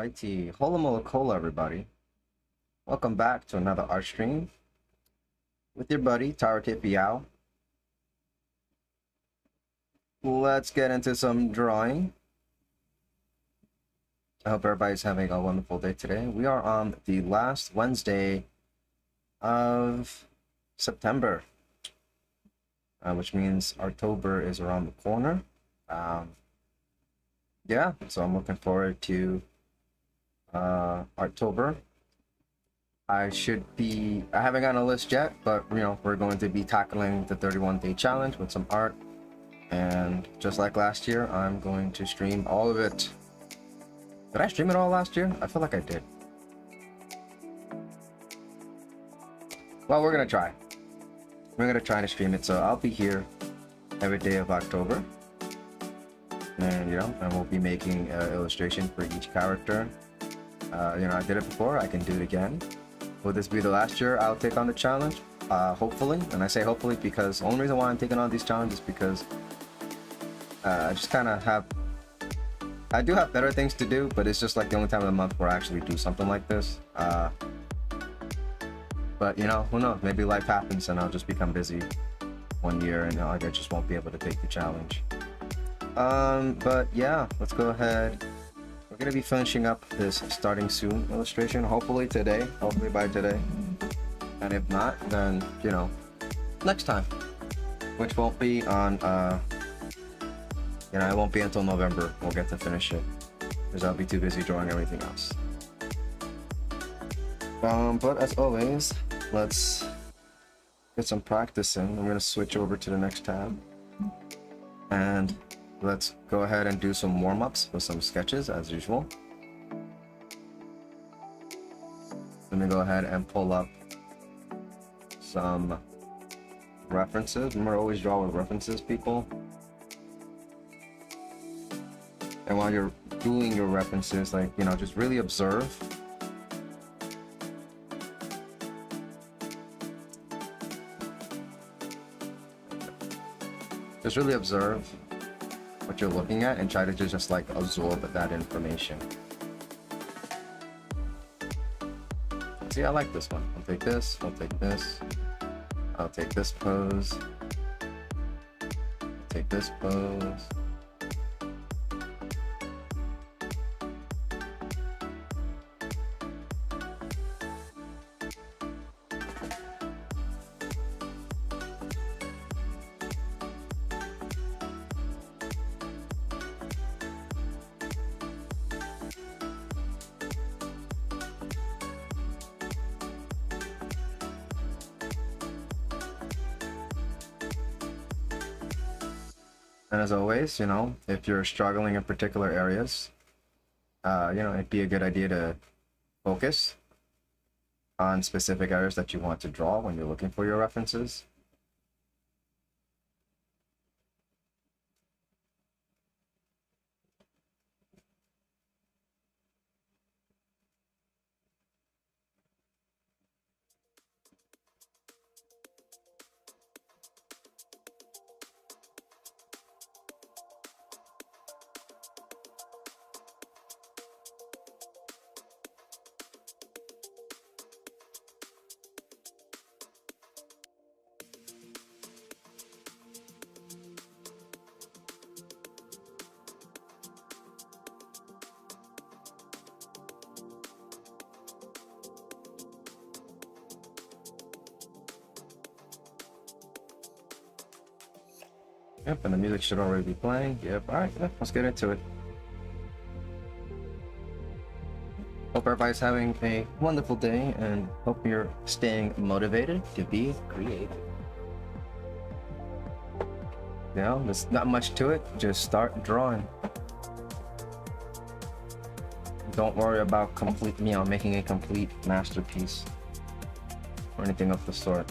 Alrighty, hola mola everybody. Welcome back to another art stream with your buddy Taro Yao. Let's get into some drawing. I hope everybody's having a wonderful day today. We are on the last Wednesday of September, which means October is around the corner. Yeah, so I'm looking forward to October. I haven't gotten a list yet, but we're going to be tackling the 31-day challenge with some art. And just like last year, I'm going to stream all of it. Did I stream it all last year? I feel like I did. Well, we're gonna try. We're gonna try to stream it, so I'll be here every day of October. And and we'll be making an illustration for each character. I did it before, I can do it again. Will this be the last year I'll take on the challenge? Hopefully. And I say hopefully because the only reason why I'm taking on these challenges is because I just kind of I do have better things to do, but it's just like the only time of the month where I actually do something like this. But who knows? Maybe life happens and I'll just become busy one year and I just won't be able to take the challenge. But yeah, let's go ahead. We're gonna be finishing up this starting soon illustration, hopefully today, hopefully by today. And if not, then next time, which won't be on it won't be until November we'll get to finish it, because I'll be too busy drawing everything else. But as always, let's get some practice in. I'm gonna switch over to the next tab and let's go ahead and do some warm-ups with some sketches as usual. Let me go ahead and pull up some references. Remember, always draw with references, people. And while you're doing your references, just really observe. Just really observe what you're looking at and try to just absorb that information. See, I like this one. I'll take this, I'll take this, I'll take this pose, take this pose. And as always, if you're struggling in particular areas, it'd be a good idea to focus on specific areas that you want to draw when you're looking for your references. Yep, and the music should already be playing. Yep, alright, let's get into it. Hope everybody's having a wonderful day and hope you're staying motivated to be creative. There's not much to it, just start drawing. Don't worry about making a complete masterpiece or anything of the sort.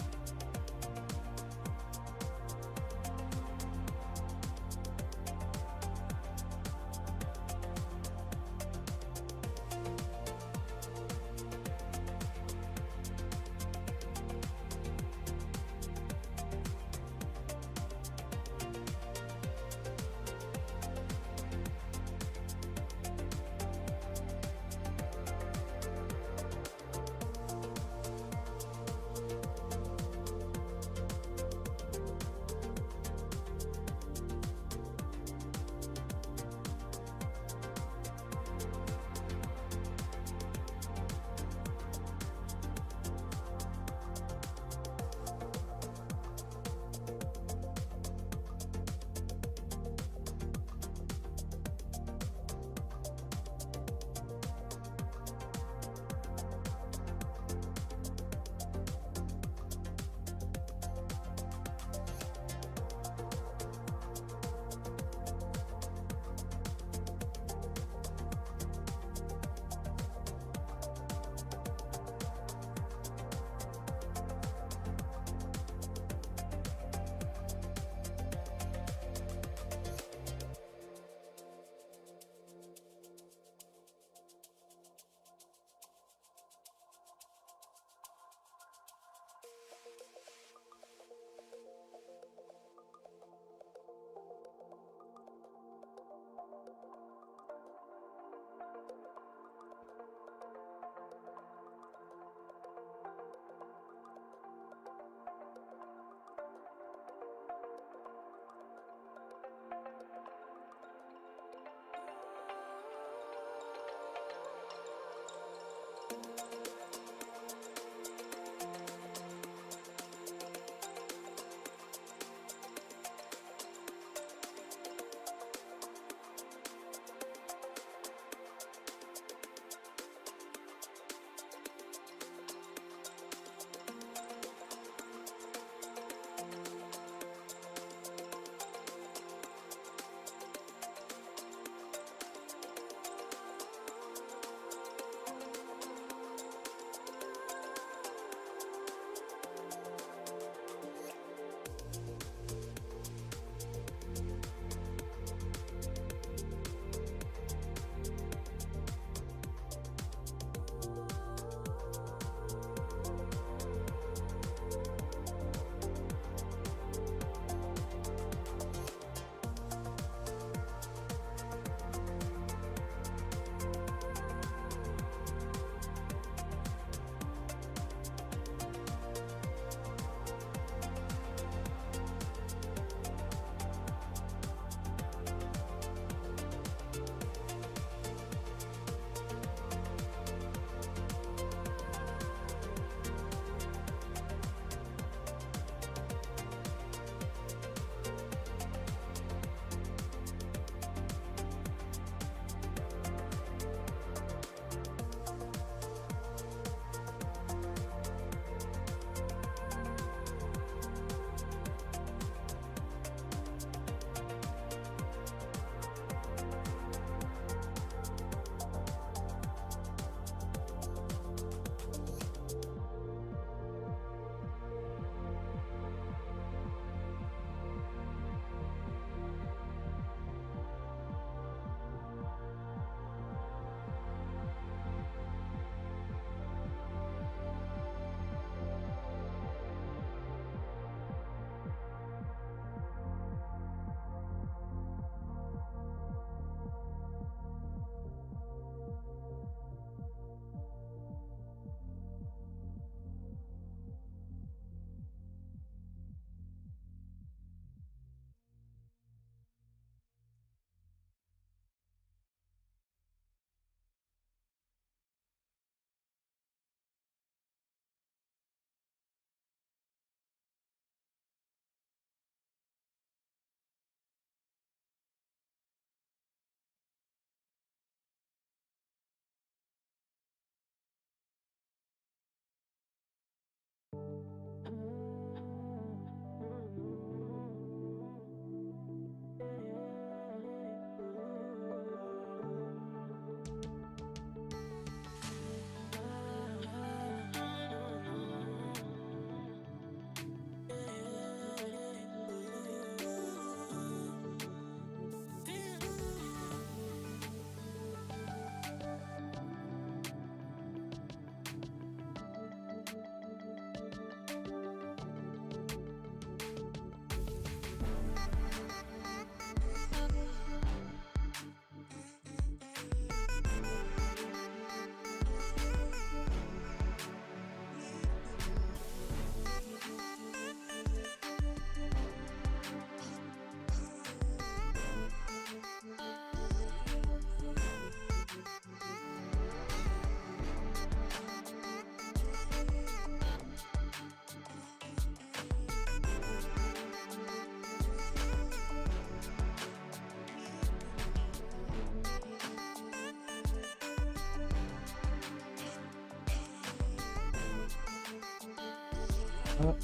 Oh.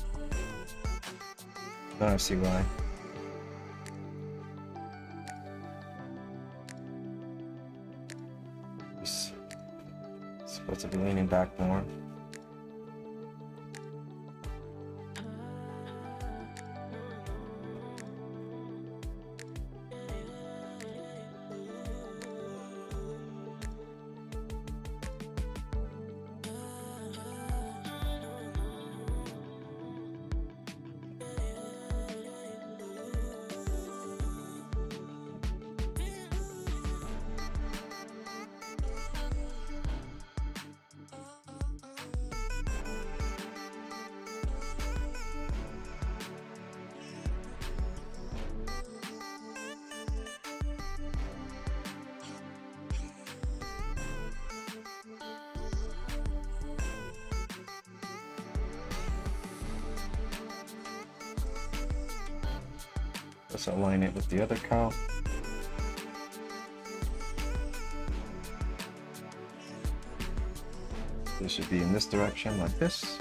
Now I see why. Just supposed to be leaning back more. Let's align it with the other cow. This should be in this direction, like this.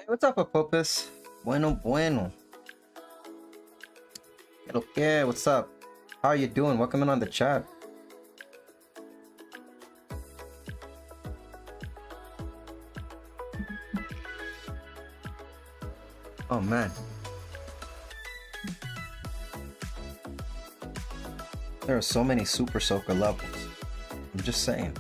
Hey, what's up, Apopus? Bueno, bueno. Okay, what's up? How are you doing? Welcome in on the chat. Oh man. There are so many Super Soaker levels. I'm just saying.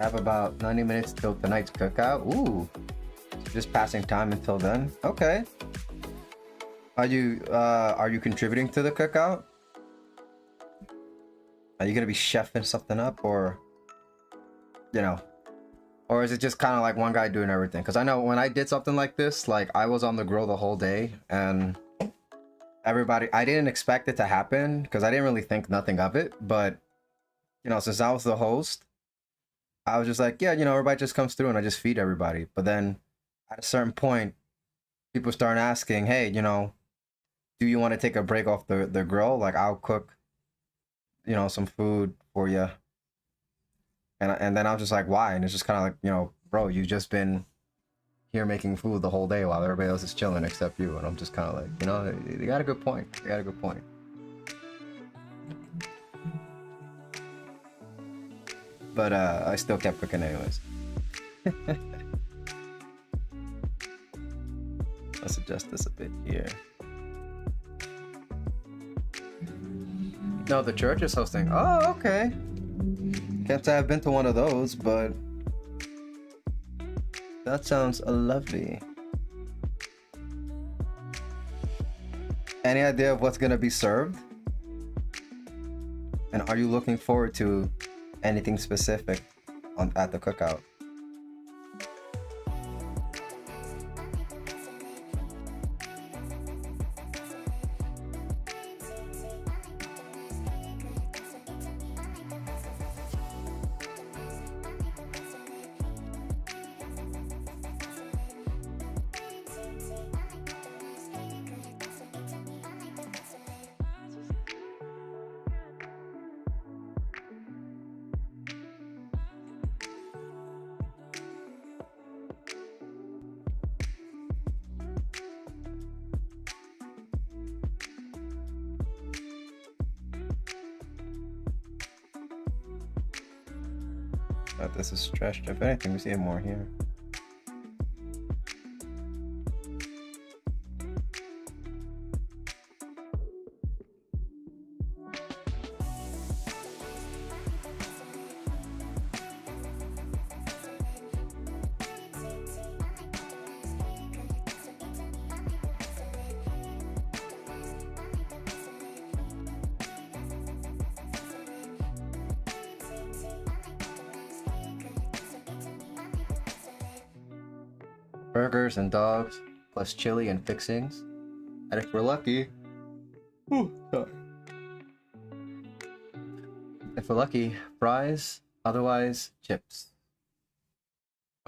Have about 90 minutes till tonight's cookout. Ooh, just passing time until then. Okay. Are you contributing to the cookout? Are you gonna be chefing something up, or you know, or is it just kind of like one guy doing everything? Because I know when I did something like this, like I was on the grill the whole day, and everybody, I didn't expect it to happen because I didn't really think nothing of it. But you know, since I was the host, I was just like, yeah, you know, everybody just comes through and I just feed everybody. But then at a certain point, people start asking, hey, you know, do you want to take a break off the grill? Like, I'll cook, you know, some food for you. And then I was just like, why? And it's just kind of like, you know, bro, you've just been here making food the whole day while everybody else is chilling except you. And I'm just kind of like, you know, they got a good point. They got a good point. But I still kept cooking anyways. Let's adjust this a bit here. No, the church is hosting. Oh, okay. Can't say I've been to one of those, but that sounds lovely. Any idea of what's gonna be served? And are you looking forward to anything specific at the cookout? This is stretched. If anything, we see more here. Burgers and dogs, plus chili and fixings. And if we're lucky, sorry. If we're lucky, fries, otherwise chips.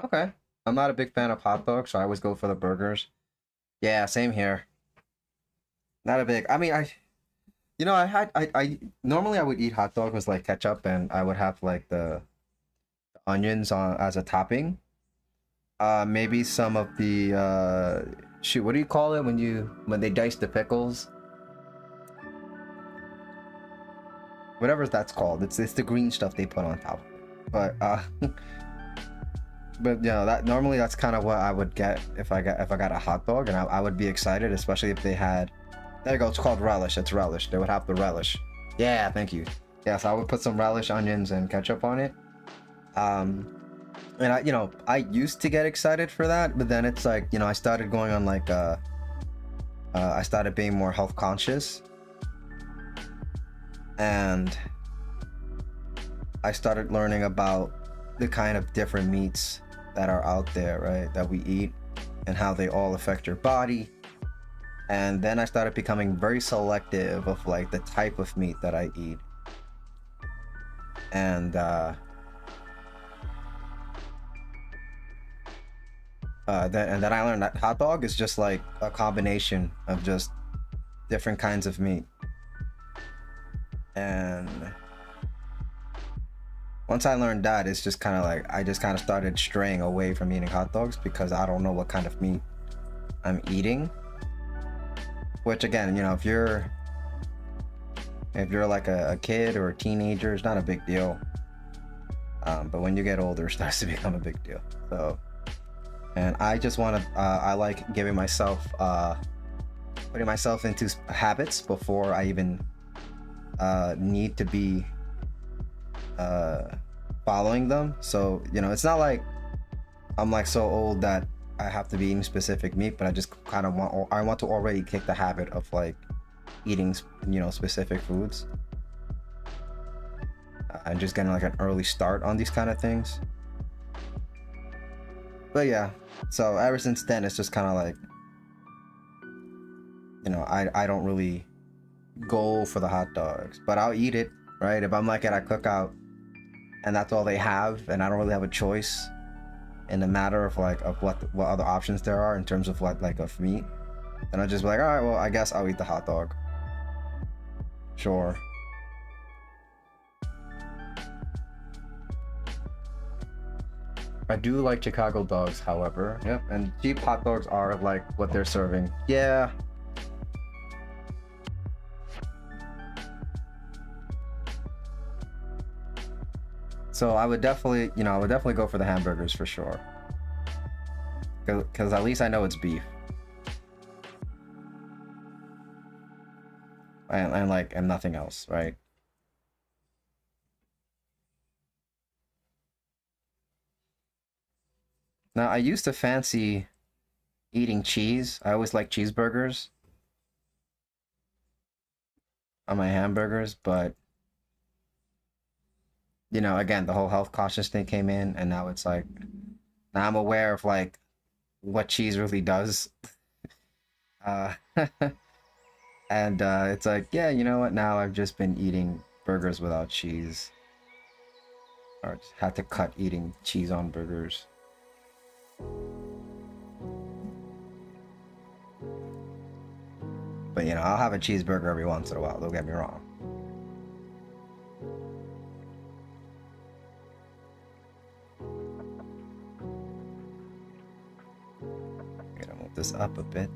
Okay. I'm not a big fan of hot dogs, so I always go for the burgers. Yeah, same here. Not a big, I mean, I normally I would eat hot dogs with like ketchup, and I would have like the onions on as a topping. Maybe some of the shoot, what do you call it when they dice the pickles? Whatever that's called. It's the green stuff they put on top. But but you know, that normally that's kind of what I would get if I got a hot dog, and I would be excited, especially if they had, there you go, it's called relish. It's relish. They would have the relish. Yeah, thank you. Yeah, so I would put some relish, onions, and ketchup on it. And I used to get excited for that, but then it's like, you know, I started going on like I started being more health conscious, and I started learning about the kind of different meats that are out there, right, that we eat, and how they all affect your body. And then I started becoming very selective of like the type of meat that I eat. And then I learned that hot dog is just like a combination of just different kinds of meat. And once I learned that, it's just kind of like I just kind of started straying away from eating hot dogs because I don't know what kind of meat I'm eating. Which again, you know, if you're like a kid or a teenager, it's not a big deal. But when you get older, it starts to become a big deal. So, and I just want to, I like giving myself, putting myself into habits before I even need to be following them. So, you know, it's not like I'm like so old that I have to be eating specific meat, but I just kind of want to already kick the habit of like eating, you know, specific foods. And just getting like an early start on these kind of things. But yeah, so ever since then, it's just kind of like, you know, I don't really go for the hot dogs, but I'll eat it, right? If I'm like at a cookout and that's all they have, and I don't really have a choice in the matter of like of what other options there are in terms of what like of meat, then I'll just be like, all right, well, I guess I'll eat the hot dog. Sure. I do like Chicago dogs, however. Yep, and cheap hot dogs are like what they're serving. Yeah. So I would definitely, you know, I would definitely go for the hamburgers for sure. Because at least I know it's beef. And like, and nothing else, right? Now, I used to fancy eating cheese. I always like cheeseburgers on my hamburgers, but you know, again, the whole health cautious thing came in, and now it's like, now I'm aware of like what cheese really does. Uh, and it's like, yeah, you know what? Now I've just been eating burgers without cheese, or just had to cut eating cheese on burgers. But you know, I'll have a cheeseburger every once in a while, don't get me wrong. I'm gonna move this up a bit.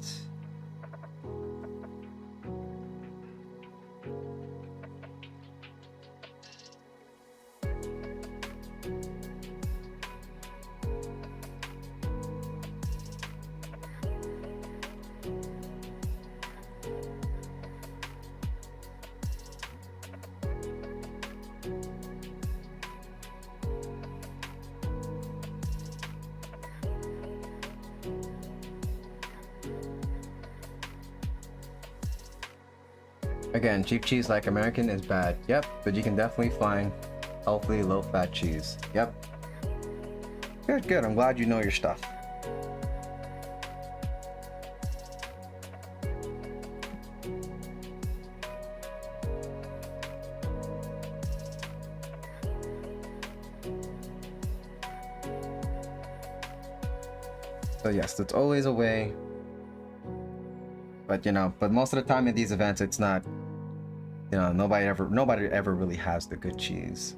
Again, cheap cheese like American is bad. Yep, but you can definitely find healthy, low-fat cheese. Yep. Good, good. I'm glad you know your stuff. So yes, there's always a way. But you know, but most of the time in these events, it's not, you know, nobody ever really has the good cheese.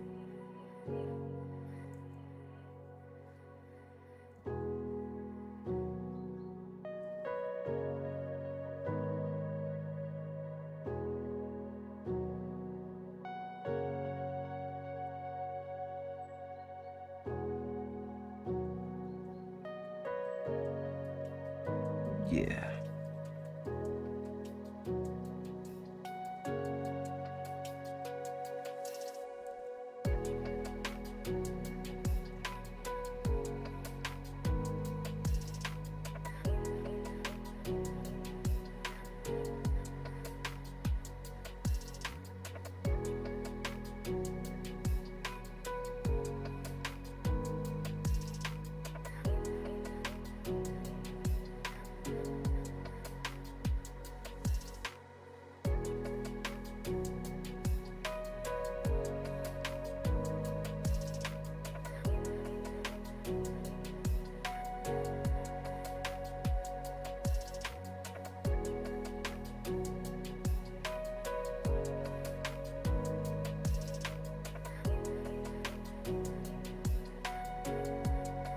Yeah.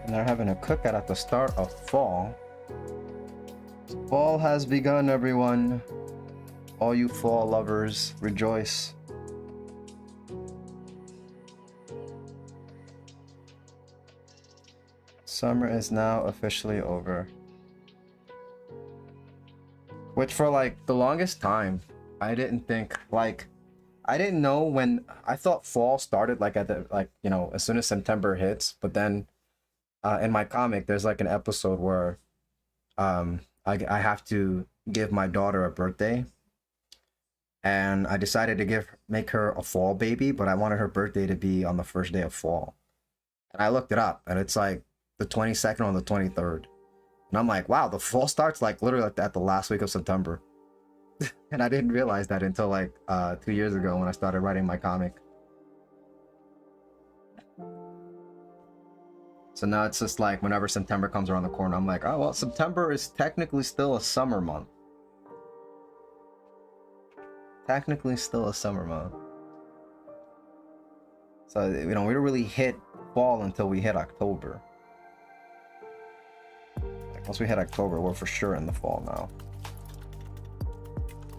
And they're having a cookout at the start of fall. Fall has begun, everyone. All you fall lovers, rejoice. Summer is now officially over. Which for like the longest time, I didn't think, like, I didn't know when, I thought fall started like at the, like, you know, as soon as September hits. But then in my comic, there's like an episode where I have to give my daughter a birthday. And I decided to make her a fall baby, but I wanted her birthday to be on the first day of fall. And I looked it up, and it's like the 22nd or the 23rd. And I'm like, wow, the fall starts like literally at the last week of September. And I didn't realize that until like 2 years ago when I started writing my comic. So now it's just like whenever September comes around the corner, I'm like, oh, well, September is technically still a summer month. Technically still a summer month. So, you know, we don't really hit fall until we hit October. Like, once we hit October, we're for sure in the fall now.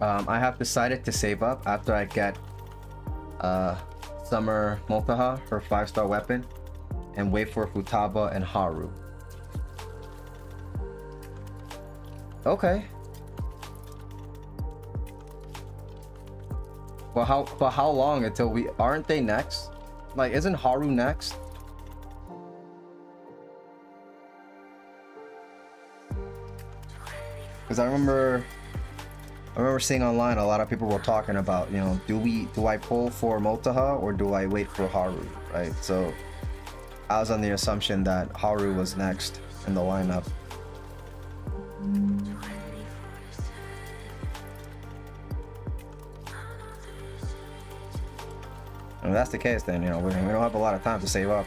I have decided to save up after I get Summer Moltaha, her 5-star weapon, and wait for Futaba and Haru. Okay. But how long until we aren't they next? Like, isn't Haru next? Because I remember seeing online a lot of people were talking about, you know, do I pull for Moltaha or do I wait for Haru, right? So I was on the assumption that Haru was next in the lineup. And if that's the case, then, you know, we don't have a lot of time to save up.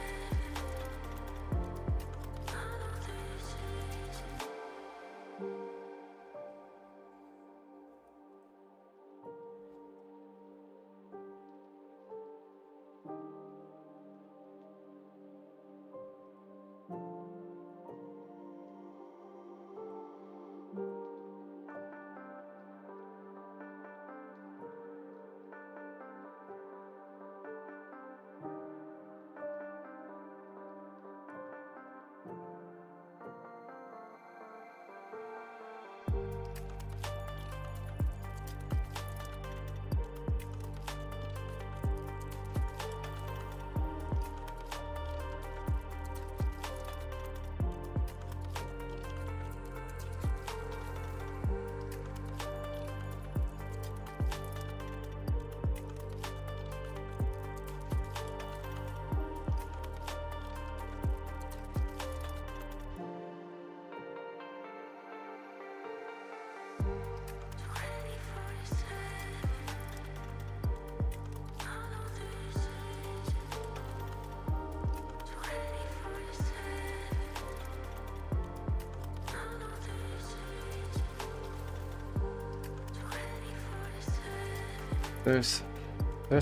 There's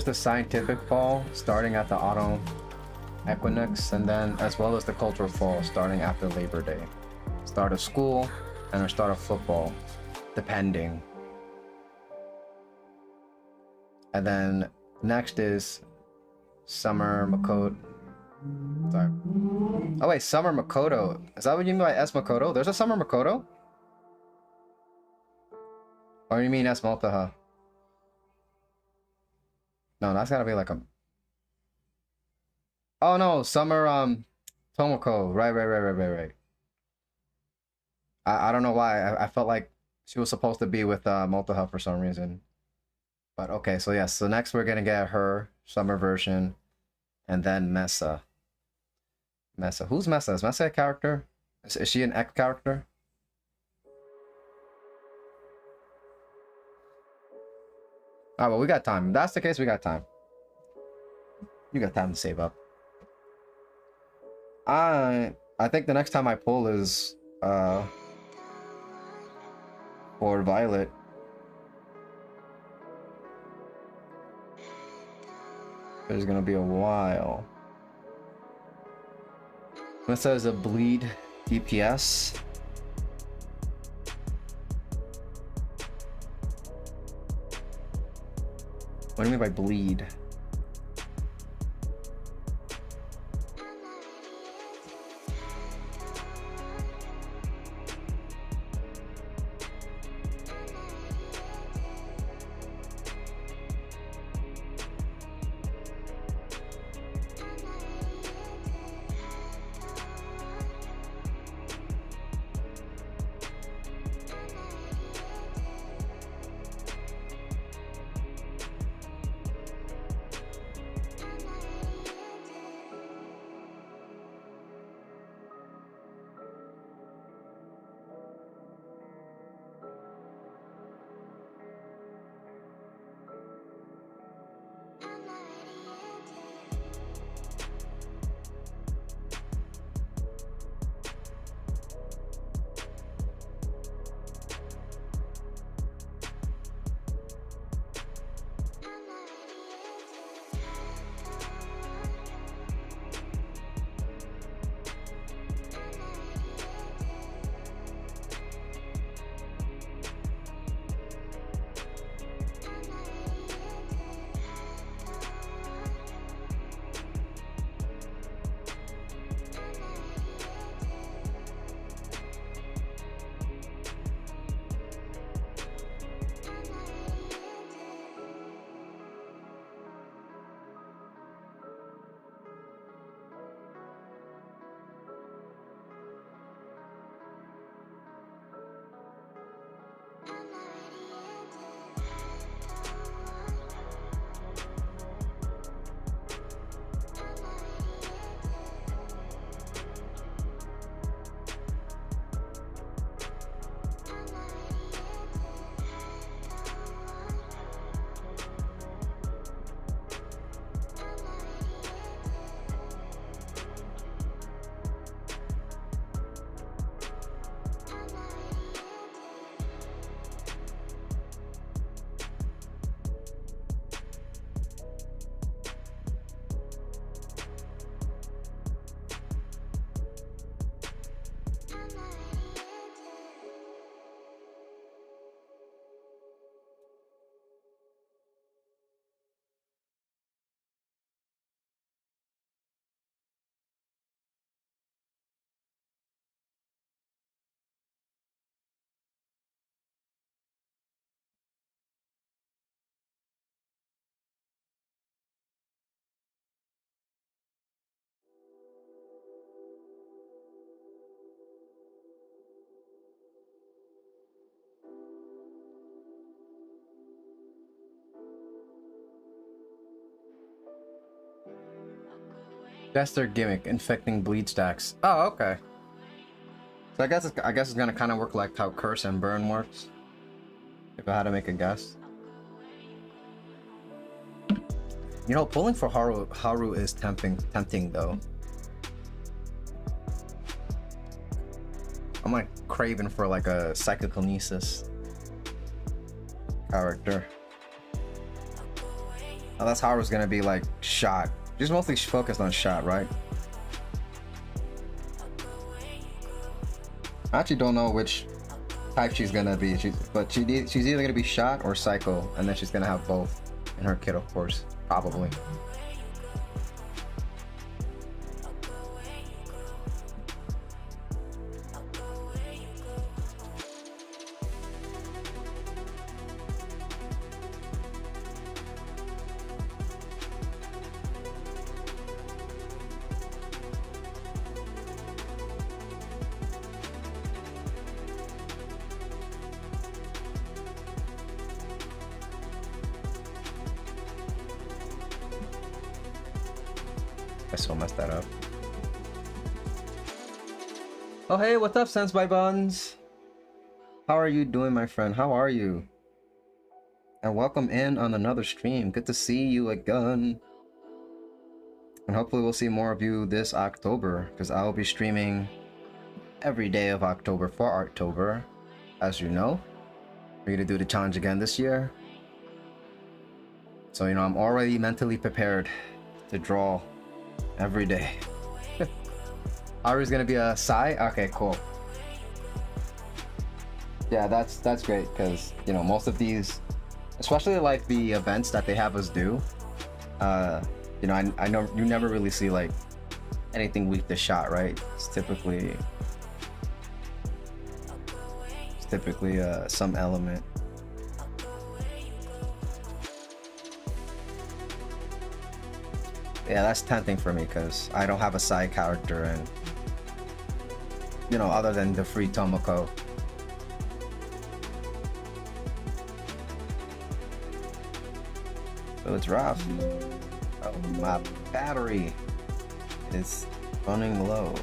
the scientific fall starting at the autumn equinox, and then as well as the cultural fall starting after Labor Day. Start of school and the start of football, depending. And then next is Summer Makoto. Sorry. Oh wait, Summer Makoto. Is that what you mean by S Makoto? There's a Summer Makoto? Or do you mean S Moltaha? No, that's gotta be like a... Oh no, Summer Tomoko. Right. I don't know why. I felt like she was supposed to be with Moltaha for some reason. But okay, so yes, so next we're gonna get her summer version, and then Mesa. Who's Mesa? Is Mesa a character? Is she an X character? Oh, well, we got time. If that's the case, we got time. You got time to save up. I think the next time I pull is for Violet. There's gonna be a while. What says a bleed DPS? What do you mean by bleed? That's their gimmick, infecting bleed stacks. Oh, okay. So I guess it's gonna kind of work like how Curse and Burn works. If I had to make a guess. You know, pulling for Haru is tempting though. I'm like craving for like a psychokinesis character. Unless Haru's gonna be like shot. She's mostly focused on shot, right? I actually don't know which type she's gonna be. But she's either gonna be shot or psycho, and then she's gonna have both in her kit, of course, probably. I so messed that up. Oh hey, what's up, Sense by Buns? How are you doing, my friend? How are you? And welcome in on another stream. Good to see you again. And hopefully we'll see more of you this October, because I'll be streaming every day of October for October, as you know. We're gonna do the challenge again this year. So, you know, I'm already mentally prepared to draw every day. Ari's gonna be a Sai? Okay, cool. Yeah, that's great, because you know, most of these, especially like the events that they have us do, you know, I know you never really see like anything weak to shot, right? It's typically some element. Yeah, that's tempting for me because I don't have a side character, and you know, other than the free Tomoko. So it's rough. Oh, my battery is running low.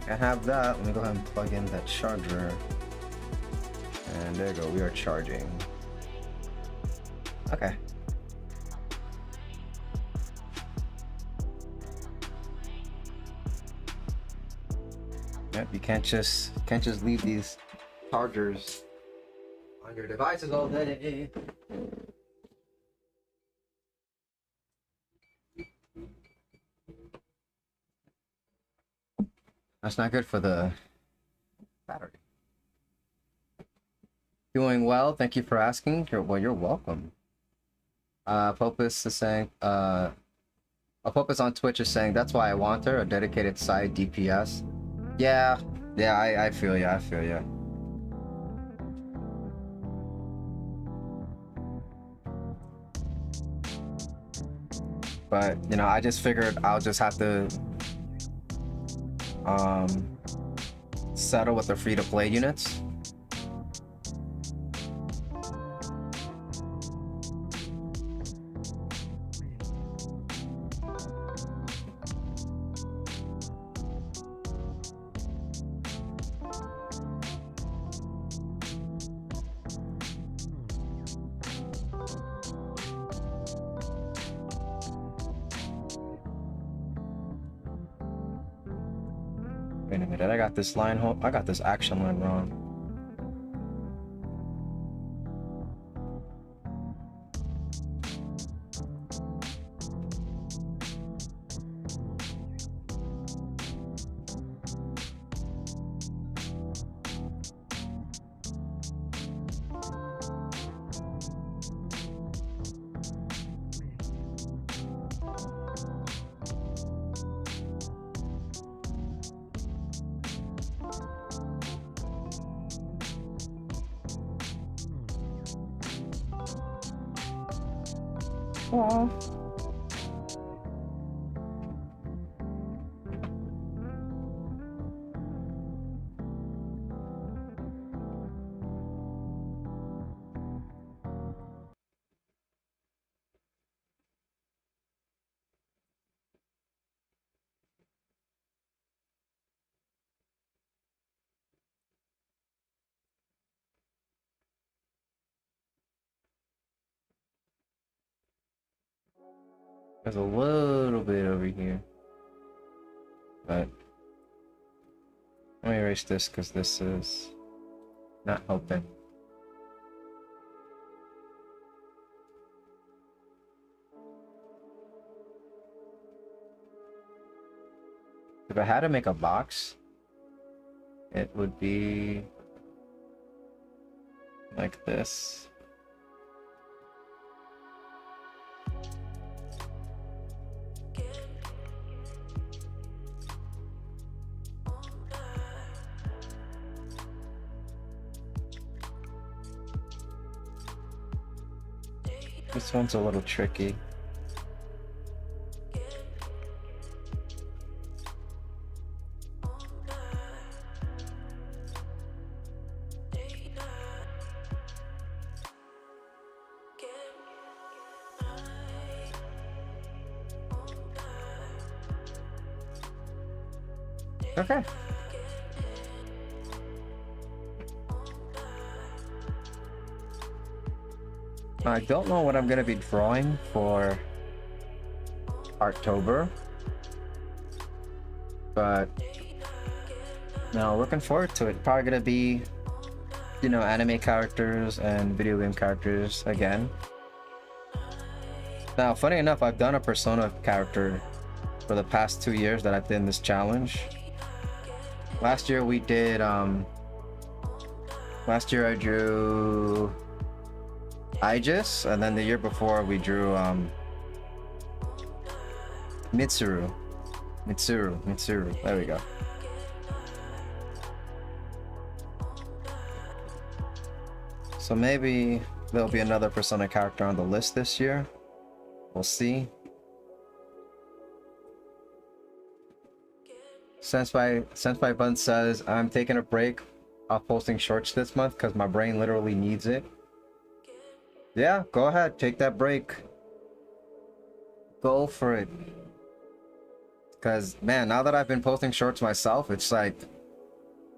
I have that. Let me go ahead and plug in that charger. And there you go, we are charging. Okay. Yep, you can't just leave these chargers on your devices all day. That's not good for the battery. Doing well, thank you for asking. You're welcome. Popus is saying, Popus on Twitch is saying, that's why I want her, a dedicated side DPS. Yeah, I feel ya, But, you know, I just figured I'll just have to settle with the free-to-play units. Wait a minute, I got this action line wrong. Aww. There's a little bit over here, but let me erase this because this is not helping. If I had to make a box, it would be like this. This one's a little tricky. Okay. I don't know what I'm gonna be drawing for October, but no, looking forward to it. Probably gonna be, you know, anime characters and video game characters again. Now, funny enough, I've done a Persona character for the past 2 years that I've done this challenge, Last year we did last year I drew Aegis, and then the year before we drew Mitsuru. There we go. So maybe there'll be another Persona character on the list this year. We'll see. Senpai Bun says, I'm taking a break off posting shorts this month because my brain literally needs it. Yeah, go ahead, take that break. Go for it. Because, man, now that I've been posting shorts myself, it's like,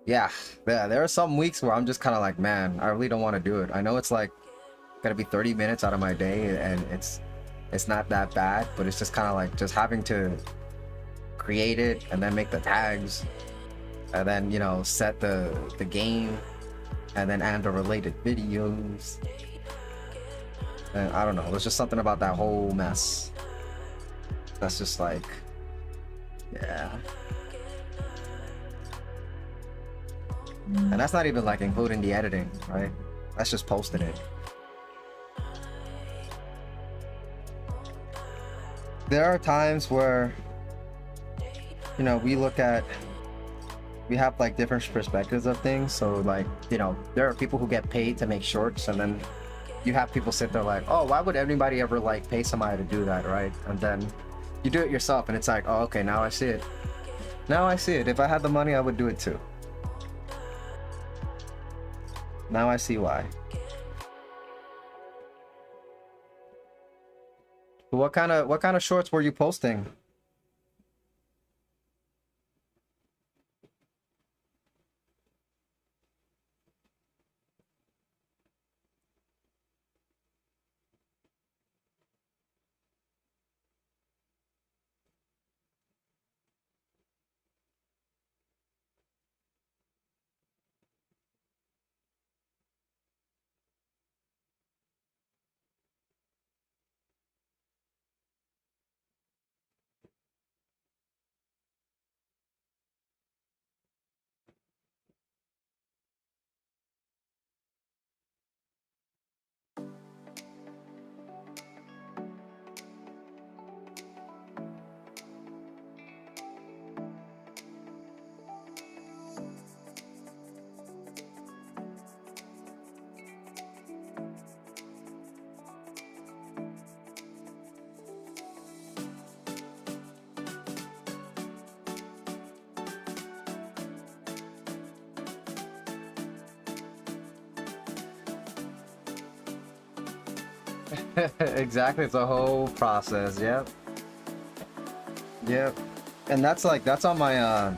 yeah, there are some weeks where I'm just kind of like, man, I really don't want to do it. I know it's like gonna be 30 minutes out of my day, and it's not that bad, but it's just kind of like just having to create it and then make the tags and then, you know, set the game and then add the related videos. And I don't know, there's just something about that whole mess that's just like, yeah. And that's not even like including the editing, right? That's just posting it. There are times where, you know, we have like different perspectives of things. So like, you know, there are people who get paid to make shorts, and then you have people sit there like, oh, why would anybody ever like pay somebody to do that, right? And then you do it yourself, and it's like, oh, okay, now I see it. Now I see it. If I had the money, I would do it too. Now I see why. What kind of shorts were you posting? Exactly, it's a whole process. Yep. And that's on my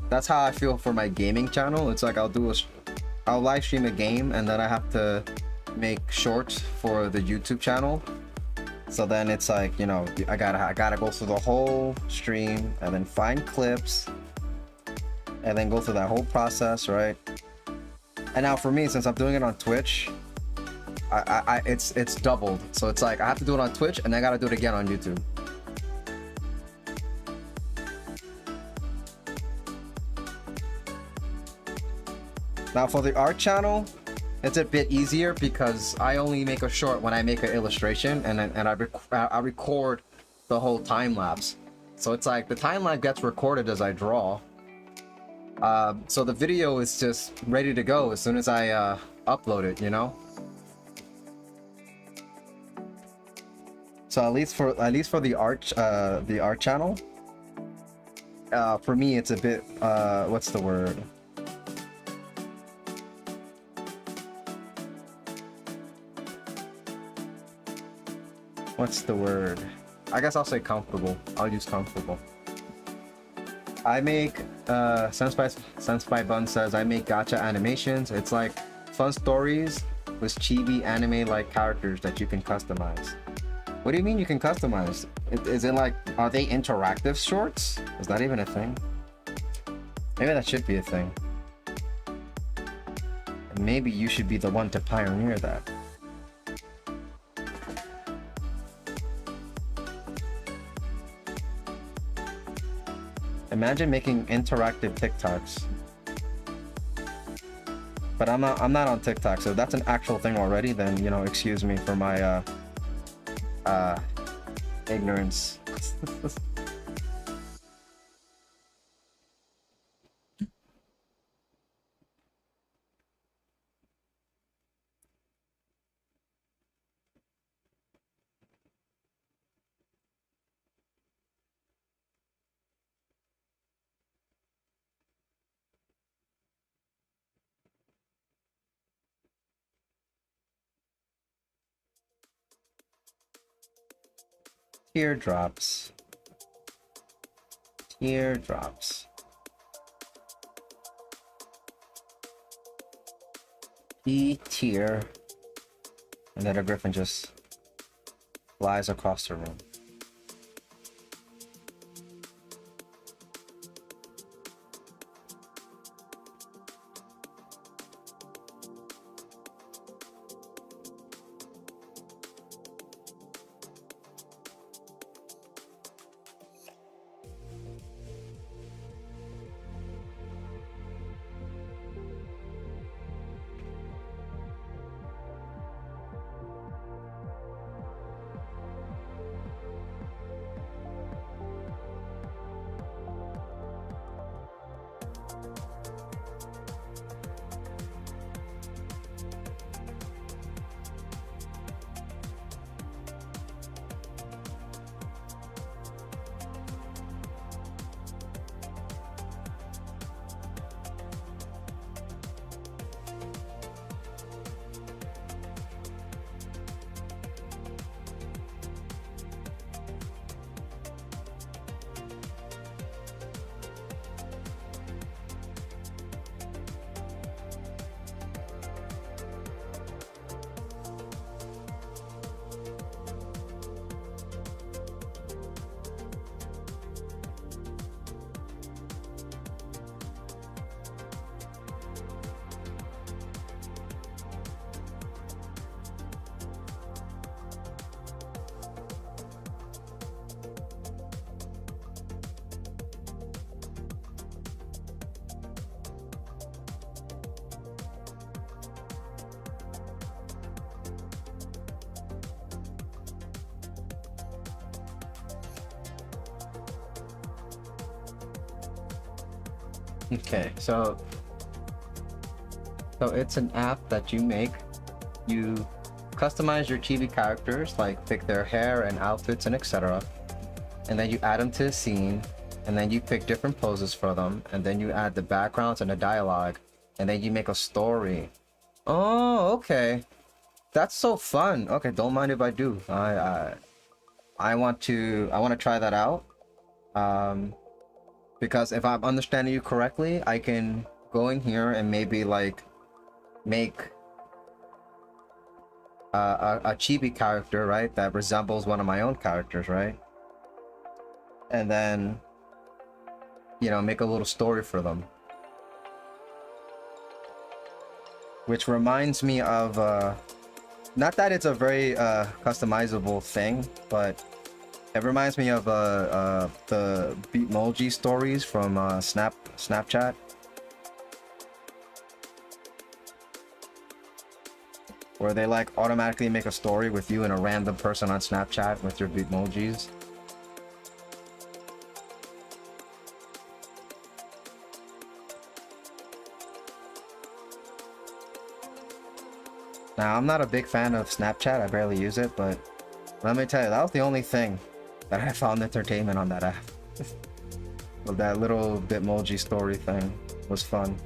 that's how I feel for my gaming channel. It's like I'll live stream a game, and then I have to make shorts for the YouTube channel. So then it's like, you know, I gotta go through the whole stream and then find clips and then go through that whole process, right? And now for me, since I'm doing it on Twitch, it's doubled. So it's like I have to do it on Twitch, and I gotta do it again on YouTube. Now for the art channel, it's a bit easier because I only make a short when I make an illustration, and I record the whole time lapse. So it's like the time lapse gets recorded as I draw. So the video is just ready to go as soon as I upload it, you know. So at least for the art channel, for me it's a bit what's the word? What's the word? I guess I'll say comfortable. I'll use comfortable. I make Senpai Bun says I make gacha animations. It's like fun stories with chibi anime like characters that you can customize. What do you mean you can customize? Is it like, are they interactive shorts? Is that even a thing? Maybe that should be a thing. And maybe you should be the one to pioneer that. Imagine making interactive TikToks. But I'm not on TikTok, so if that's an actual thing already, then you know, excuse me for my ignorance. Teardrops. Teardrops. Tier. And then a griffin just flies across the room. Okay, so it's an app that you make. You customize your chibi characters, like pick their hair and outfits and etc. And then you add them to a scene, and then you pick different poses for them, and then you add the backgrounds and the dialogue, and then you make a story. Oh, okay. That's so fun. Okay, don't mind if I do. I want to try that out. Because if I'm understanding you correctly, I can go in here and maybe like make a chibi character, right, that resembles one of my own characters, right? And then, you know, make a little story for them. Which reminds me of, not that it's a very customizable thing, but it reminds me of the Beatmoji stories from Snapchat. Where they like automatically make a story with you and a random person on Snapchat with your Beatmojis. Now, I'm not a big fan of Snapchat, I barely use it, but let me tell you, that was the only thing that I found entertainment on that app. Well, that little Bitmoji story thing was fun.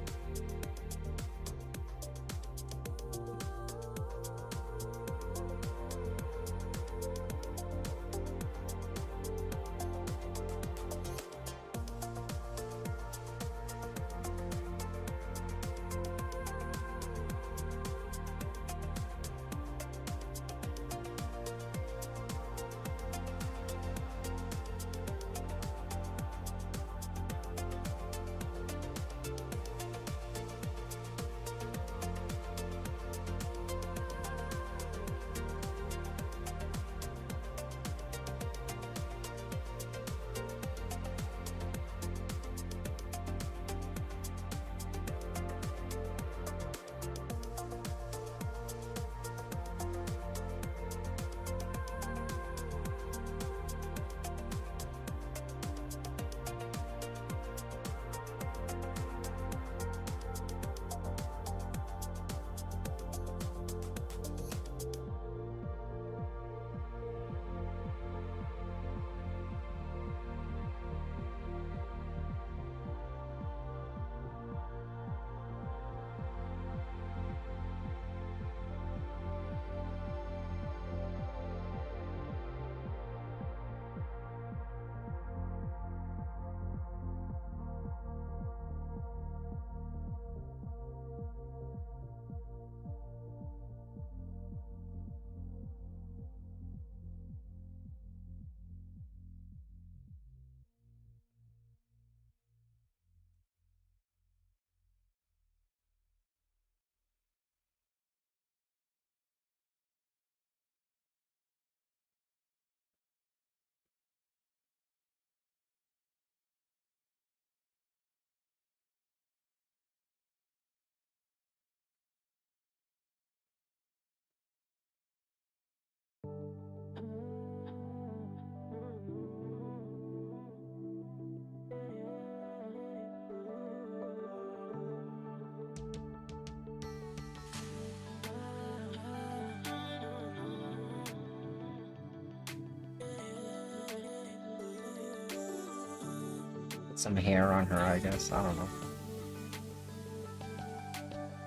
some hair on her, I guess. I don't know.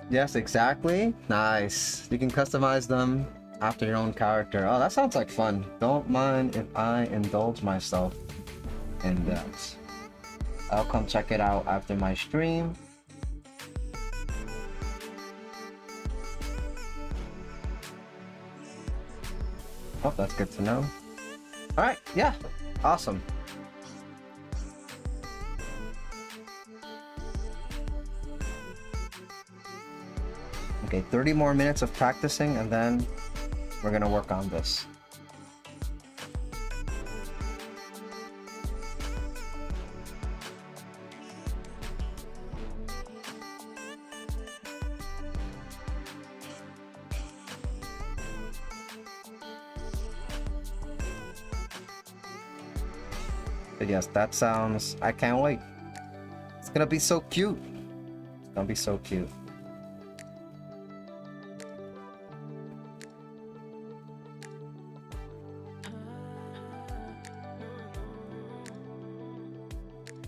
Yes, exactly. Nice. You can customize them after your own character. Oh, that sounds like fun. Don't mind if I indulge myself in that. I'll come check it out after my stream. Oh, that's good to know. Alright, yeah. Awesome. Okay, 30 more minutes of practicing and then we're gonna work on this. But yes, that sounds... I can't wait. It's gonna be so cute. It's gonna be so cute.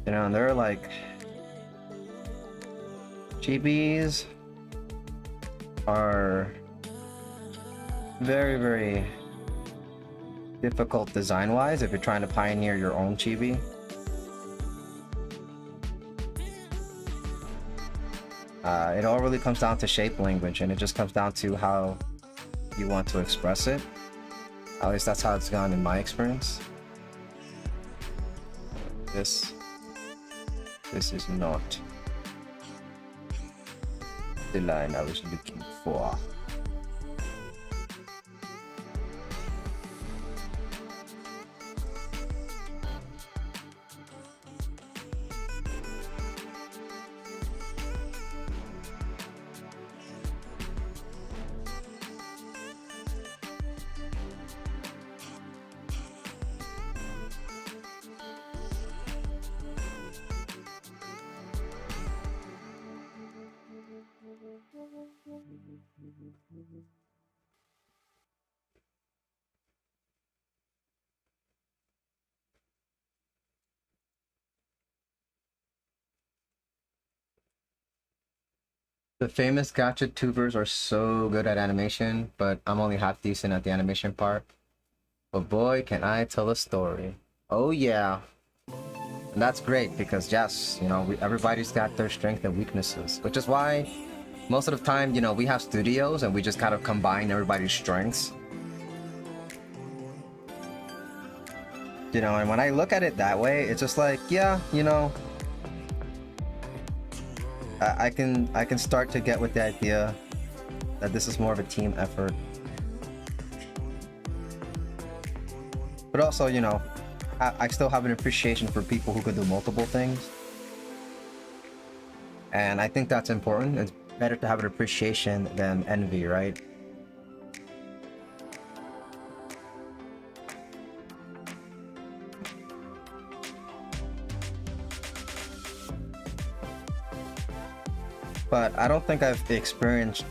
You know, and they're like... Chibis are very, very difficult design-wise if you're trying to pioneer your own chibi. It all really comes down to shape language, and it just comes down to how you want to express it. At least that's how it's gone in my experience. This is not the line I was looking for. The famous gacha tubers are so good at animation, but I'm only half decent at the animation part. But boy, can I tell a story. Oh yeah. And that's great because yes, you know, everybody's got their strengths and weaknesses, which is why most of the time, you know, we have studios and we just kind of combine everybody's strengths. You know, and when I look at it that way, it's just like, yeah, you know, I can start to get with the idea that this is more of a team effort. But also, you know, I still have an appreciation for people who could do multiple things. And I think that's important. It's better to have an appreciation than envy, right? But I don't think I've experienced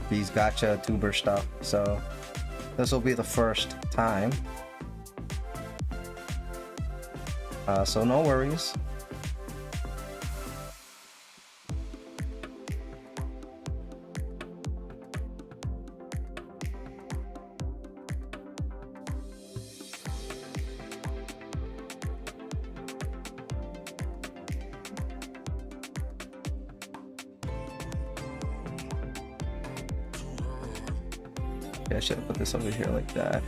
these gacha tuber stuff, so this will be the first time. So no worries. I should have put this over here like that.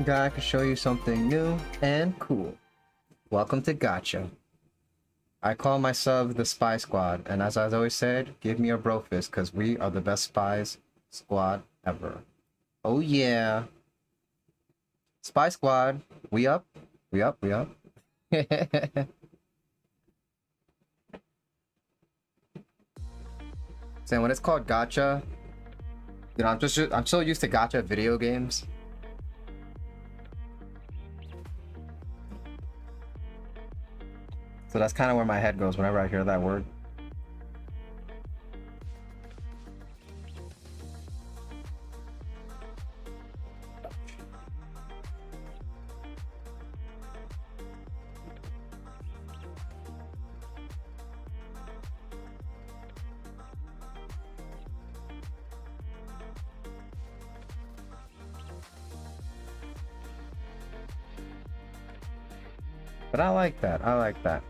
Guy, I can show you something new and cool. Welcome to Gacha. I call my sub the Spy Squad, and as I've always said, give me a bro fist, because we are the best spies squad ever. Oh yeah. Spy Squad, we up? We up, we up. So when it's called Gacha, you know, I'm so used to Gacha video games. So that's kind of where my head goes whenever I hear that word. But I like that. I like that.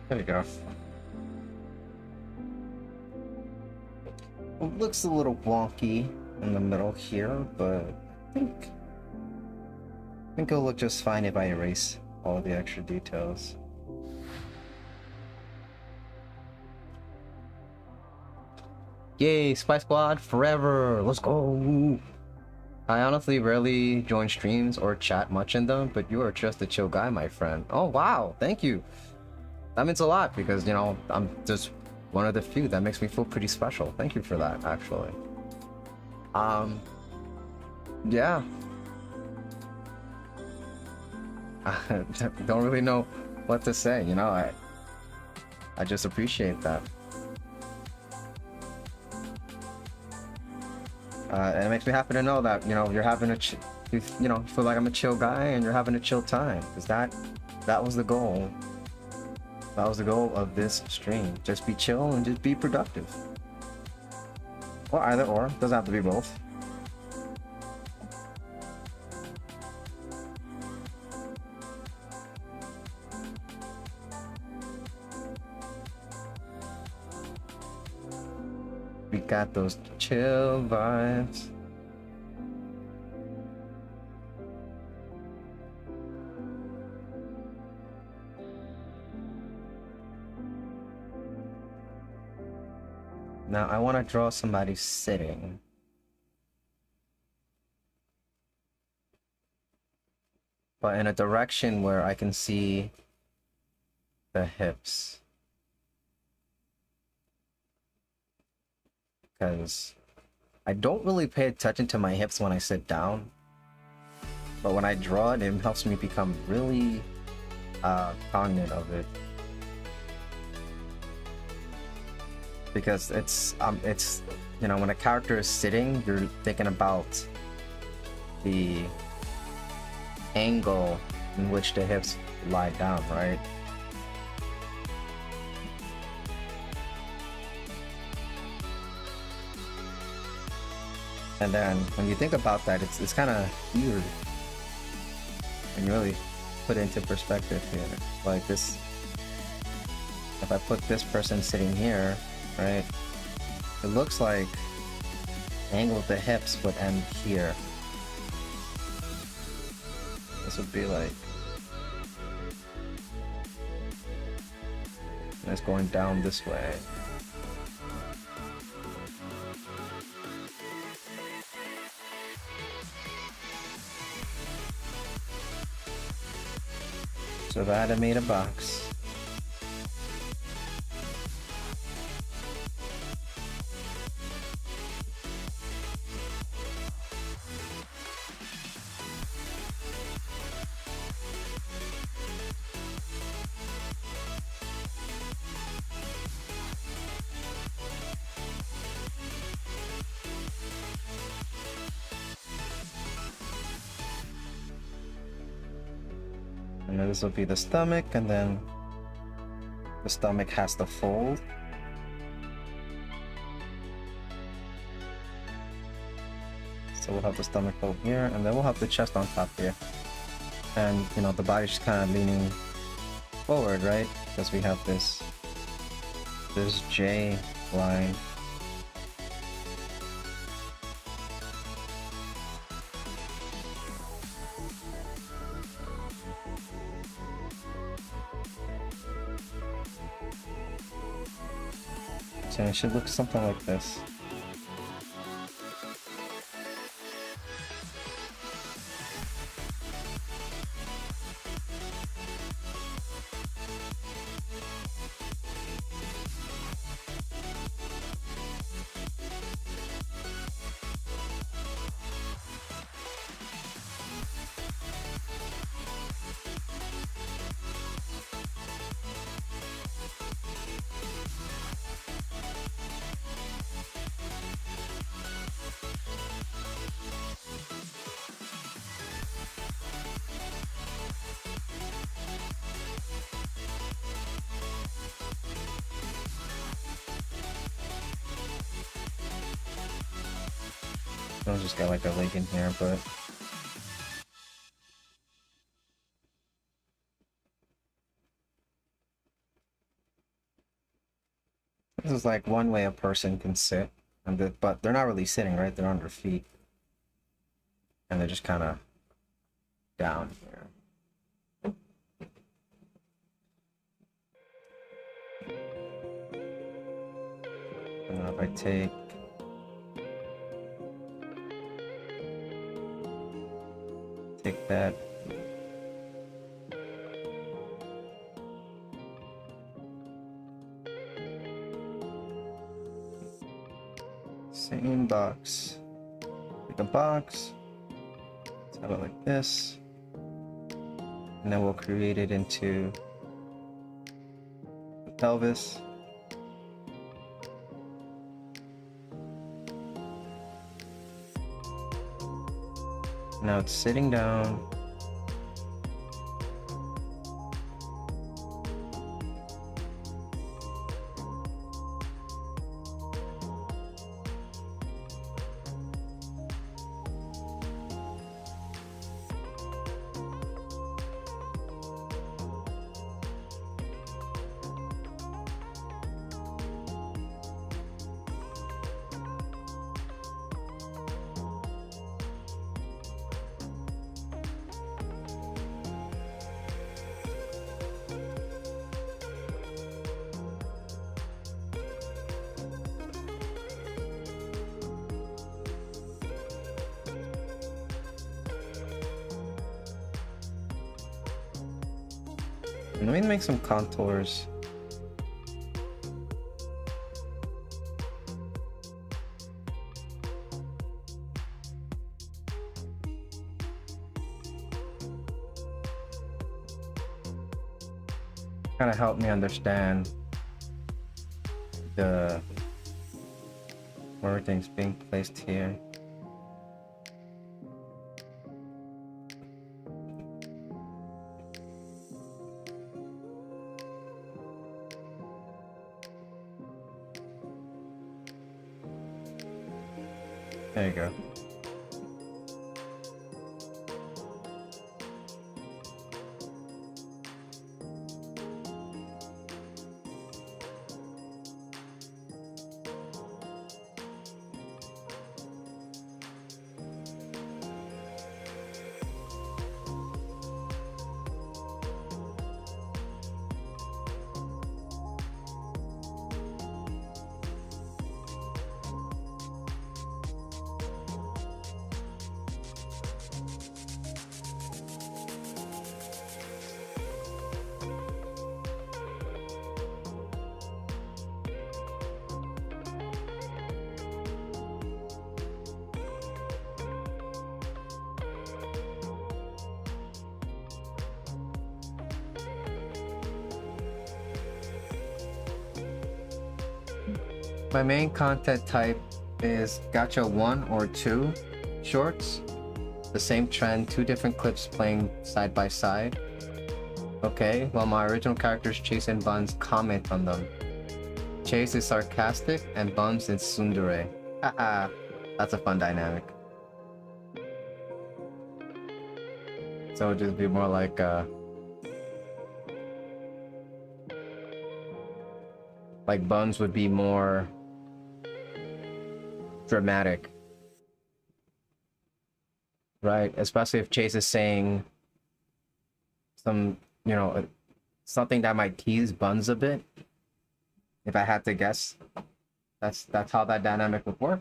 There we go. It looks a little wonky in the middle here, but I think it'll look just fine if I erase all the extra details. Yay, Spy Squad forever! Let's go! I honestly rarely join streams or chat much in them, but you are just a chill guy, my friend. Oh wow, thank you! That means a lot because, you know, I'm just one of the few. That makes me feel pretty special. Thank you for that, actually. Yeah. I don't really know what to say, you know, I just appreciate that. And it makes me happy to know that, you know, you're having you know, feel like I'm a chill guy and you're having a chill time, because that was the goal. That was the goal of this stream. Just be chill and just be productive. Or either or, doesn't have to be both. We got those chill vibes. Now I want to draw somebody sitting. But in a direction where I can see the hips. Because I don't really pay attention to my hips when I sit down. But when I draw it, it helps me become really cognizant of it. Because it's you know, when a character is sitting, you're thinking about the angle in which the hips lie down, right? And then when you think about that, it's kind of weird when you really put it into perspective here. Like this, if I put this person sitting here, right, it looks like the angle of the hips would end here. This would be like, and it's going down this way. So that I made a box. And then this will be the stomach, and then the stomach has to fold. So we'll have the stomach fold here, and then we'll have the chest on top here. And, you know, the body's just kind of leaning forward, right? Because we have this J line. So it should look something like this. I'll just got like a leg in here, but This is like one way a person can sit, but they're not really sitting, right? They're on their feet, and they're just kind of down here. And now if I take that. Same box. Pick a box. Let's have it like this. And then we'll create it into the pelvis. Now it's sitting down. Let me make some contours. Kind of help me understand where everything's being placed here. There you go. My main content type is gacha 1 or 2 shorts. The same trend, 2 different clips playing side by side. Okay, while my original characters Chase and Buns comment on them. Chase is sarcastic and Buns is tsundere. Haha, that's a fun dynamic. So it'll just be more like Buns would be more dramatic, right? Especially if Chase is saying some, something that might tease Buns a bit. If I had to guess, that's how that dynamic would work.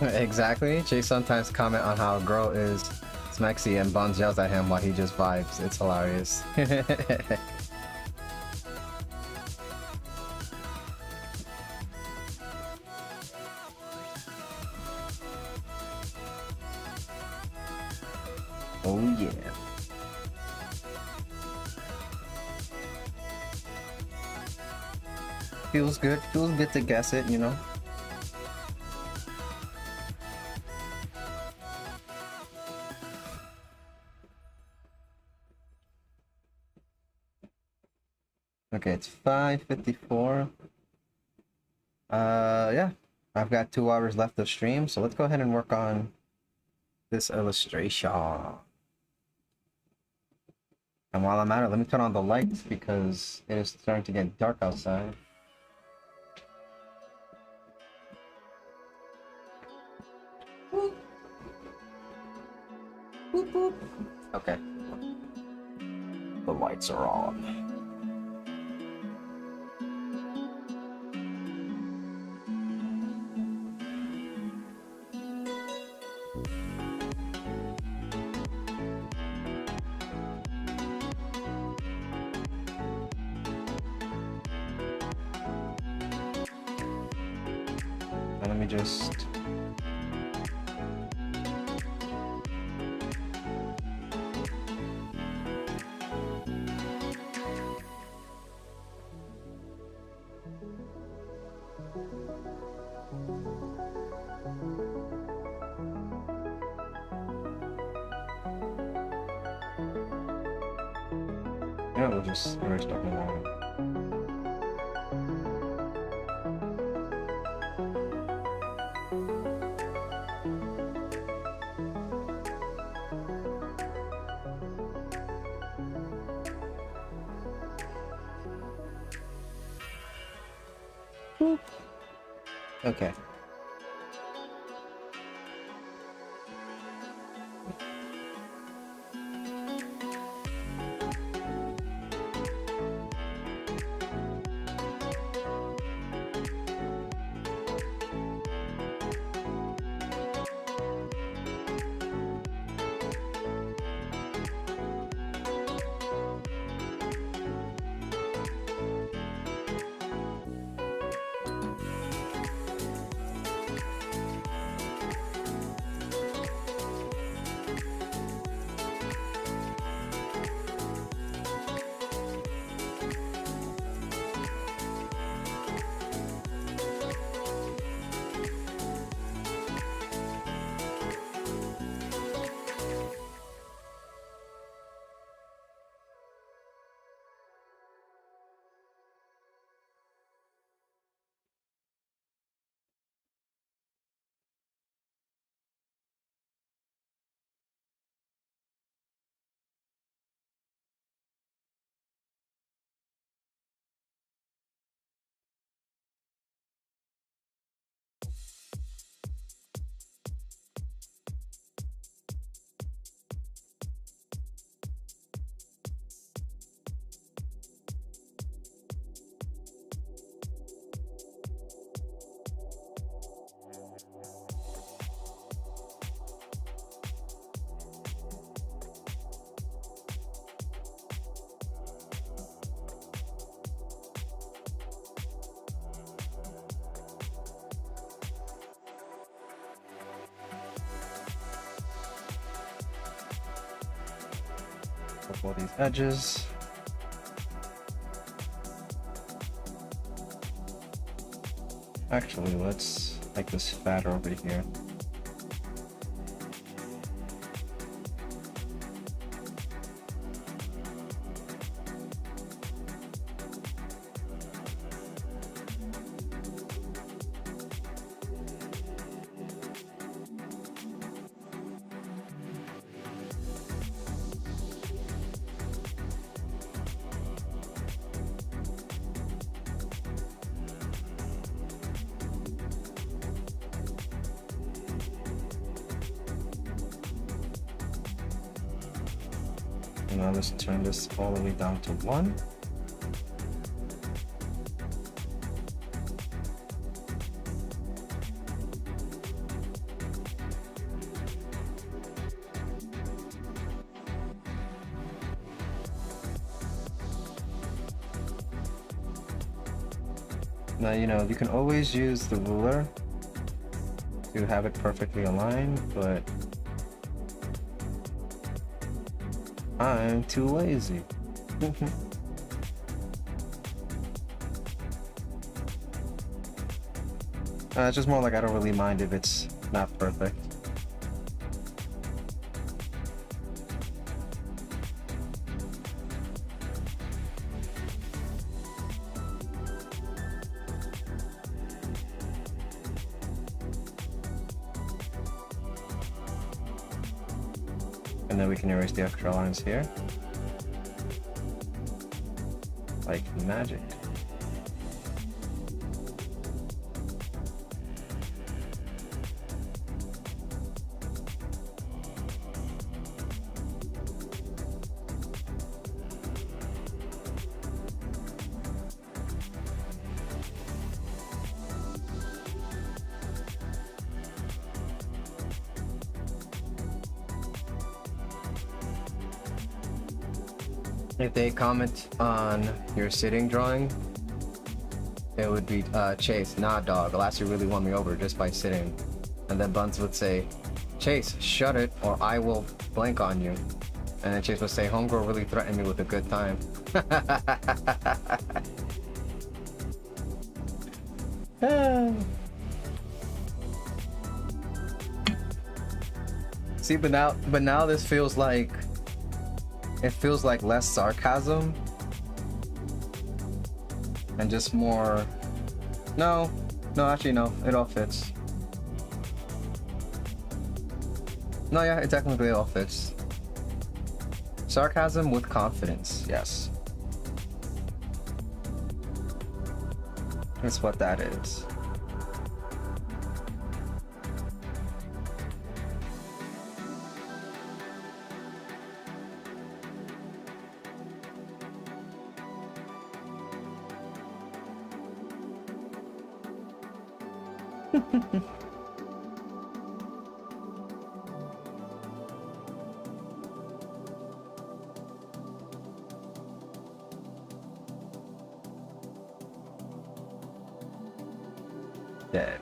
Exactly. Jay sometimes comment on how Girl is smexy and Buns yells at him while he just vibes. It's hilarious. Oh yeah. Feels good. Feels good to guess it, you know? Okay, it's 5:54. Yeah. I've got 2 hours left of stream, so let's go ahead and work on this illustration. And while I'm at it, let me turn on the lights because it is starting to get dark outside. Boop. Boop, boop. Okay. The lights are on. And let me just... Yeah, we'll just erase stuff in the morning. Okay. All these edges. Actually, let's make this fatter over here. Now let's turn this all the way down to 1. Now, you know, you can always use the ruler to have it perfectly aligned, but I'm too lazy. It's just more like I don't really mind if it's not perfect. And then we can erase the extra lines here. Like magic. If they comment on your sitting drawing, it would be, Chase, nah dog, Elastic really won me over just by sitting. And then Buns would say, Chase, shut it or I will blank on you. And then Chase would say, homegirl really threatened me with a good time. See, but now this feels like, it feels like less sarcasm and just more. No, actually no, it all fits. No, yeah, it technically all fits. Sarcasm with confidence, yes. That's what that is. Dead.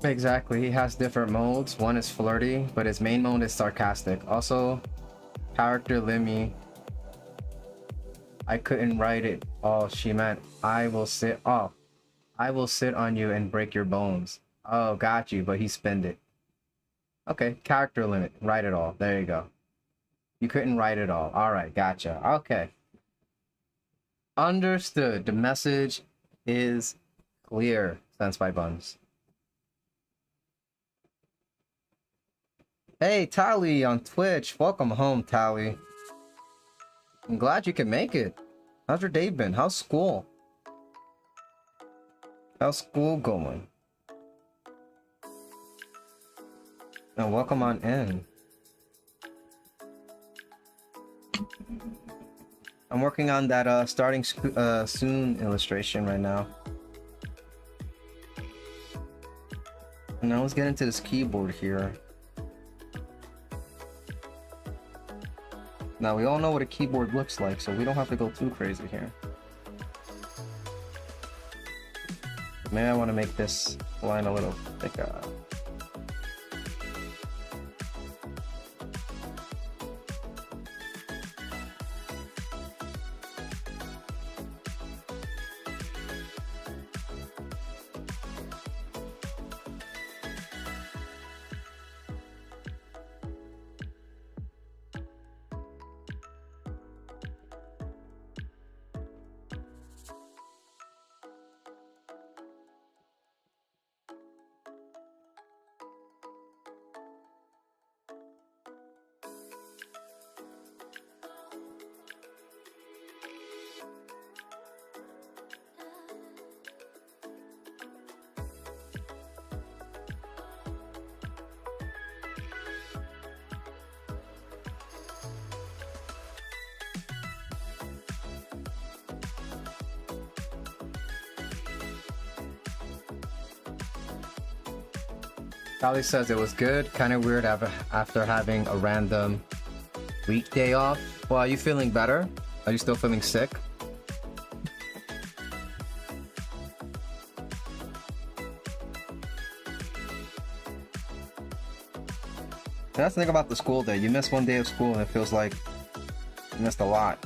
Exactly, he has different modes. One is flirty, but his main mode is sarcastic. Also, character Limmy. I couldn't write it. Oh, she meant I will sit. Oh, I will sit on you and break your bones. Oh, got you, but he spend it. Okay, character limit. Write it all. There you go. You couldn't write it all. All right, gotcha. Okay. Understood. The message is clear. Sense by Buns. Hey, Tally on Twitch. Welcome home, Tally. I'm glad you can make it. How's your day been? How's school? How's school going? And welcome on in. I'm working on that starting soon illustration right now. And now let's get into this keyboard here. Now we all know what a keyboard looks like, so we don't have to go too crazy here. Maybe I want to make this line a little thicker. Sally says it was good, kind of weird after having a random weekday off. Well, are you feeling better? Are you still feeling sick? That's the thing about the school day. You miss one day of school and it feels like you missed a lot.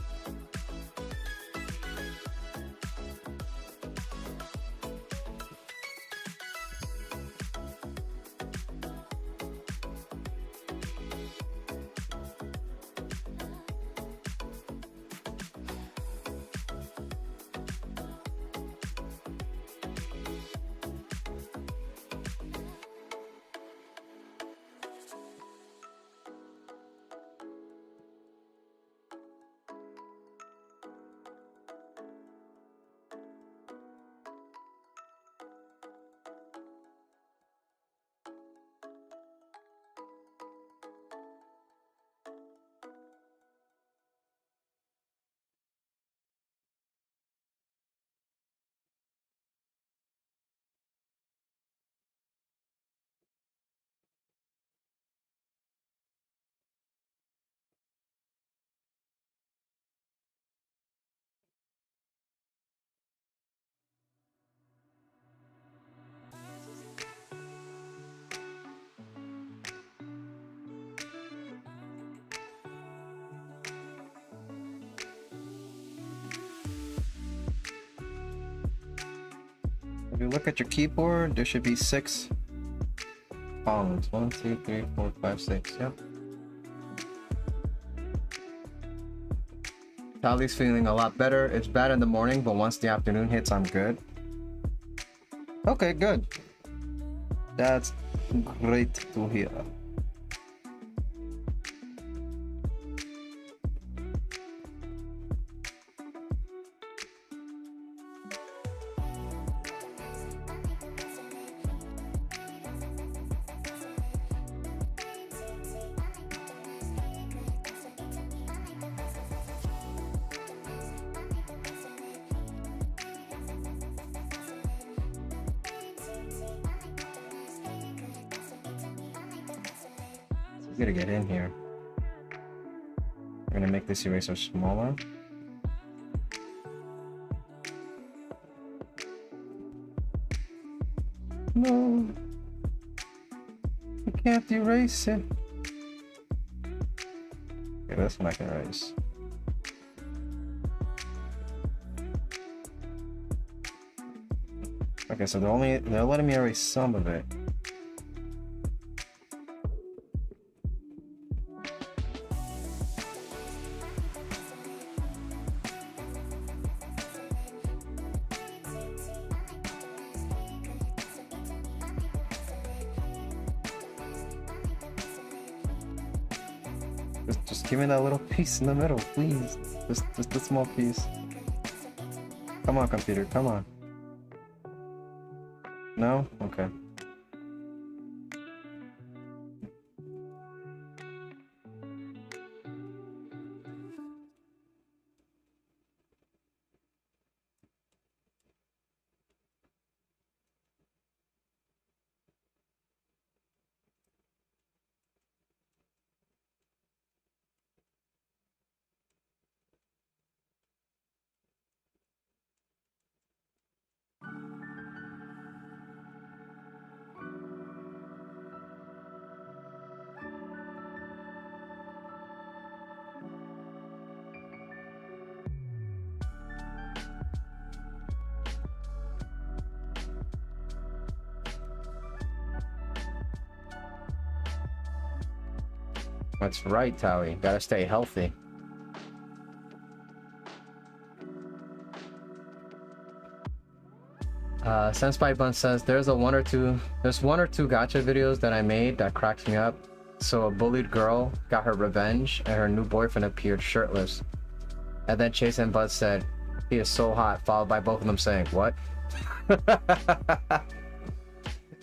If you look at your keyboard, there should be 6 columns. 1, 2, 3, 4, 5, 6. Yep. Tally's feeling a lot better. It's bad in the morning, but once the afternoon hits, I'm good. Okay, good. That's great to hear. We gotta get in here. We're gonna make this eraser smaller. No. can't erase it? Okay, this one I can erase. Okay, so they're letting me erase some of it. Just give me that little piece in the middle, please. Just a small piece. Come on, computer, come on. No? Okay. That's right, Towie. Gotta stay healthy. Senpai Bun says there's one or two gacha videos that I made that cracks me up. So a bullied girl got her revenge and her new boyfriend appeared shirtless. And then Chase and Bud said, he is so hot, followed by both of them saying, what? They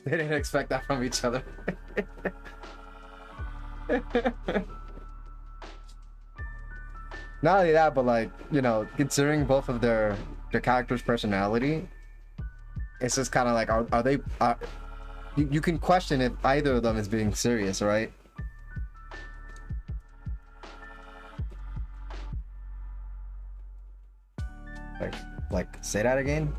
didn't expect that from each other. Not only that, but like, you know, considering both of their characters' personality, it's just kind of like, are they? You can question if either of them is being serious, right? Like, say that again.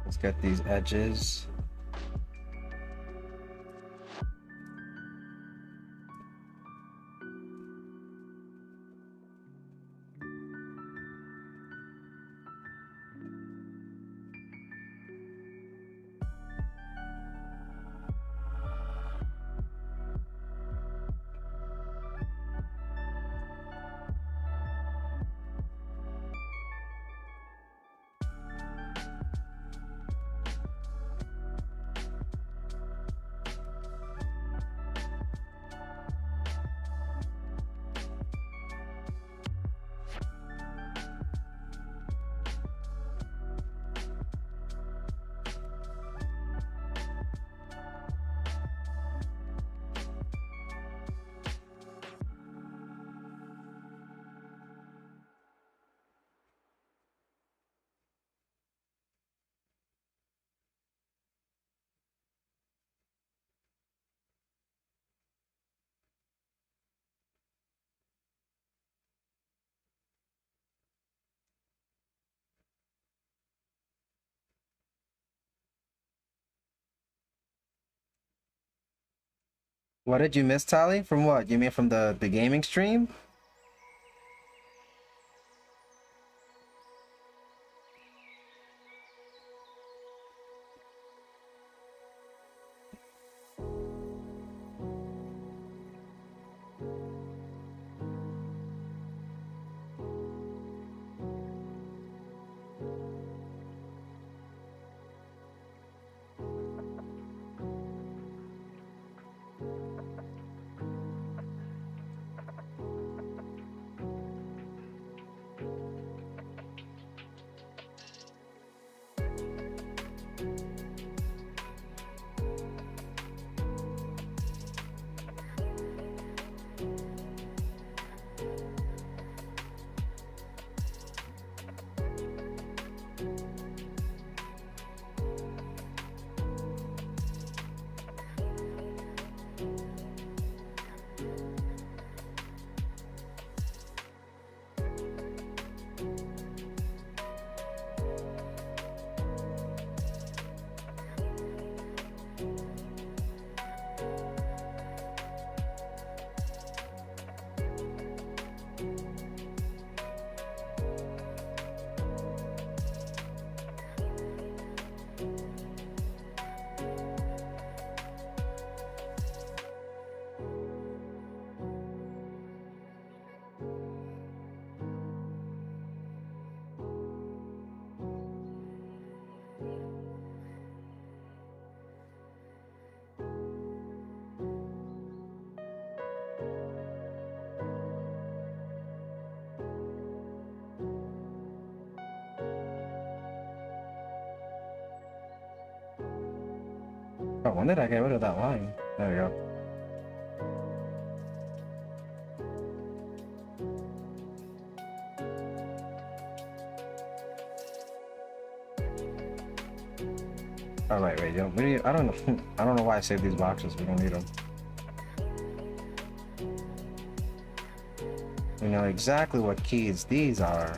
Let's get these edges. What did you miss, Tally? From what? You mean from the gaming stream? Oh, when did I get rid of that line? There we go. All right, wait, yo, I don't know. I don't know why I saved these boxes. We don't need them. We know exactly what keys these are.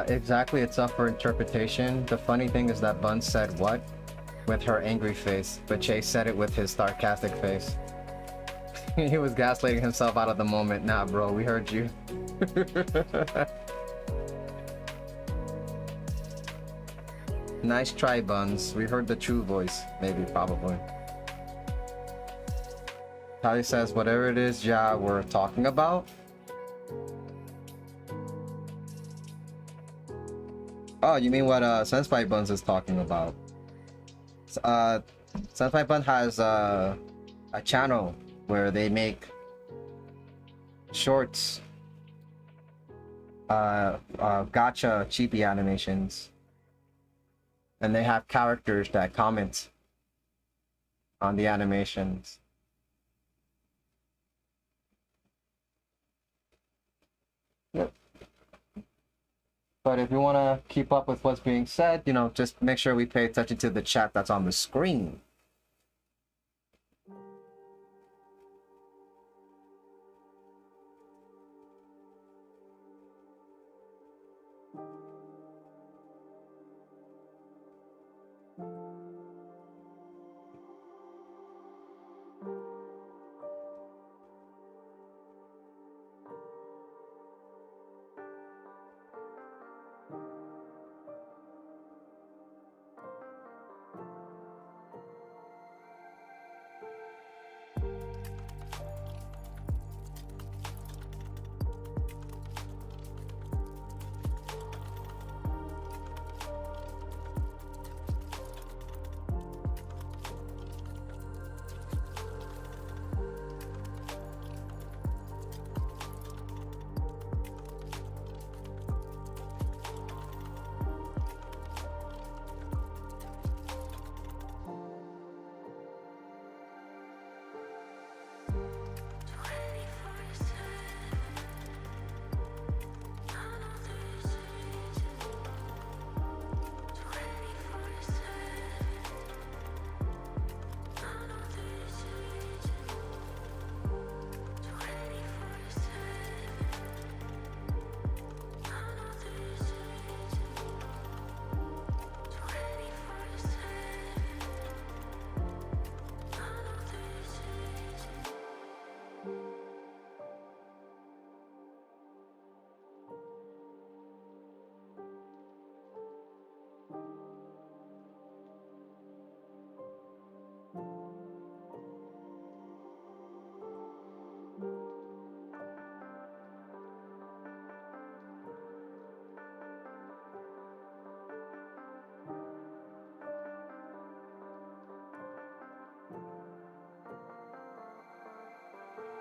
Exactly, it's up for interpretation. The funny thing is that Bun said what with her angry face, but Chase said it with his sarcastic face. He was gaslighting himself out of the moment. Nah, bro, we heard you. Nice try, Buns. We heard the true voice. Maybe, probably. Tally says, whatever it is, yeah, we're talking about. Oh, you mean what Senpai Buns is talking about? Senpai Bun has a channel where they make shorts, gacha chibi animations, and they have characters that comment on the animations. Yep. But if you want to keep up with what's being said, you know, just make sure we pay attention to the chat that's on the screen.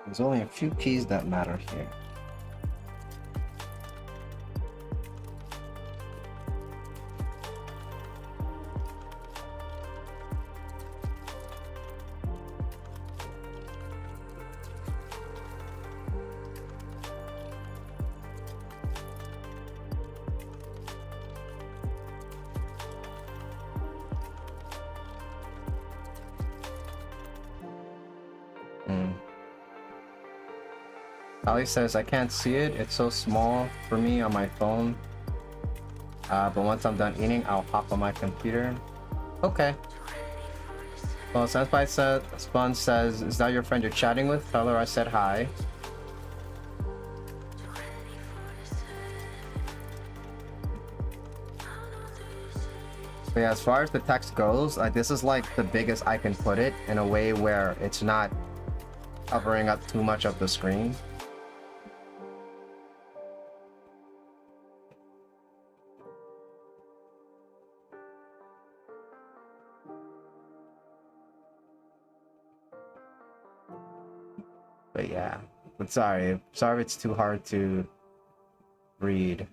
There's only a few keys that matter here. Ali says, I can't see it. It's so small for me on my phone. But once I'm done eating, I'll hop on my computer. Okay. Well, Senpai said, Spun says, is that your friend you're chatting with? Tell her I said hi. But yeah, as far as the text goes, this is like the biggest I can put it in a way where it's not covering up too much of the screen. But yeah, but sorry if it's too hard to read.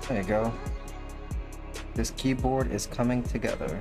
There you go. This keyboard is coming together.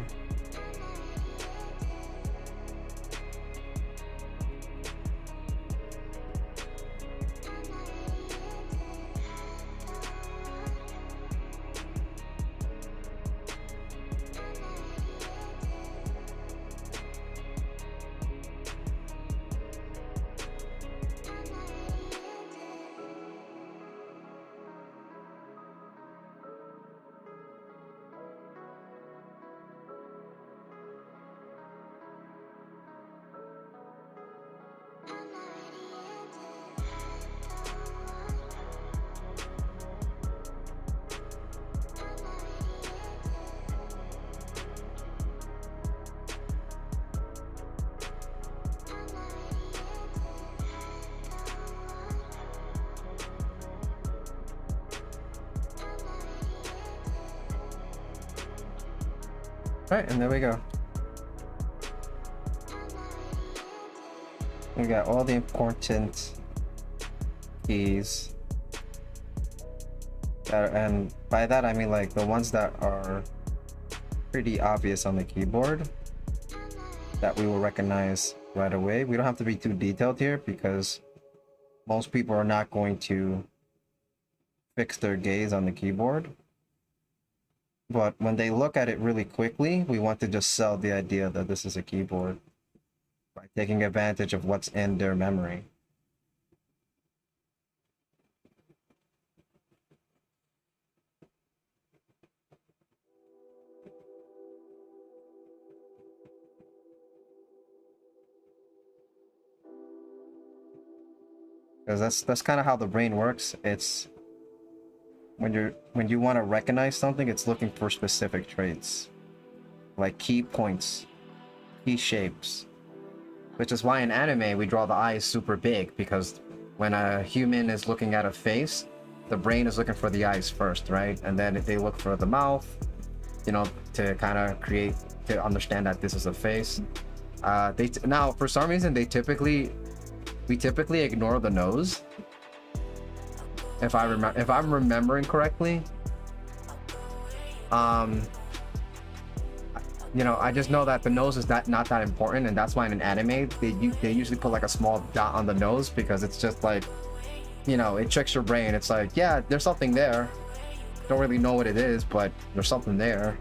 Right, and there we go. We got all the important keys. And by that I mean like the ones that are pretty obvious on the keyboard that we will recognize right away. We don't have to be too detailed here because most people are not going to fix their gaze on the keyboard. But when they look at it really quickly, we want to just sell the idea that this is a keyboard by taking advantage of what's in their memory. Because that's kind of how the brain works. It's when you want to recognize something, it's looking for specific traits, like key points, key shapes. Which is why in anime we draw the eyes super big, because when a human is looking at a face, the brain is looking for the eyes first, right? And then if they look for the mouth, you know, to kind of create, to understand that this is a face. Now for some reason we typically ignore the nose. If I'm remembering correctly. You know, I just know that the nose is not that important, and that's why in an anime they usually put like a small dot on the nose, because it's just like, you know, it tricks your brain. It's like, yeah, there's something there. Don't really know what it is, but there's something there.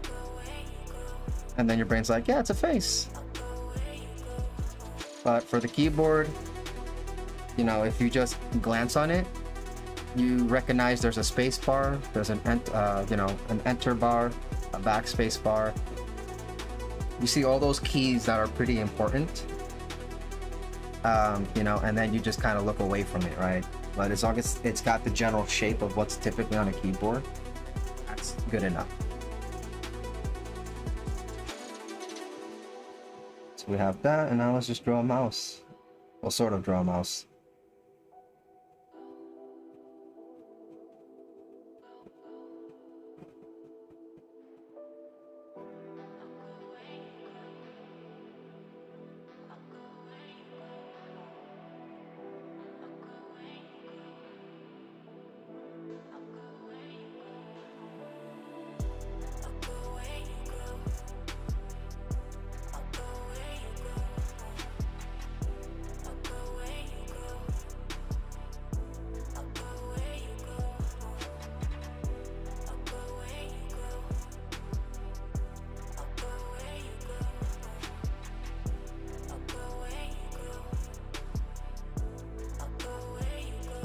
And then your brain's like, yeah, it's a face. But for the keyboard, you know, if you just glance on it, you recognize there's a space bar, there's an enter bar, a backspace bar. You see all those keys that are pretty important, you know, and then you just kind of look away from it, right? But as long as it's got the general shape of what's typically on a keyboard, that's good enough. So we have that, and now let's just draw a mouse. Well, sort of draw a mouse.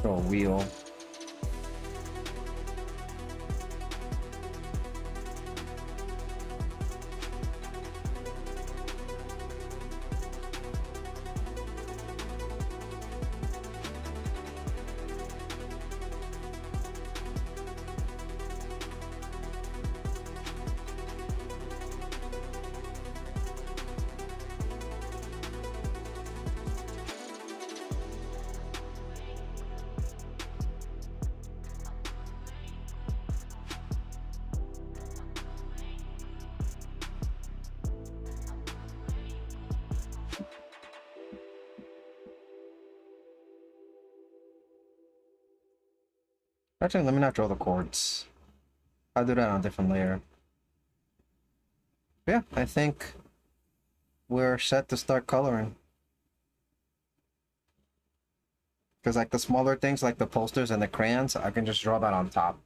Throw a wheel. Actually, let me not draw the chords. I'll do that on a different layer. Yeah, I think we're set to start coloring. Because like the smaller things like the posters and the crayons, I can just draw that on top.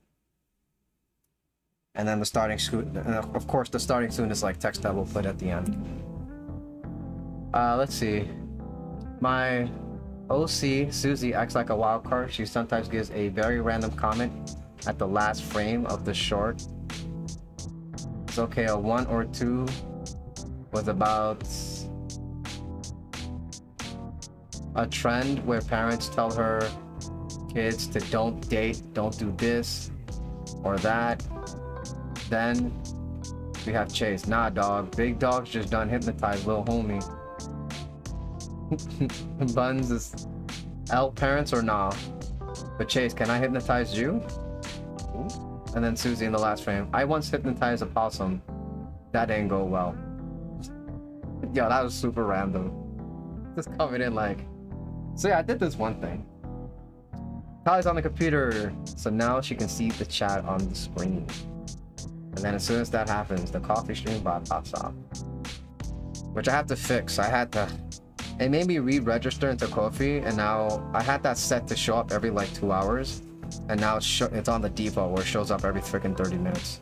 And then the starting soon, of course the starting soon is like text that we'll put at the end. Let's see. My OC, Susie, acts like a wild card. She sometimes gives a very random comment at the last frame of the short. It's okay, a 1 or 2 was about a trend where parents tell her kids to don't date, don't do this or that. Then we have Chase. Nah, dog. Big dog's just done hypnotized little homie. Buns is L parents or nah? But Chase, can I hypnotize you? And then Susie in the last frame. I once hypnotized a possum. That didn't go well. Yo, that was super random. Just coming in like... So yeah, I did this one thing. Tali's on the computer. So now she can see the chat on the screen. And then as soon as that happens, the coffee stream bot pops up. Which I have to fix. I had to... It made me re-register into Ko-fi, and now I had that set to show up every like 2 hours, and now it's on the default where it shows up every freaking 30 minutes.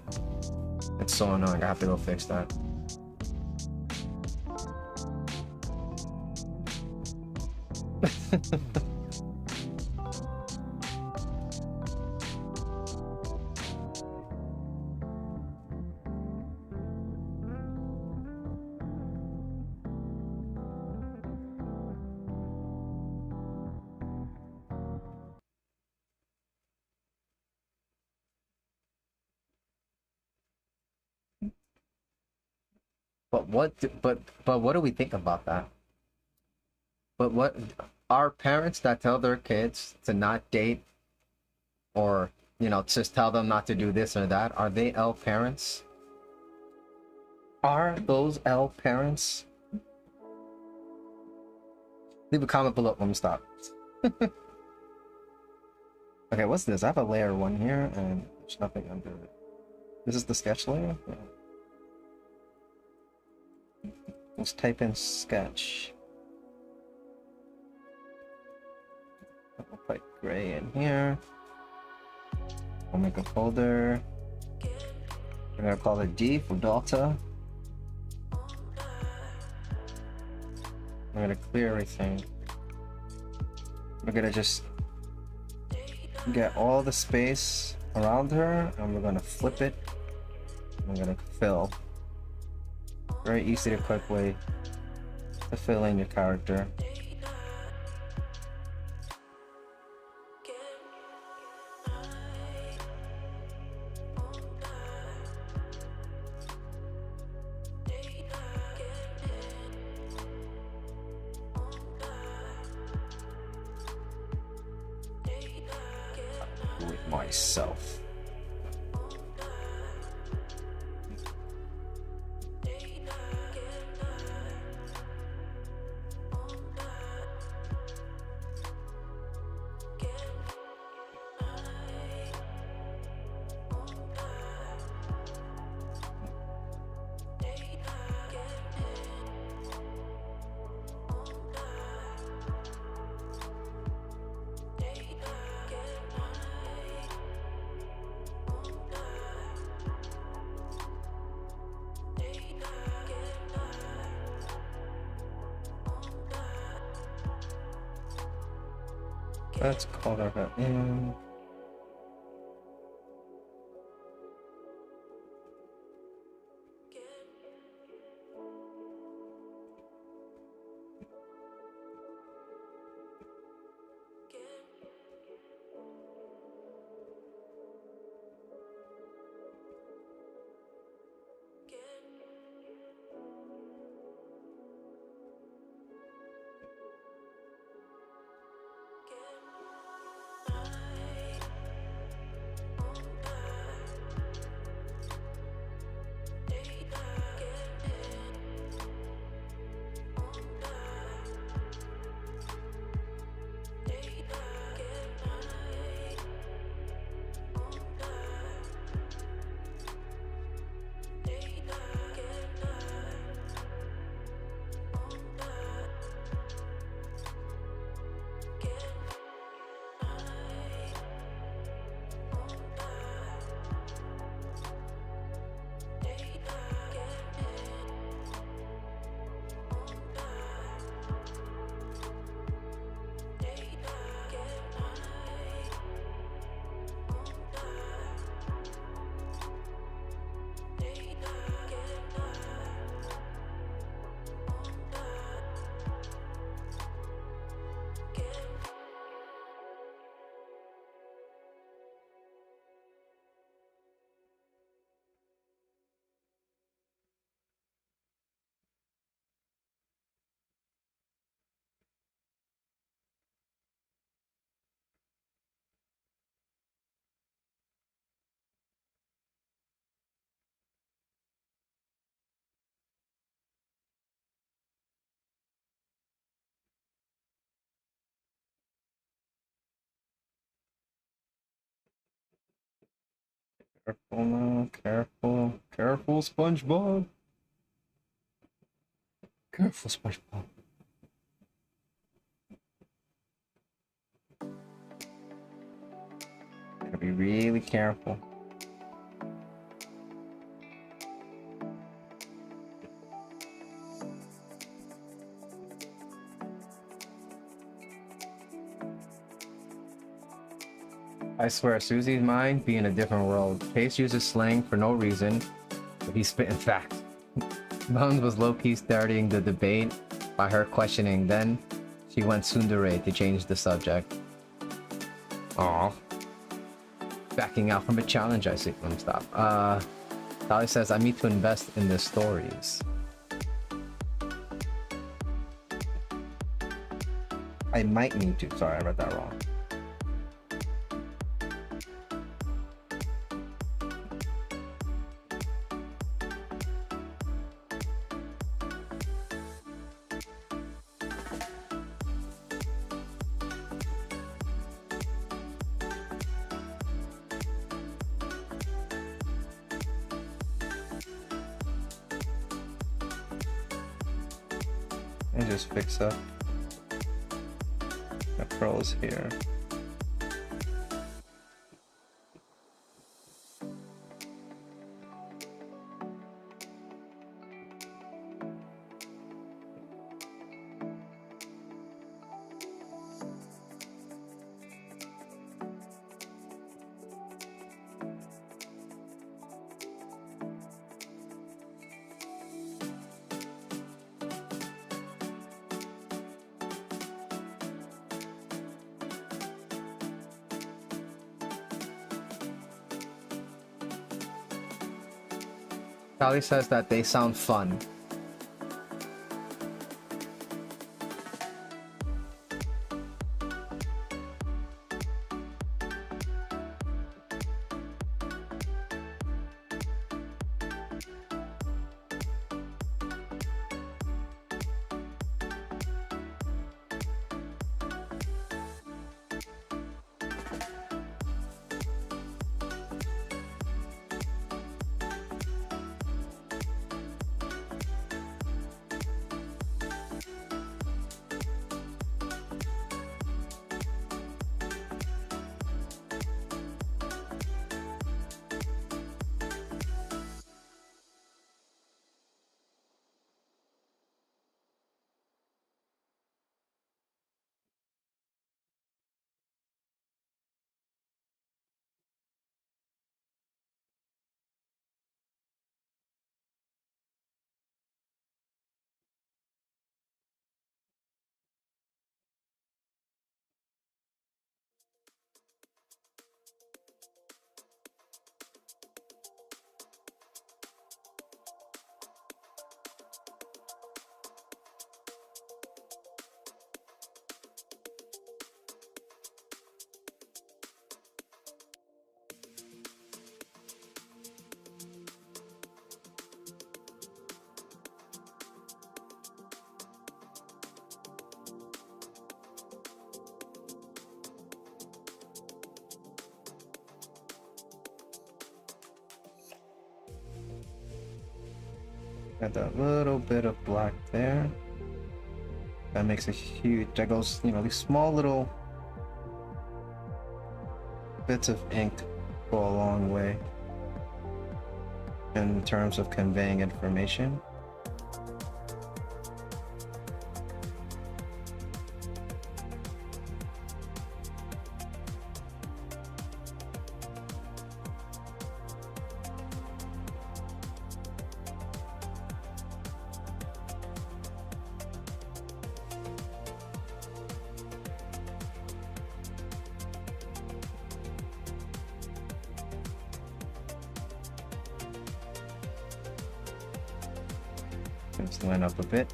It's so annoying. I have to go fix that. But what do we think about that? But what are parents that tell their kids to not date, or you know, just tell them not to do this or that? Are they L parents? Are those L parents? Leave a comment below. Let me stop. Okay, what's this? I have a layer 1 here, and there's nothing under it. This is the sketch layer? Yeah. Let's type in sketch. I'll put gray in here. I'll make a folder. We're gonna call it D for Delta. I'm gonna clear everything. We're gonna just get all the space around her and we're gonna flip it. I'm gonna fill. Very easy to quick way to fill in your character. Do it myself. Let's call that in. Careful now, careful. Careful, SpongeBob. Careful, SpongeBob. Gotta be really careful. I swear, Susie's mind be in a different world. Chase uses slang for no reason, but he's spitting facts. Bones was low-key starting the debate by her questioning, then she went tsundere to change the subject. Aww. Backing out from a challenge, I see. Let me stop. Tali says, I need to invest in the stories. I might need to. Sorry, I read that wrong. And just fix up the curls here. Callie says that they sound fun. Got that little bit of black there. That makes a huge, that goes, you know, these small little bits of ink go a long way in terms of conveying information. Let's line up a bit.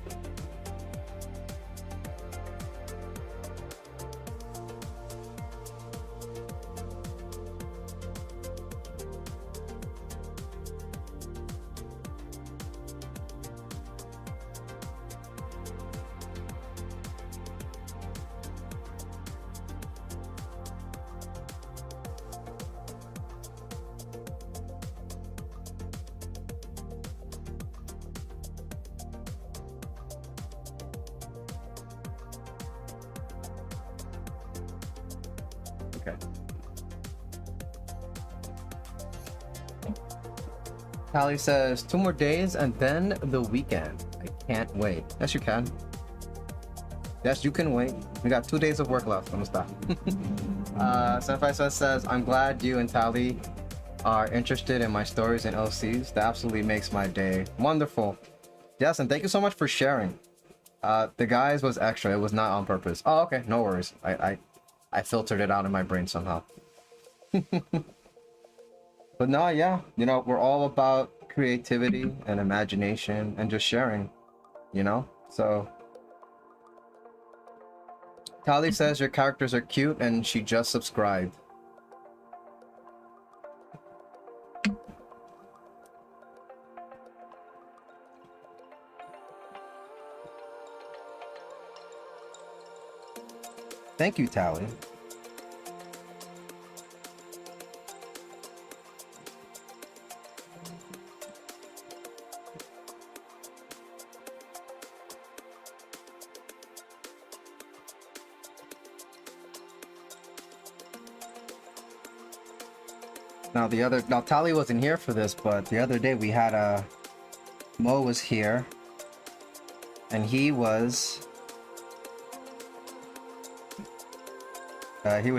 Okay. Callie says 2 more days and then the weekend. I can't wait. Yes, you can. Yes, you can wait. We got 2 days of work left. I'm gonna stop. Senpai says, I'm glad you and Tally are interested in my stories and LCs. That absolutely makes my day. Wonderful. Yes, and thank you so much for sharing. The guys was extra. It was not on purpose. Oh, okay. No worries. I filtered it out in my brain somehow. But no, yeah. You know, we're all about creativity and imagination and just sharing, you know? So Tali says your characters are cute and she just subscribed. Thank you, Tally. Now Tally wasn't here for this, but the other day we had Mo was here and he was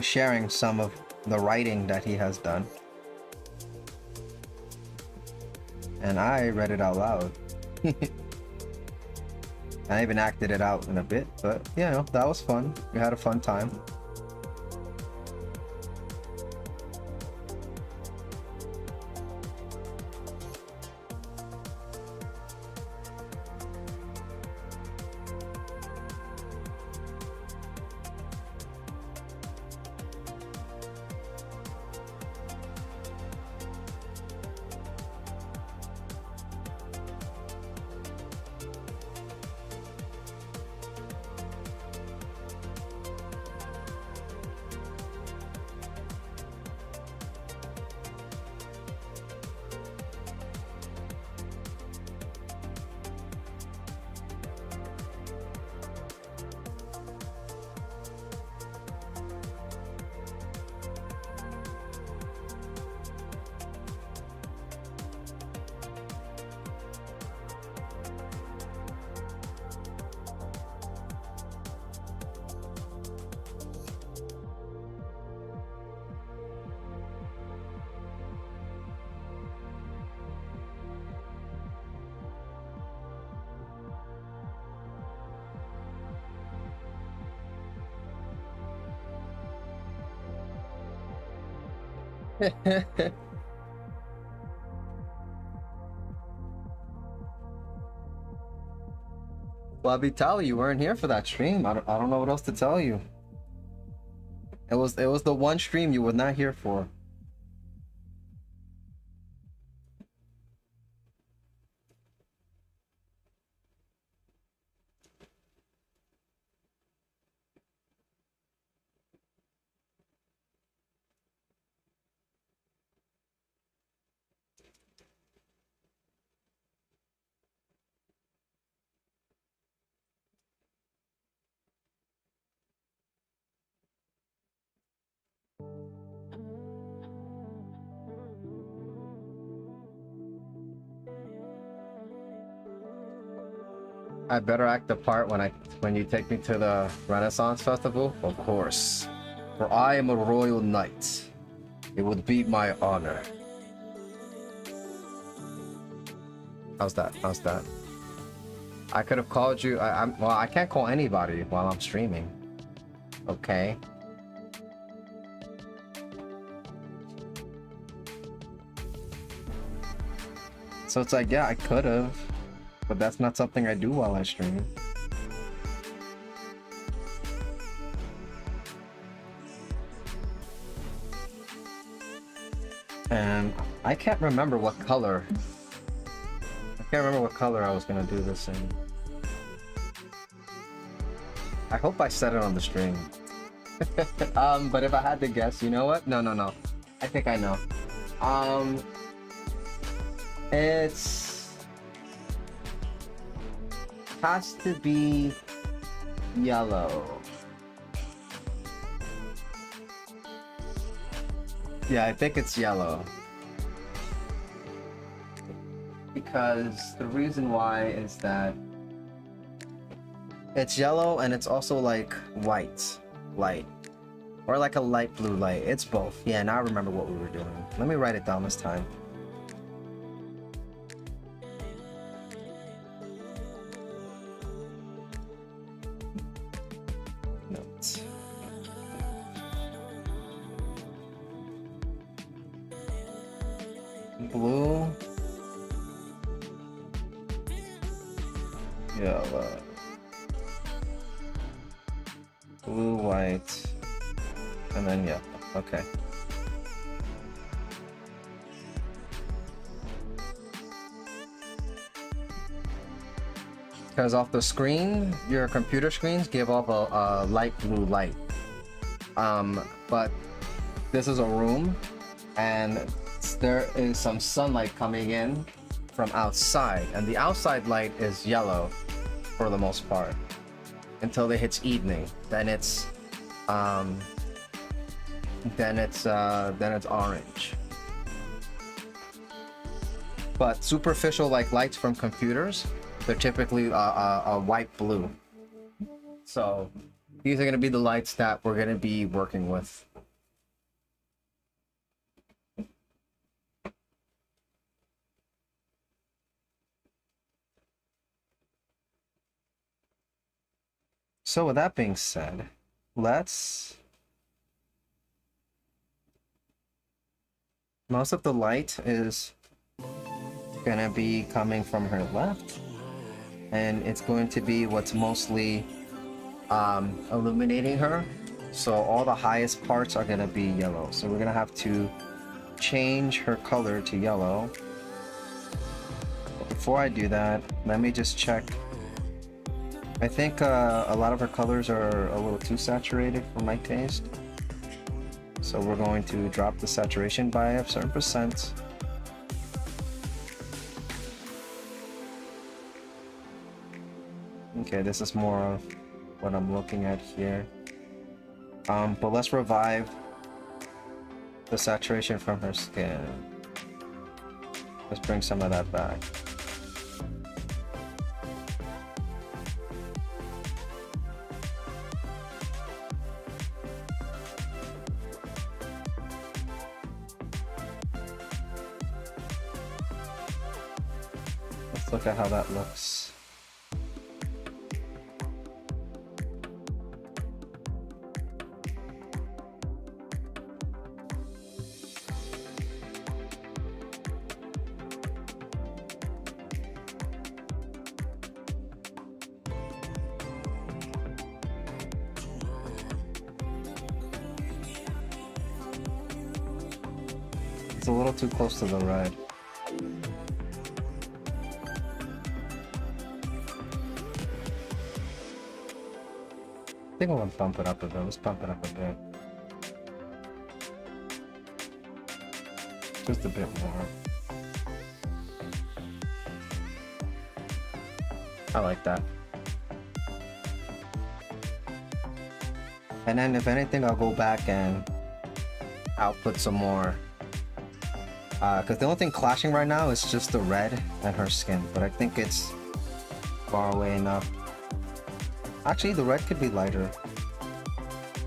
sharing some of the writing that he has done. And I read it out loud. I even acted it out in a bit, but you know, that was fun. We had a fun time. Well, Vitaly, you weren't here for that stream. I don't know what else to tell you. It was the one stream you were not here for. I better act the part when you take me to the Renaissance Festival? Of course. For I am a royal knight. It would be my honor. How's that? How's that? I could have called you. Well, I can't call anybody while I'm streaming. Okay. So it's like, yeah, I could have, but that's not something I do while I stream. And I can't remember what color. I can't remember what color I was gonna do this in. I hope I said it on the stream. But if I had to guess, you know what? No. I think I know. It's has to be yellow. Yeah, I think it's yellow. Because the reason why is that it's yellow and it's also like white light. Or like a light blue light. It's both. Yeah, now I remember what we were doing. Let me write it down this time. Notes. Blue. Yellow. Blue, white. And then yellow. Okay. Because off the screen, your computer screens give off a light blue light. But this is a room, and there is some sunlight coming in from outside, and the outside light is yellow for the most part until it hits evening. Then it's orange. But superficial like lights from computers, they're typically a white blue. So these are going to be the lights that we're going to be working with. So with that being said, most of the light is gonna be coming from her left, and it's going to be what's mostly illuminating her. So all the highest parts are gonna be yellow. So we're gonna have to change her color to yellow. But before I do that, let me just check. I think a lot of her colors are a little too saturated for my taste. So we're going to drop the saturation by a certain percent. Okay, this is more of what I'm looking at here. But let's revive the saturation from her skin. Let's bring some of that back. Let's look at how that looks. It's a little too close to the red. I think I'm gonna bump it up a bit. Let's bump it up a bit. Just a bit more. I like that. And then if anything, I'll go back and output some more. Because the only thing clashing right now is just the red and her skin. But I think it's far away enough. Actually, the red could be lighter.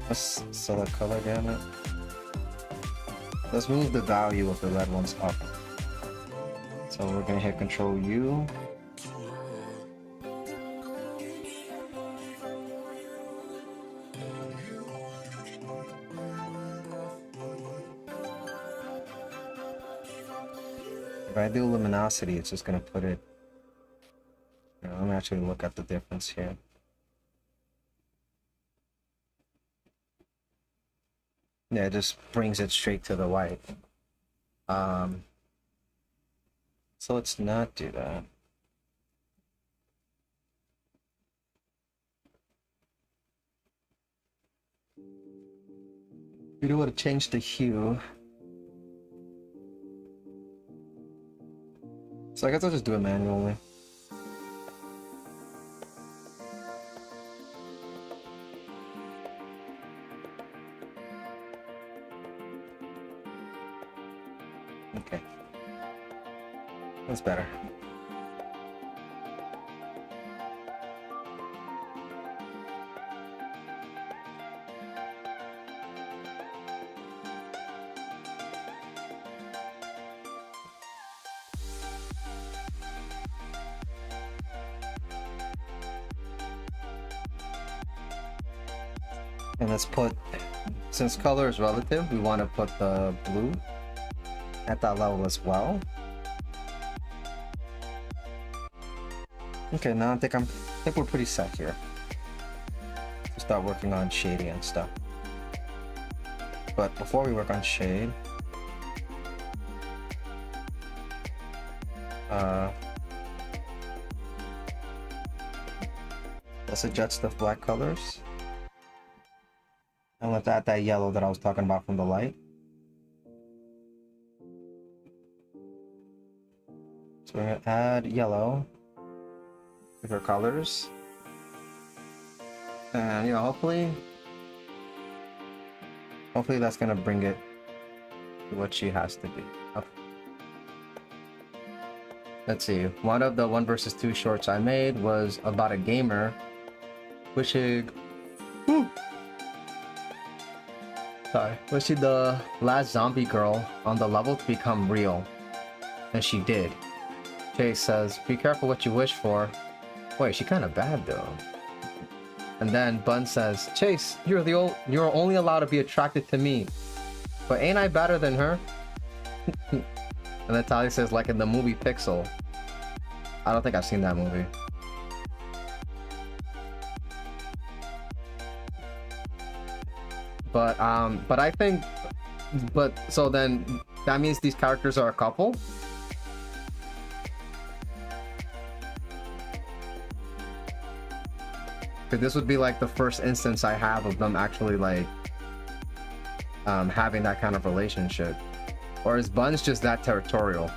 Let's select color gamut. Let's move the value of the red ones up. So we're gonna hit Control U. If I do luminosity, it's just gonna put it. Let me actually look at the difference here. Yeah, it just brings it straight to the white. So let's not do that. We do want to change the hue. So I guess I'll just do it manually. Okay. That's better. And let's put, since color is relative, we want to put the blue at that level as well. Okay, now I think we're pretty set here. To start working on shading and stuff. But before we work on shade, let's adjust the black colors. And let's add that yellow that I was talking about from the light. So we're gonna add yellow to her colors. And hopefully that's gonna bring it to what she has to be. Okay. Let's see. One of the 1 versus 2 shorts I made was about a gamer wishing the last zombie girl on the level to become real. And she did. Chase says, "Be careful what you wish for." Wait, she kind of bad though. And then Bun says, "Chase, you're only allowed to be attracted to me. But ain't I better than her?" And then Tali says, like in the movie Pixel. I don't think I've seen that movie. But I think, so then that means these characters are a couple? Because this would be like the first instance I have of them actually like having that kind of relationship. Or is Buns just that territorial?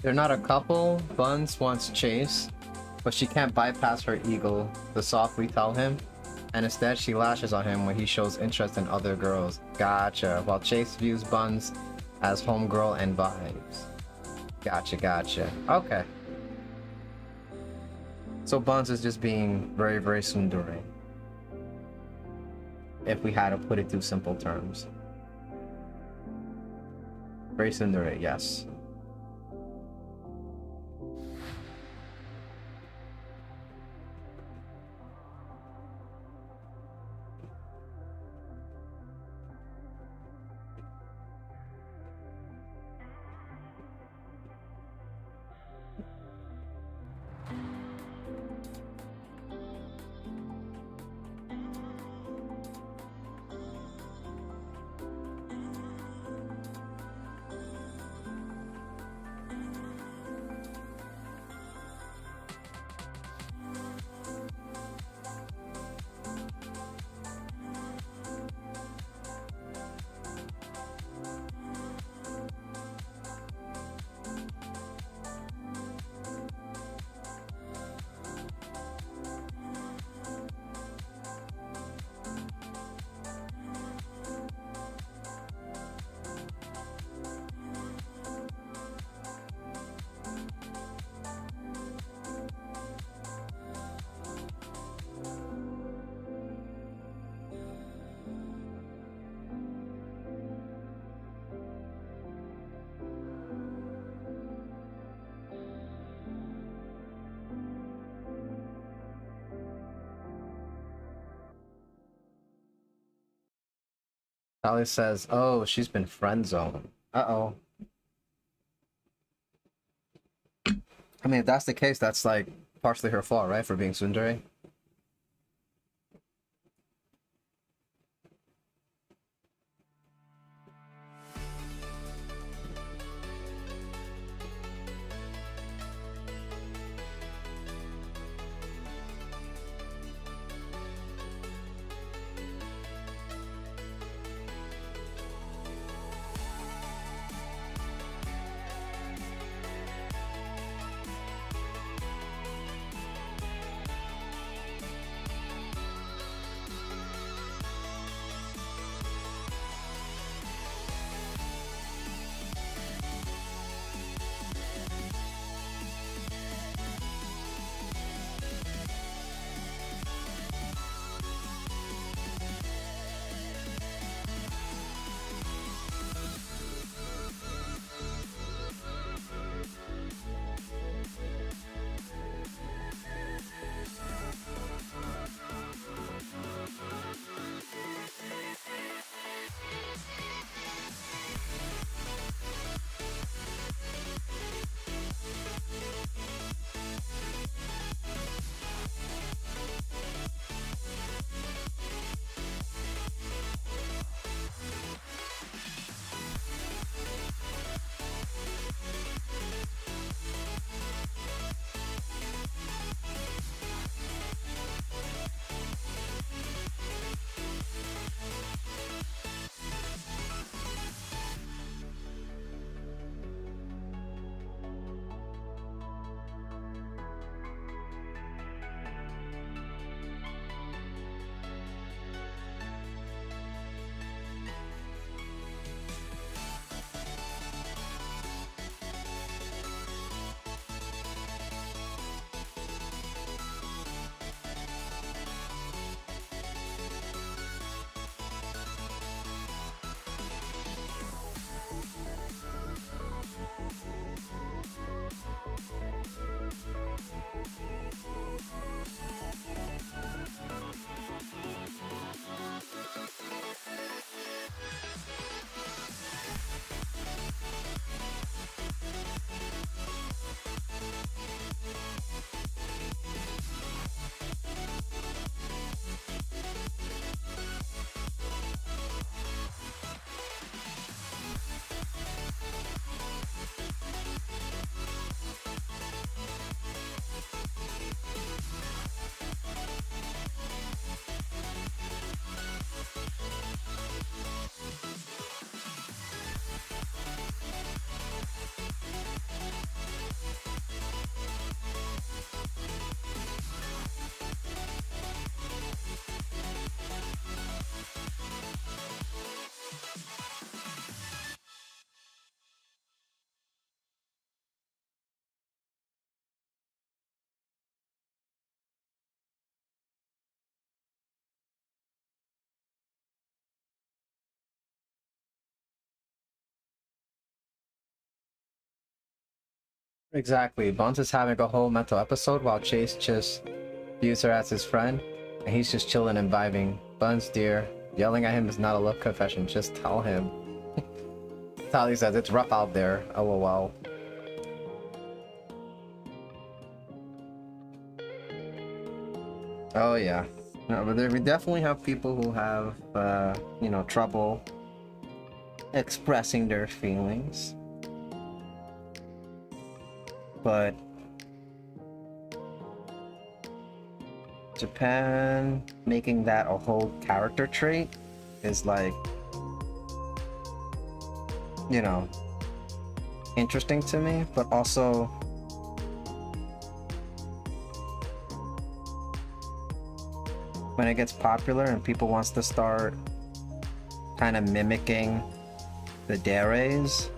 They're not a couple. Buns wants Chase, but she can't bypass her ego, the soft we tell him, and instead she lashes on him when he shows interest in other girls. Gotcha. While Chase views Buns as homegirl and vibes. Gotcha, gotcha. Okay. So Buns is just being very, very tsundere. If we had to put it through simple terms. Very tsundere, yes. Sally says, oh, she's been friend zoned. Uh-oh. I mean, if that's the case, that's like partially her fault, right? For being tsundere. Exactly. Buns is having a whole mental episode while Chase just views her as his friend, and he's just chilling and vibing. Buns, dear, yelling at him is not a love confession. Just tell him. Tali says it's rough out there. LOL. Oh yeah. No, but we definitely have people who have, you know, trouble expressing their feelings. But Japan making that a whole character trait is like, you know, interesting to me, but also when it gets popular and people wants to start kind of mimicking the deres,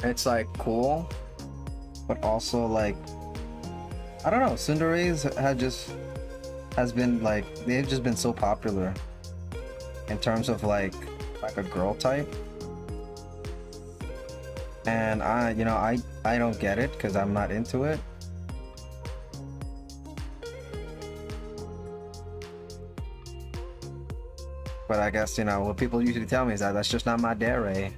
it's like cool, but also like, I don't know, tsunderes has been like, they've just been so popular in terms of like a girl type, and I don't get it because I'm not into it. But I guess, you know, what people usually tell me is that that's just not my dere.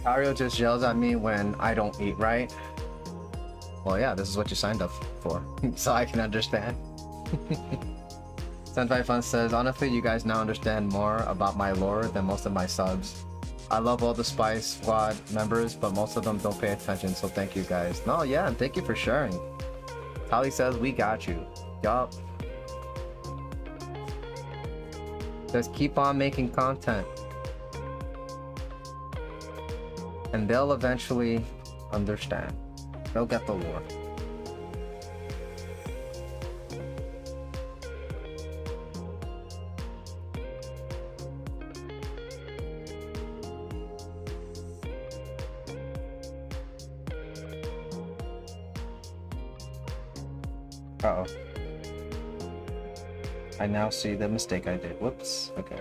Ario just yells at me when I don't eat right. Well, yeah, this is what you signed up for, so I can understand. Senpai Fun says, honestly, you guys now understand more about my lore than most of my subs. I love all the Spy Squad members, but most of them don't pay attention, so thank you guys. No, yeah, and thank you for sharing. Tali says, we got you. Yup. Just keep on making content. And they'll eventually understand. They'll get the lore. Uh-oh. I now see the mistake I did. Whoops. Okay.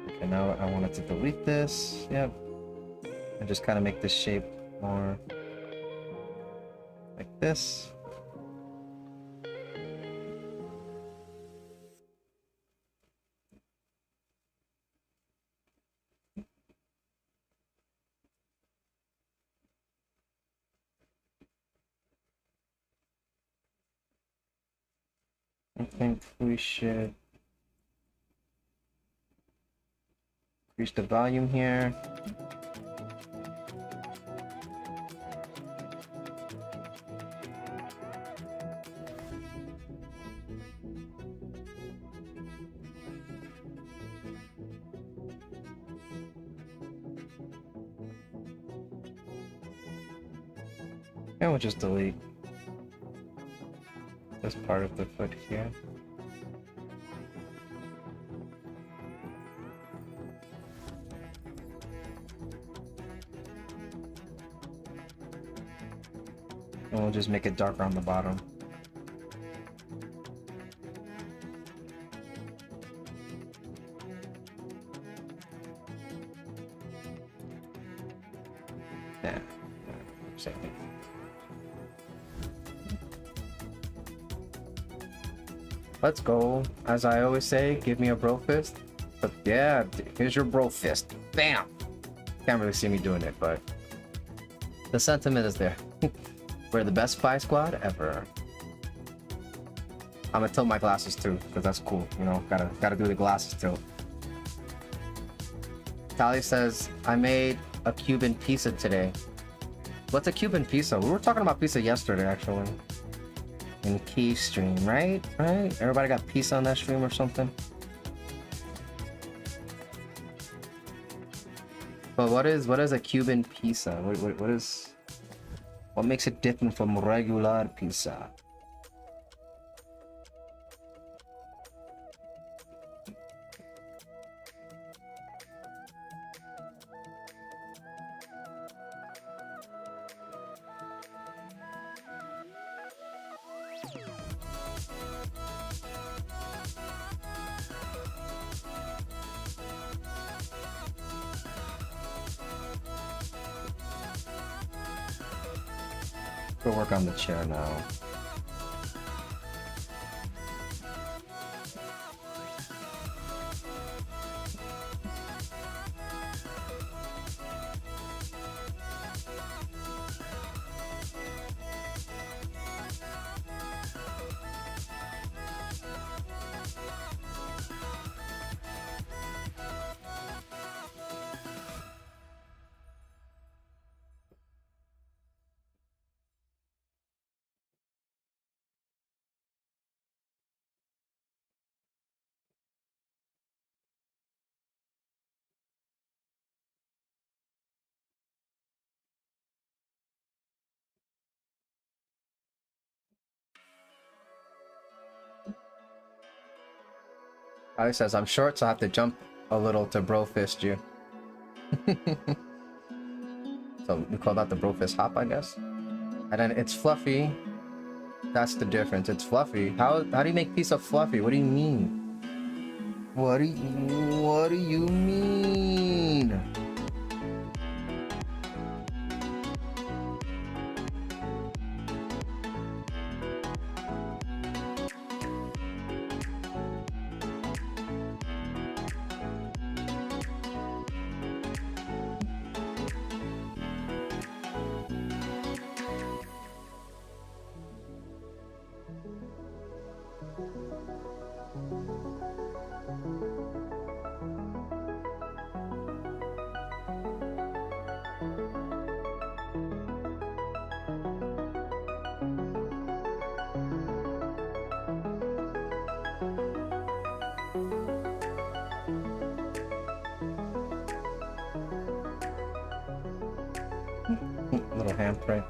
Okay, now I wanted to delete this. Yep. And just kind of make this shape more like this. I think we should increase the volume here. And we'll just delete this part of the foot here. And we'll just make it darker on the bottom. Yeah, same thing. Let's go. As I always say, give me a bro fist. But yeah, here's your bro fist. Bam! Can't really see me doing it, but The sentiment is there. We're the best spy squad ever. I'm gonna tilt my glasses too, because that's cool. You know, gotta do the glasses tilt. Tali says, I made a Cuban pizza today. What's a Cuban pizza? We were talking about pizza yesterday, actually. In Key stream, right? Right? Everybody got pizza on that stream or something? But what is a Cuban pizza? What makes it different from regular pizza? Go work on the chair now. Ali says, I'm short, so I have to jump a little to bro fist you. So we call that the bro fist hop, I guess. And then it's fluffy. That's the difference. It's fluffy. How do you make pizza fluffy? What do you mean? What do you mean? Little handprint.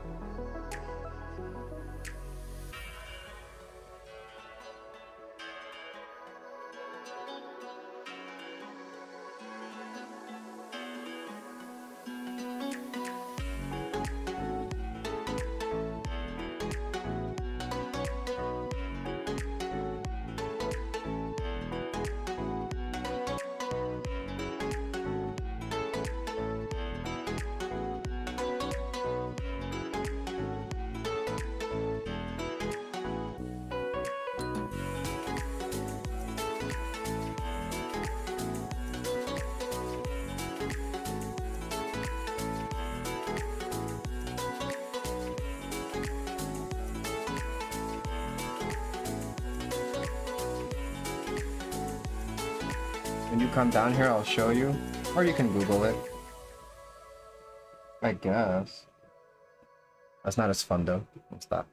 When you come down here, I'll show you. Or you can Google it. I guess. That's not as fun though. What's that?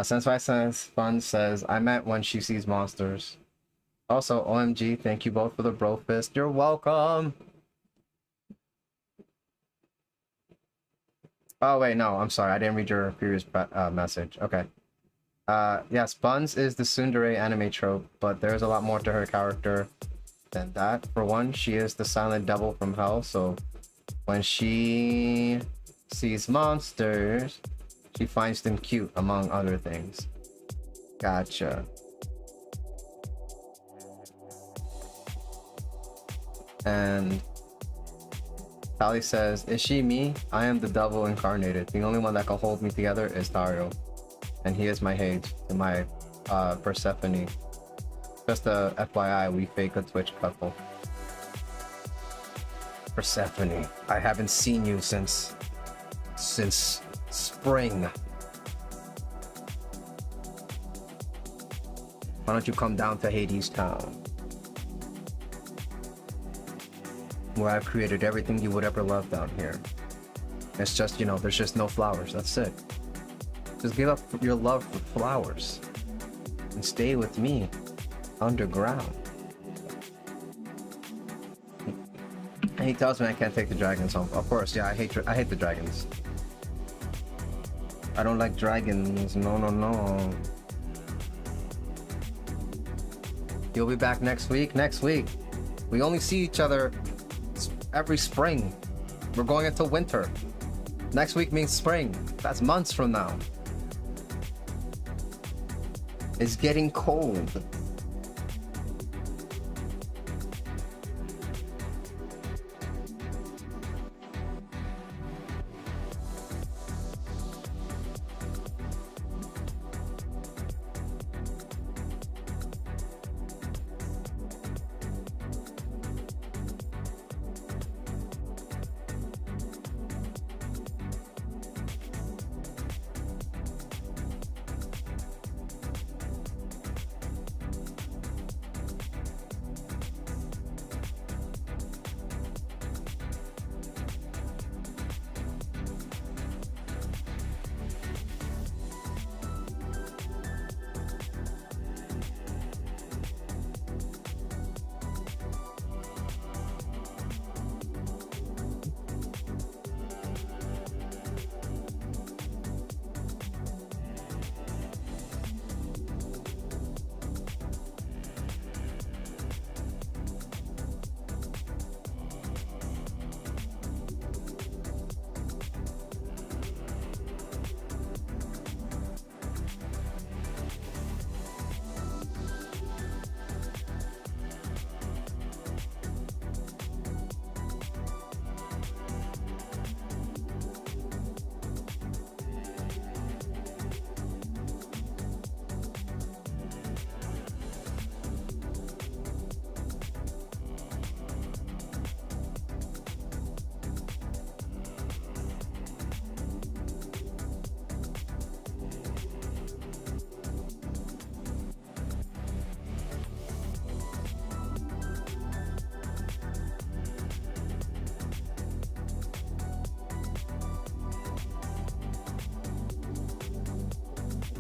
Sensei Sense Fun says, I meant when she sees monsters. Also, OMG, thank you both for the bro fist. You're welcome! Oh wait, no, I'm sorry. I didn't read your previous message. Okay. Yes, Buns is the tsundere anime trope, but there's a lot more to her character than that. For one, she is the silent devil from hell, so when she sees monsters, she finds them cute, among other things. Gotcha. And Tali says, is she me? I am the devil incarnated. The only one that can hold me together is Dario. And he is my Hades and my Persephone. Just a FYI, we fake a Twitch couple. Persephone, I haven't seen you since since spring. Why don't you come down to Hades Town, where I've created everything you would ever love down here. It's just, you know, there's just no flowers. That's it. Just give up your love for flowers and stay with me underground. And he tells me I can't take the dragons home. Of course, yeah, I hate the dragons. I don't like dragons. No, no, no. You'll be back next week? Next week. We only see each other every spring. We're going into winter. Next week means spring. That's months from now. It's getting cold.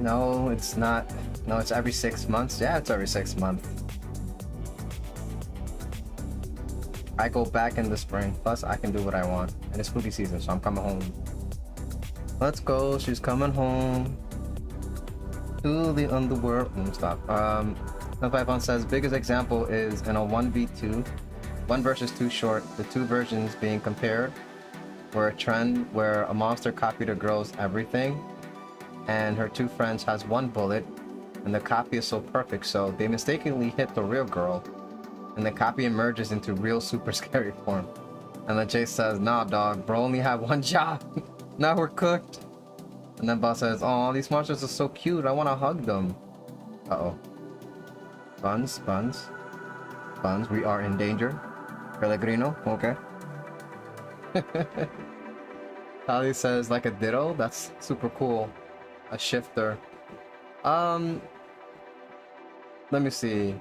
No, it's not. No, it's every 6 months. Yeah, it's every 6 months. I go back in the spring. Plus, I can do what I want. And it's spooky season, so I'm coming home. Let's go. She's coming home to the underworld. Stop. Python says biggest example is in a 1v2. 1 versus 2 short. The 2 versions being compared were a trend where a monster copied a girl's everything, and her 2 friends has 1 bullet, and the copy is so perfect, so they mistakenly hit the real girl, and the copy emerges into real super scary form. And then Jay says, nah dog, bro only had 1 job. Now we're cooked. And then Boss says, oh, these monsters are so cute, I want to hug them. Uh-oh. Buns, we are in danger. Pellegrino, okay. Tali says, like a ditto, that's super cool. A shifter. Let me see.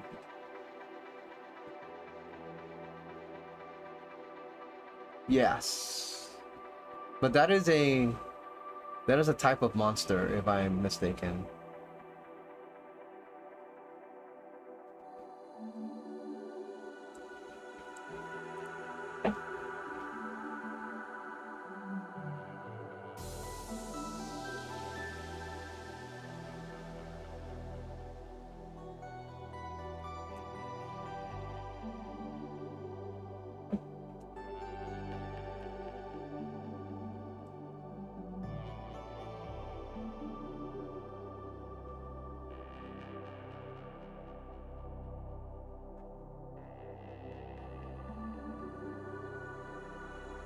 Yes. But that is a type of monster, if I'm mistaken.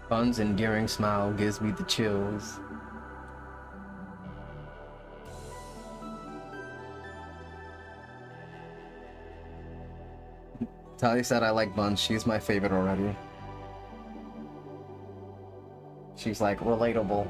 Bun's endearing smile gives me the chills. Tali said I like Bun. She's my favorite already. She's like relatable.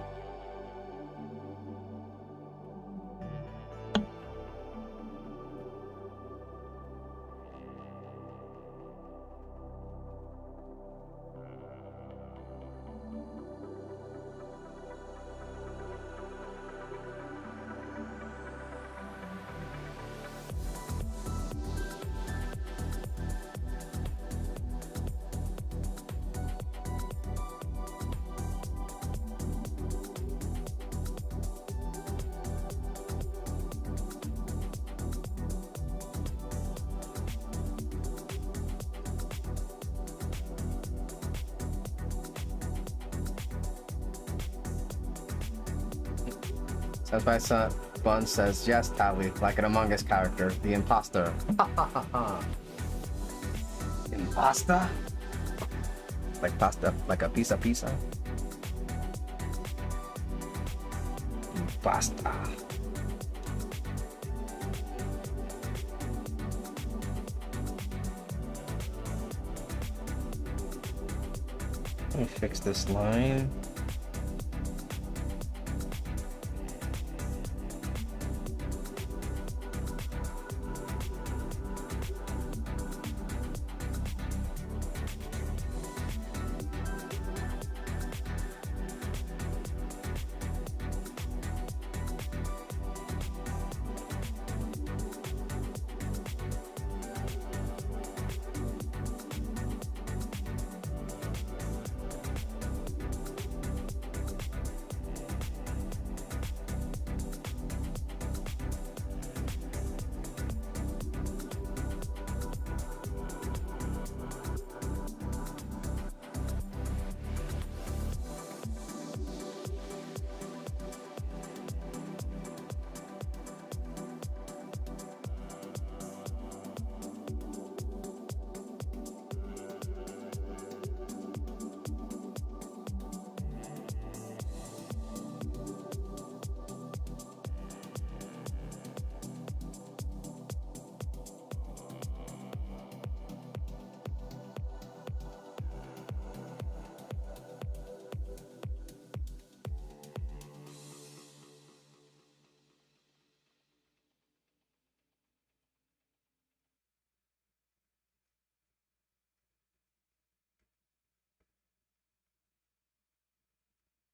South by Bun says, yes, Tally, like an Among Us character, the imposter. Imposter? Like pasta, like a pizza. Pasta. Let me fix this line.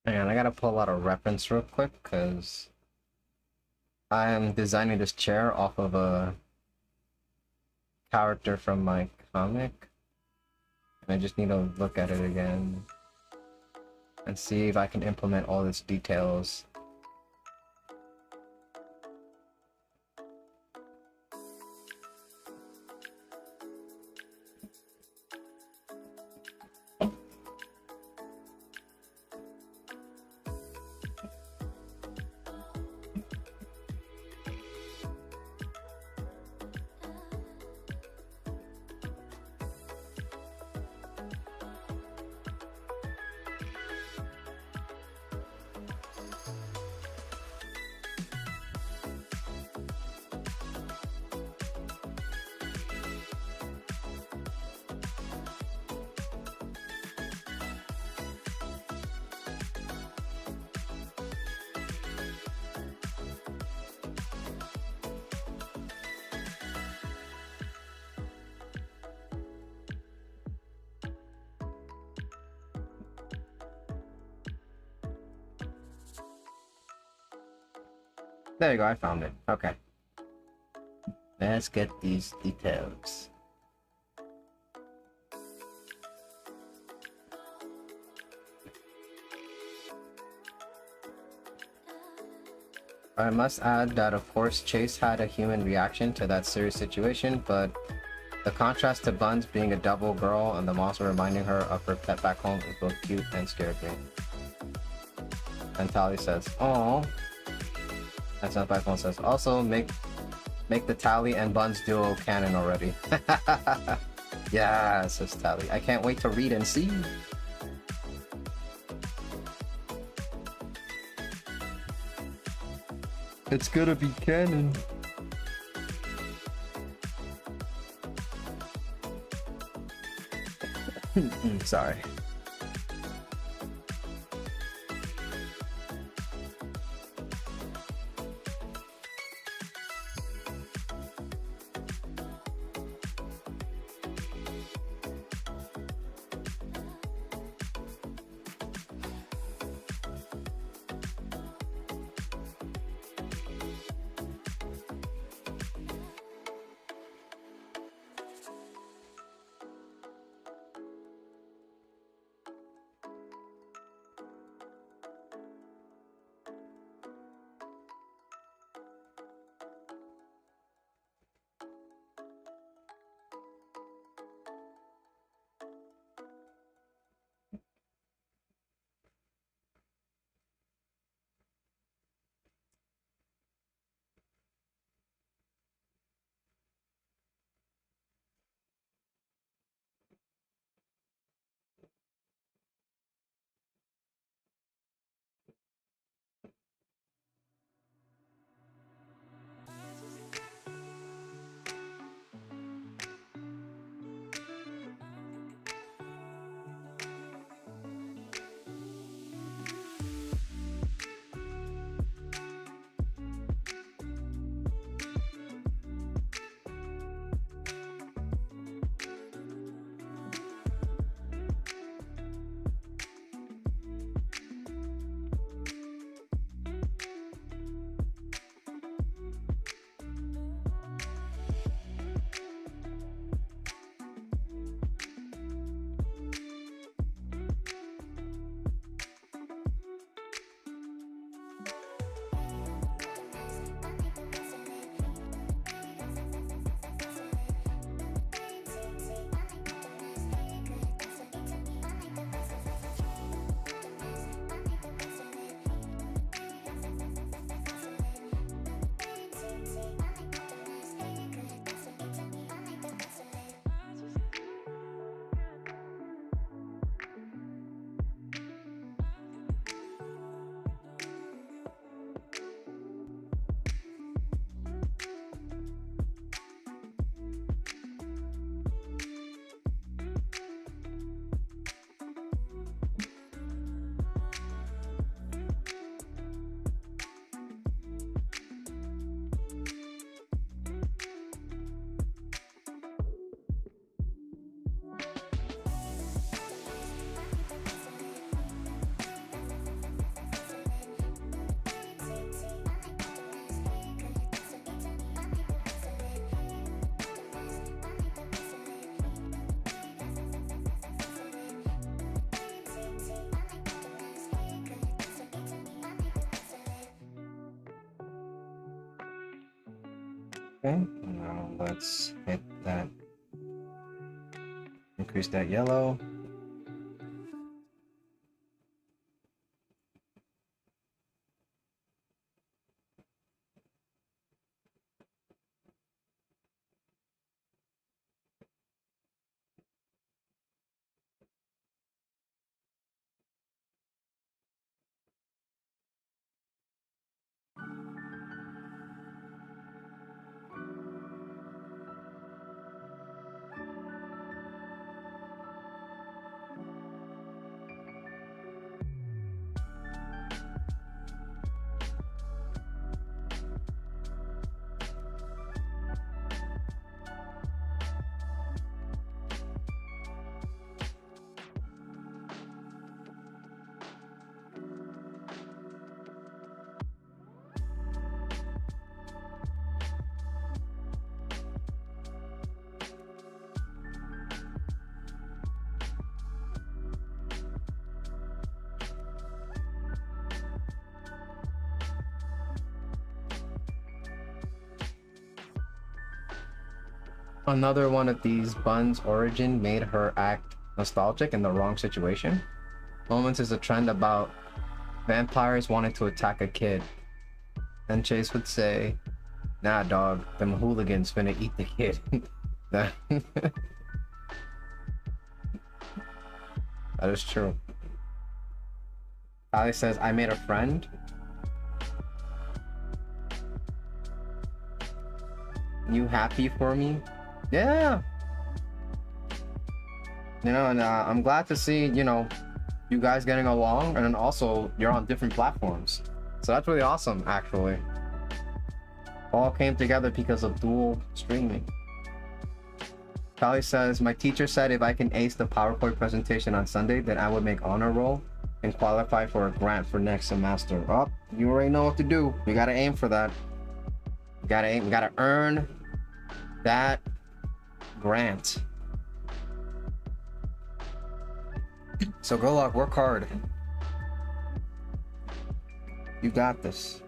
And I gotta pull out a reference real quick because I am designing this chair off of a character from my comic. And I just need to look at it again and see if I can implement all its details. There you go, I found it. Okay. Let's get these details. I must add that of course Chase had a human reaction to that serious situation, but the contrast to Buns being a double girl and the monster reminding her of her pet back home is both cute and scared me. And Tally says, "Oh." And South by Phone says, "Also make the Tally and Buns duo canon already." Yeah, says Tally. I can't wait to read and see. It's gonna be canon. Sorry. Okay, now let's hit that. Increase that yellow. Another one of these buns' origin made her act nostalgic in the wrong situation. Moments is a trend about vampires wanting to attack a kid. Then Chase would say, "Nah, dog, them hooligans finna eat the kid." that that is true. Ali says, "I made a friend." You happy for me? Yeah. You know, and I'm glad to see, you know, you guys getting along, and then also you're on different platforms. So that's really awesome, actually. All came together because of dual streaming. Kali says, my teacher said if I can ace the PowerPoint presentation on Sunday, then I would make honor roll and qualify for a grant for next semester. Oh, you already know what to do. You gotta aim for that. You gotta aim, you gotta earn that grant. So go luck, work hard. You got this.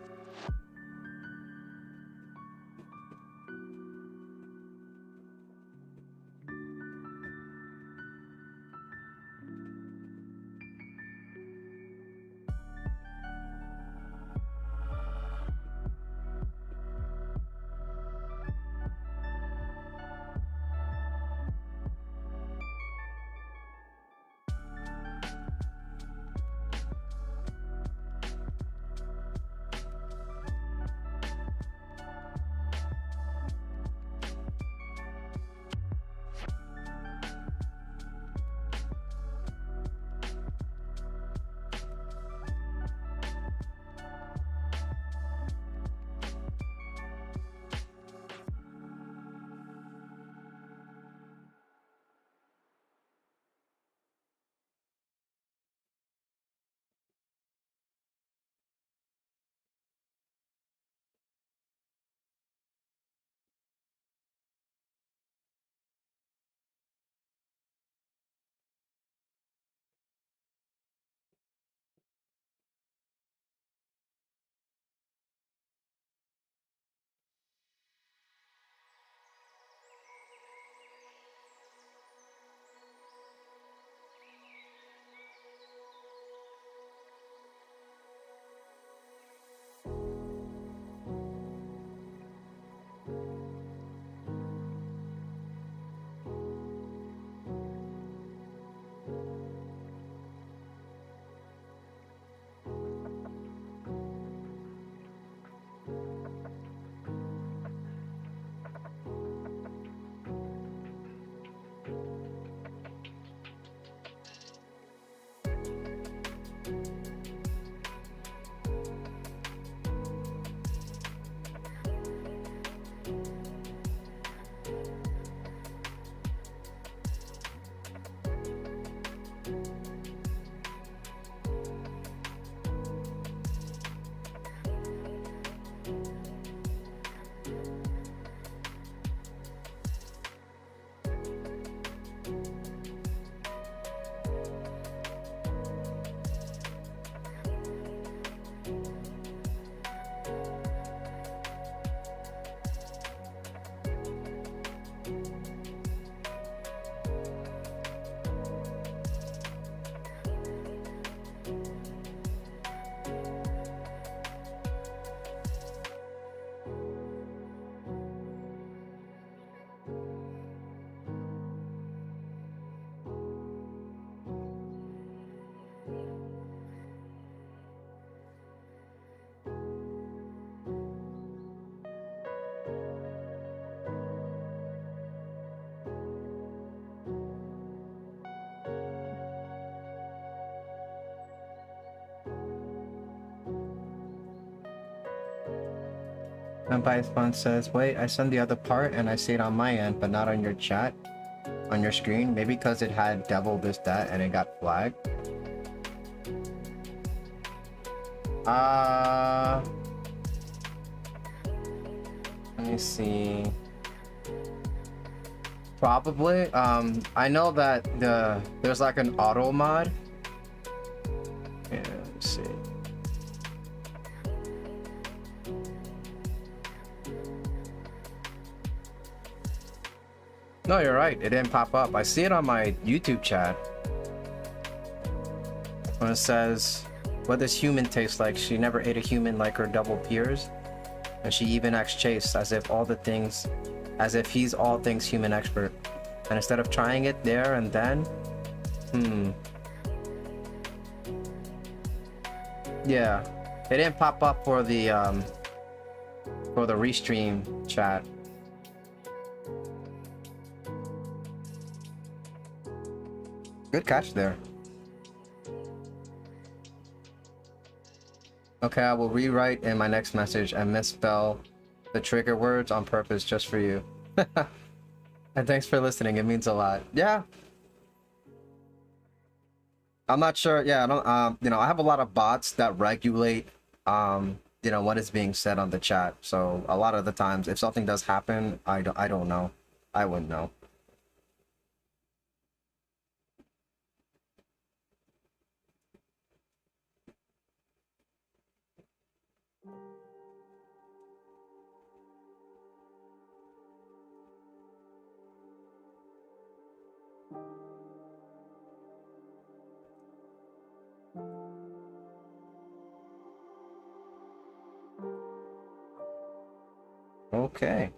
And Python says, wait, I sent the other part and I see it on my end, but not on your chat, on your screen. Maybe because it had devil this, that, and it got flagged. Let me see. Probably. I know that there's like an auto mod. Yeah, let me see. No, you're right. It didn't pop up. I see it on my YouTube chat. When it says, what does human taste like? She never ate a human like her double peers. And she even acts Chase as if he's all things human expert. And instead of trying it there and then, yeah, it didn't pop up for the restream chat. Good catch there. Okay, I will rewrite in my next message and misspell the trigger words on purpose just for you. And thanks for listening. It means a lot. Yeah. I'm not sure. Yeah, I don't I have a lot of bots that regulate what is being said on the chat. So a lot of the times if something does happen, I don't know. I wouldn't know. Okay.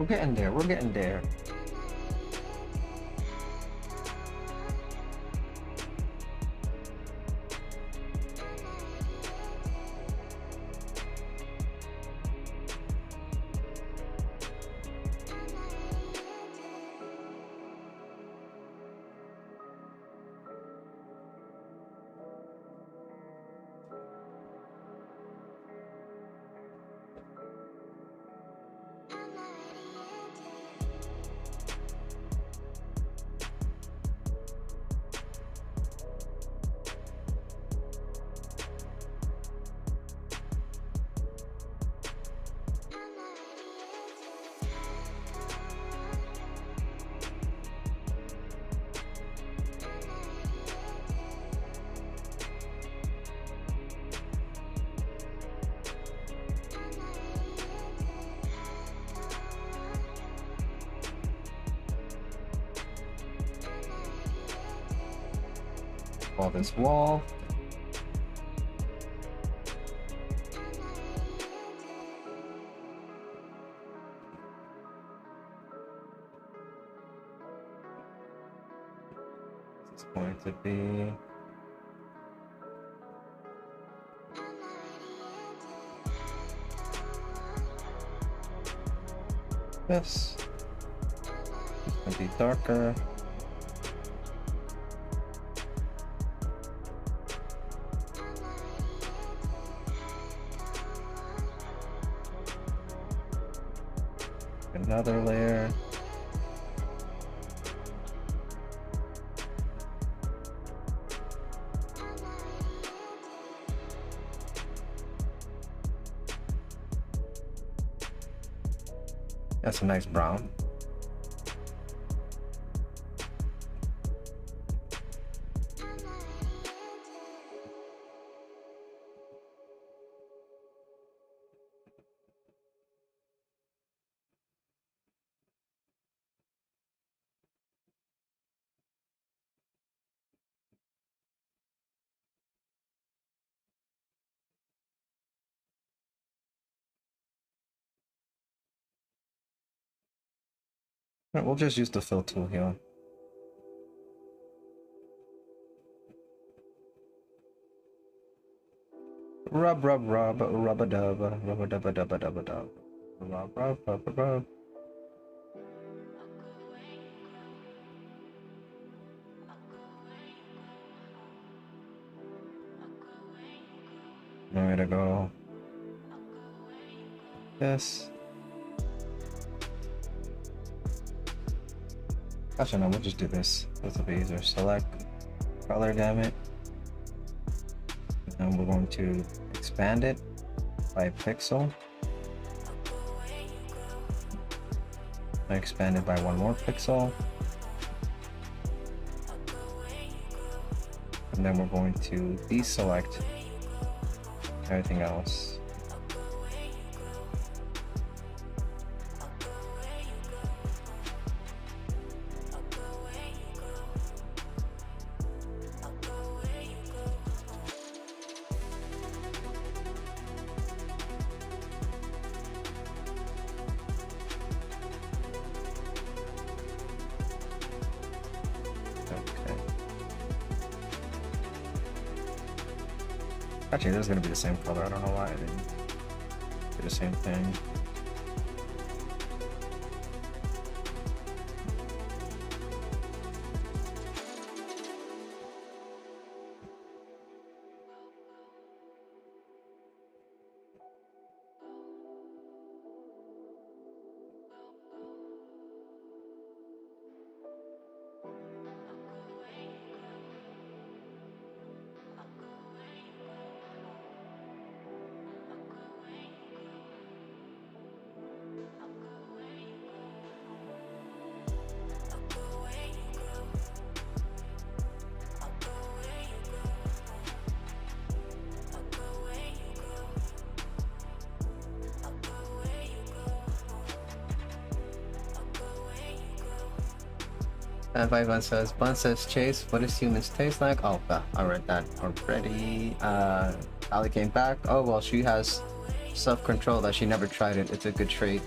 We're getting there. We're getting there. All this wall. This is going to be this. It's going to be darker. Another layer. That's a nice brown. Alright, we'll just use the fill tool here. Rub, rub, rub, rub a dub, rub a dub, dub, dub, dub. Rub, rub, rub, rub. Nowhere to go. This. Actually, no, we'll just do this. This will be easier. Select color gamut. And we're going to expand it by pixel. I expand it by one more pixel. And then we're going to deselect everything else. Actually, this is gonna be the same color. I don't know why I didn't do the same thing. Vivan says, Bun says, Chase, what does humans taste like? Oh, I read that already. Ali came back. Oh, well, she has self-control that she never tried it. It's a good trait.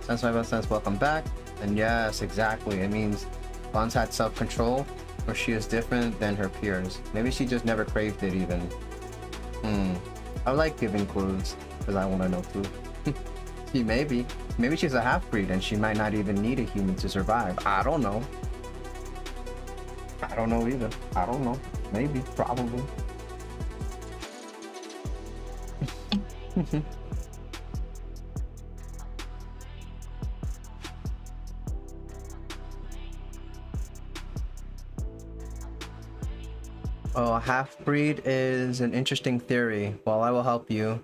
Sense my best sense, welcome back. And yes, exactly. It means Bonds had self-control, or she is different than her peers. Maybe she just never craved it even. I like giving clues, because I want to know too. Maybe she's a half-breed and she might not even need a human to survive. I don't know. I don't know either. I don't know. Maybe, probably. Oh, half-breed is an interesting theory. Well, I will help you.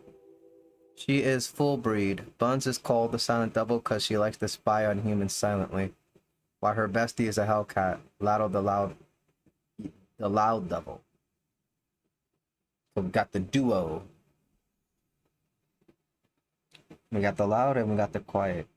She is full breed. Buns is called the silent double because she likes to spy on humans silently. While her bestie is a Hellcat, Lado the loud double. So we got the duo. We got the loud and we got the quiet.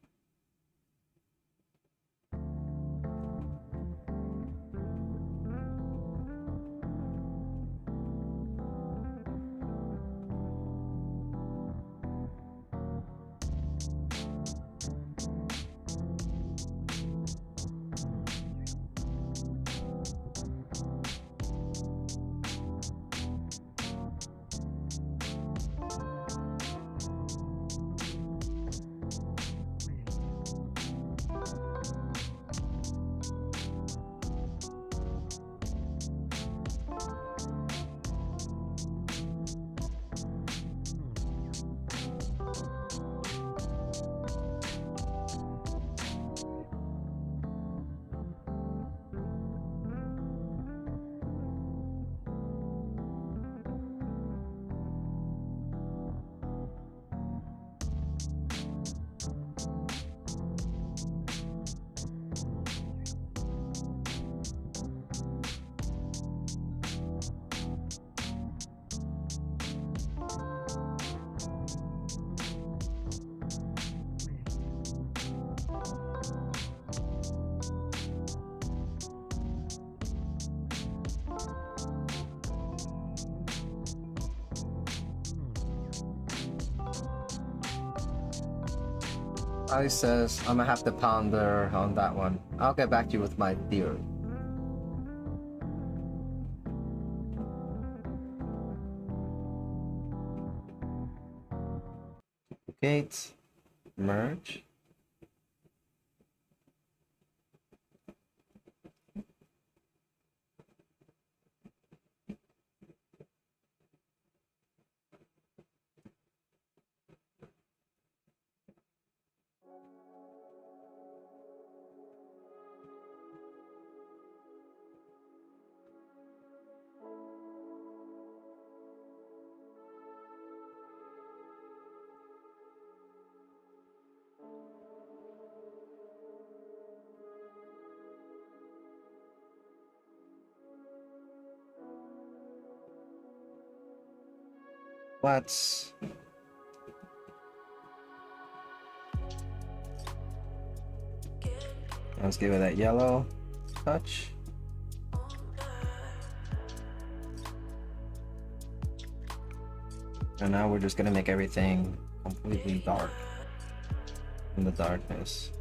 Ali says, I'm gonna have to ponder on that one. I'll get back to you with my theory. Duplicate, merge. Let's give it that yellow touch. And now we're just gonna make everything completely dark in the darkness.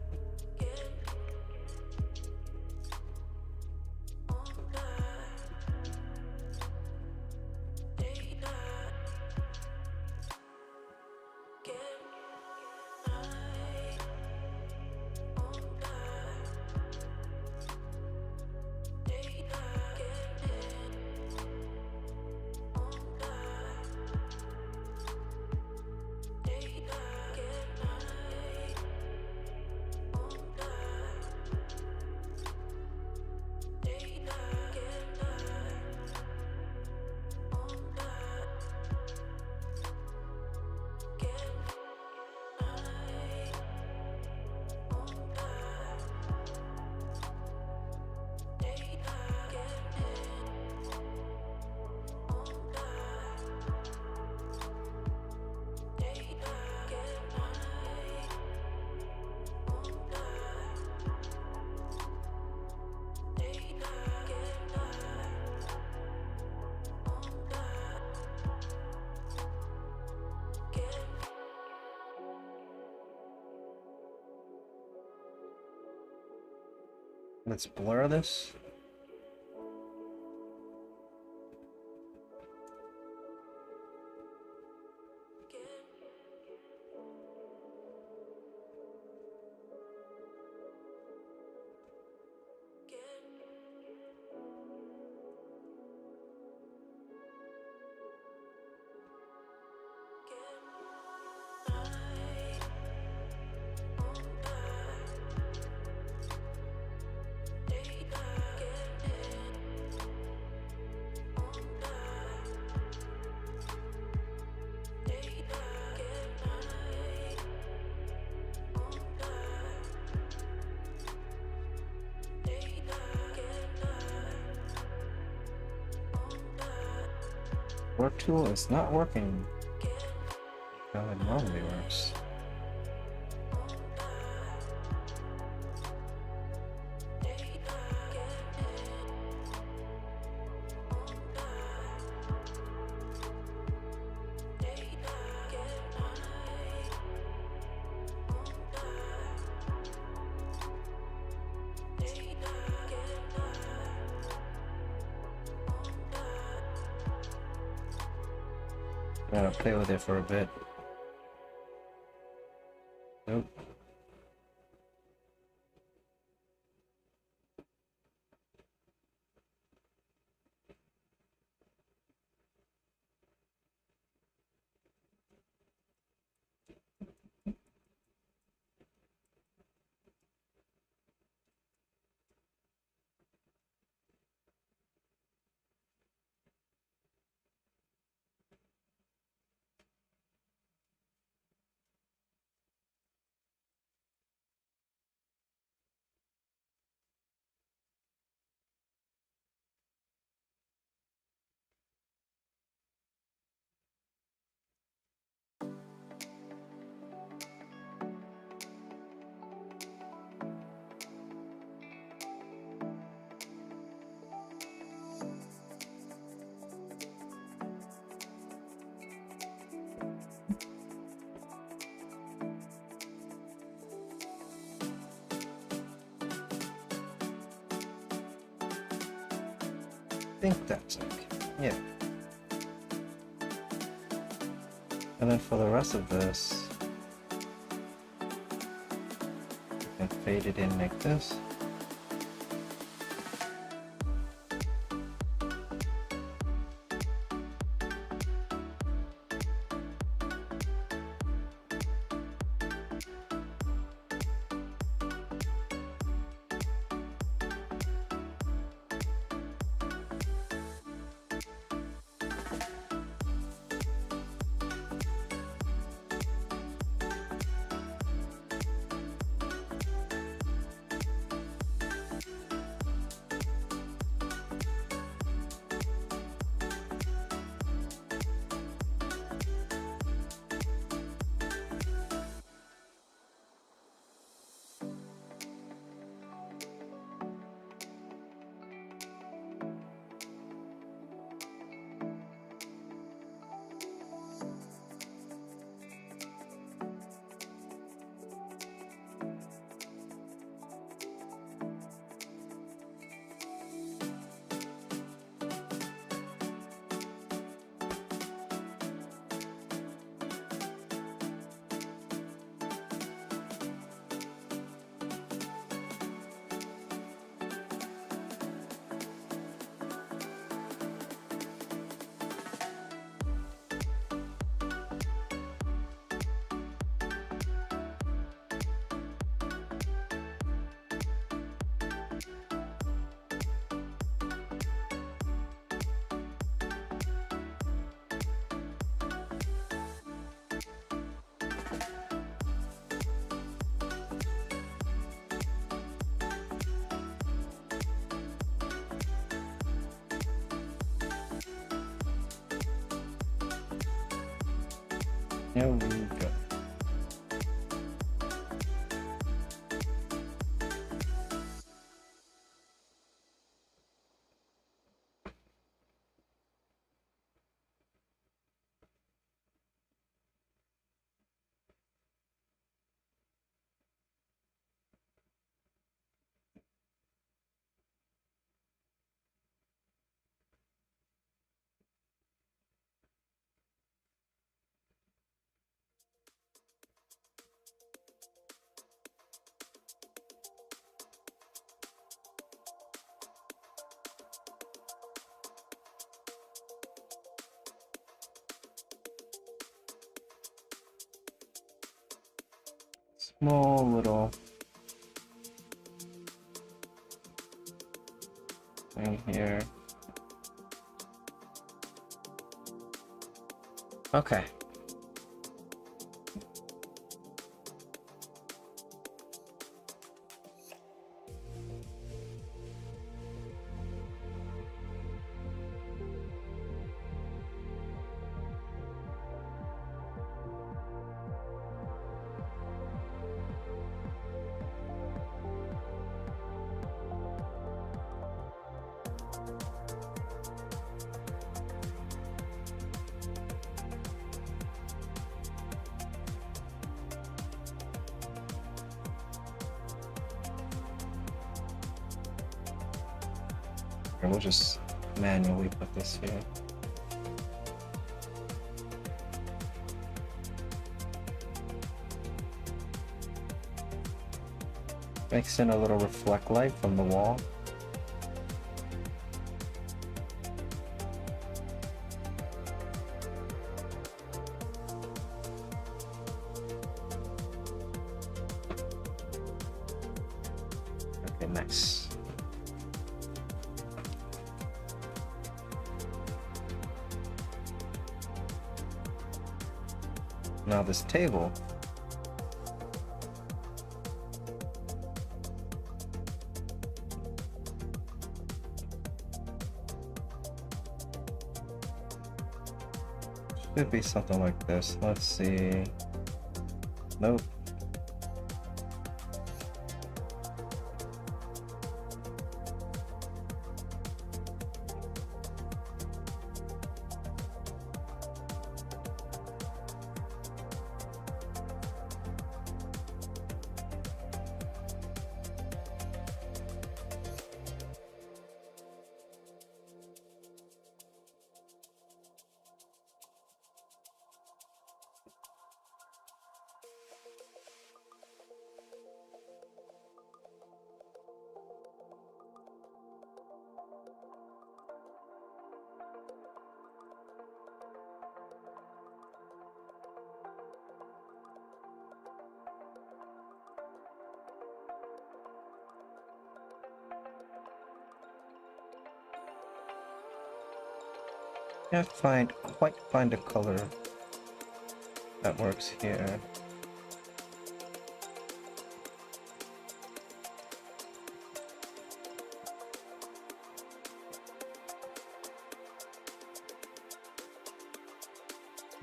Let's blur this. Work tool is not working how it normally works. Gotta play with it for a bit. Nope. I think that's okay. Yeah. And then for the rest of this, you can fade it in like this. There we go. small little thing here. Okay. We'll just manually put this here. Mix in a little reflect light from the wall. Okay, nice. Now this table, should be something like this. Let's see. Nope. Can't quite find a color that works here.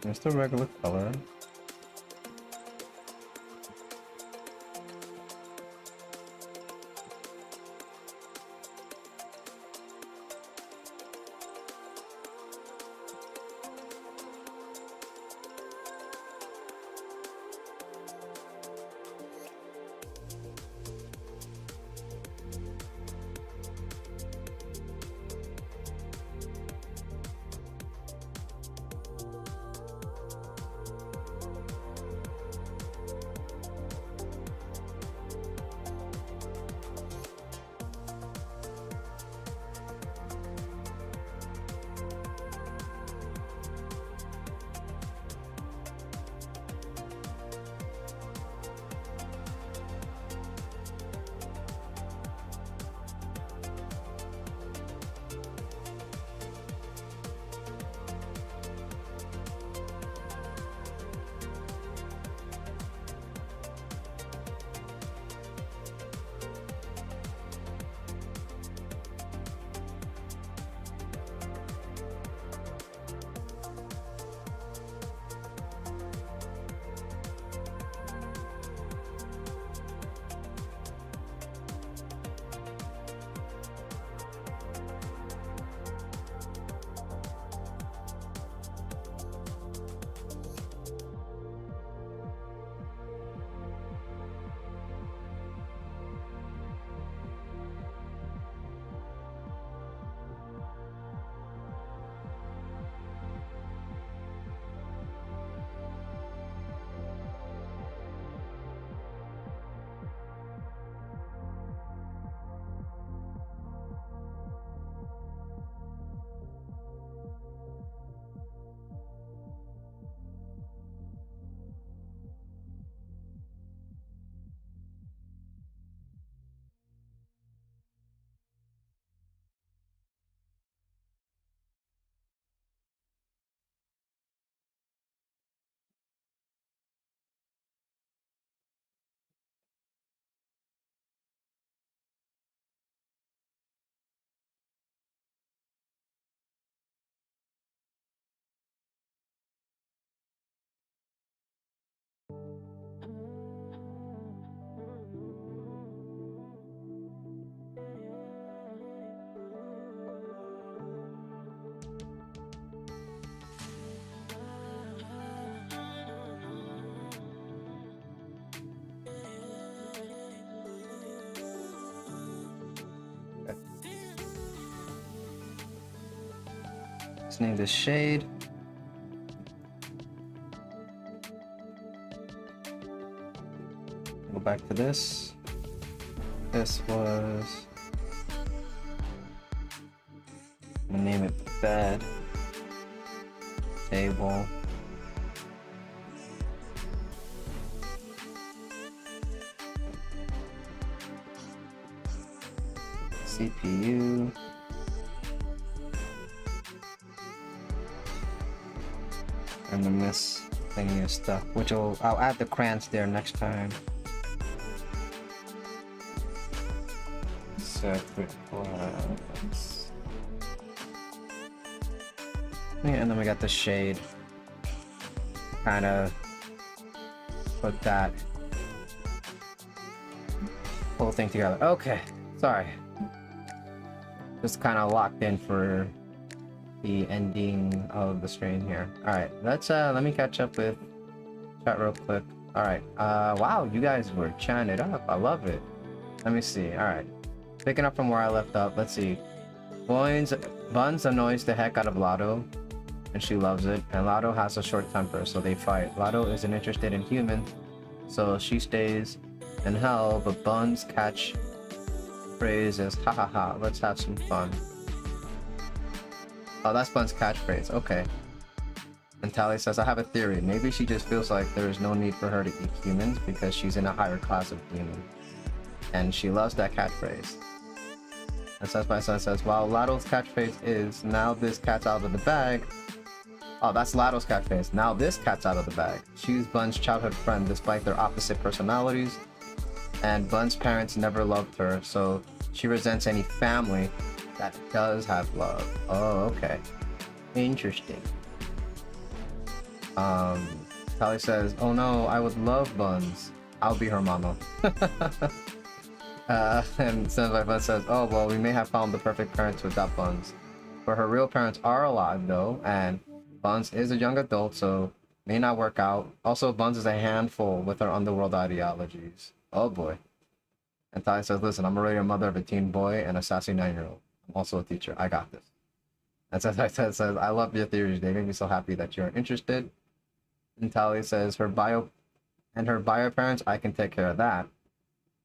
Just a regular color. let's name this Shade. Go back to this. This was, I'm gonna name it Bed. Table. CPU. And then this thingy is stuff, which I'll add the crayons there next time. Separate class. Yeah, and then we got the Shade. Kind of put that whole thing together. Okay, sorry. Just kind of locked in for the ending of the stream here. All right, let me catch up with chat real quick. All right, wow, you guys were chatting it up. I love it. Let me see. All right, picking up from where I left up. Let's see. Buns annoys the heck out of Lotto, and she loves it. And Lotto has a short temper, so they fight. Lotto isn't interested in humans, so she stays in hell. But Buns catch phrase is ha ha ha. Let's have some fun. Oh, that's Bun's catchphrase. Okay. And Tally says, I have a theory. Maybe she just feels like there is no need for her to eat humans because she's in a higher class of human. And she loves that catchphrase. And Says My Son says, while Lotto's catchphrase is, now this cat's out of the bag. Oh, that's Lotto's catchphrase. Now this cat's out of the bag. She's Bun's childhood friend despite their opposite personalities. And Bun's parents never loved her, so she resents any family that does have love. Oh, okay. Interesting. Tally says, oh no, I would love Buns. I'll be her mama. And Says My Bun says, oh well, we may have found the perfect parents without Buns. But her real parents are alive though, and Buns is a young adult, so may not work out. Also, Buns is a handful with her underworld ideologies. Oh boy. And Tally says, listen, I'm already a mother of a teen boy and a sassy 9-year-old. I'm also a teacher. I got this. And says, I love your theories. They make me so happy that you're interested. And Tally says, her bio parents, I can take care of that.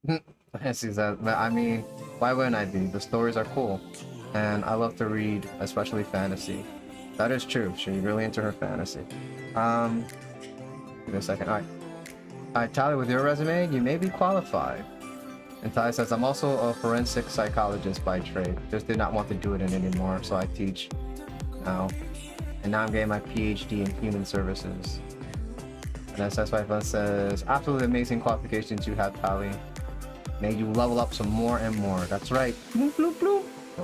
And she says, I mean, why wouldn't I be? The stories are cool. And I love to read, especially fantasy. That is true. She's really into her fantasy. Give me a second. Alright, Tally, with your resume, you may be qualified. And Ty says, I'm also a forensic psychologist by trade. Just did not want to do it anymore, so I teach now. And now I'm getting my PhD in human services. And then Says My Fun says, absolutely amazing qualifications you have, Tally. May you level up some more and more. That's right. Bloop, bloop, bloop.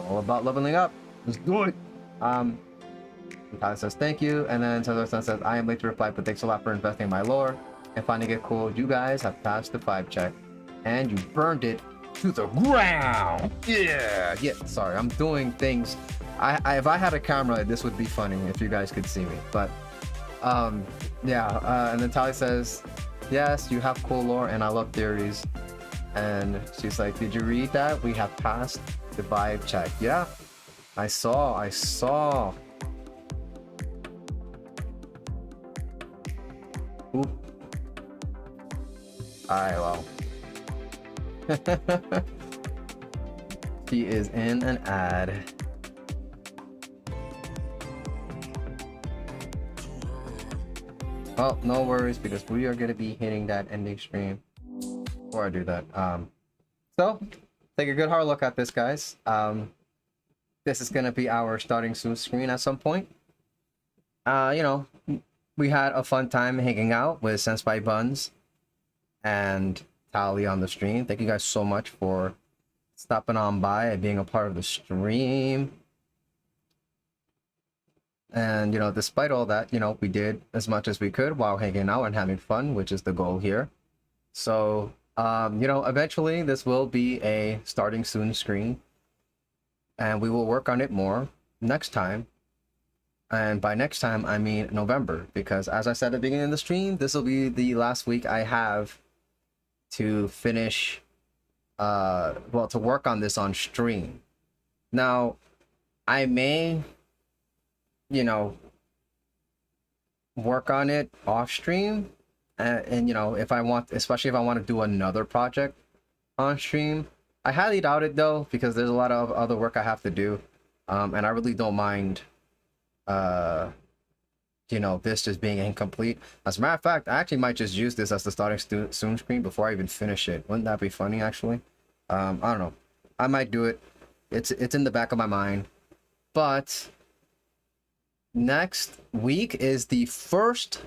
All about leveling up. Let's do it. And Tally says, thank you. And then Says My Fun says, I am late to reply, but thanks a lot for investing in my lore and finding it cool. You guys have passed the 5 check. And you burned it to the ground. Yeah. Sorry, I'm doing things. If I had a camera, this would be funny if you guys could see me. But yeah. And then Tally says, yes, you have cool lore, and I love theories. And she's like, did you read that? We have passed the vibe check. Yeah, I saw. Oop. Alright, well. She is in an ad. Well, no worries, because we are going to be hitting that ending stream before I do that. So take a good hard look at this, guys. This is going to be our starting soon screen at some point. You know, we had a fun time hanging out with Senpai Buns and Tally on the stream. Thank you guys so much for stopping on by and being a part of the stream. And, you know, despite all that, you know, we did as much as we could while hanging out and having fun, which is the goal here. So, you know, eventually this will be a starting soon screen, and we will work on it more next time. And by next time, I mean November, because as I said at the beginning of the stream, this will be the last week I have to finish, well, to work on this on stream. Now, I may you know, work on it off stream. And you know, if I want, especially if I want to do another project on stream, I highly doubt it though, because there's a lot of other work I have to do. And I really don't mind, uh, you know, this just being incomplete. As a matter of fact, I actually might just use this as the starting soon screen before I even finish it. Wouldn't that be funny, actually? I don't know. I might do it. It's in the back of my mind. But next week is the 1st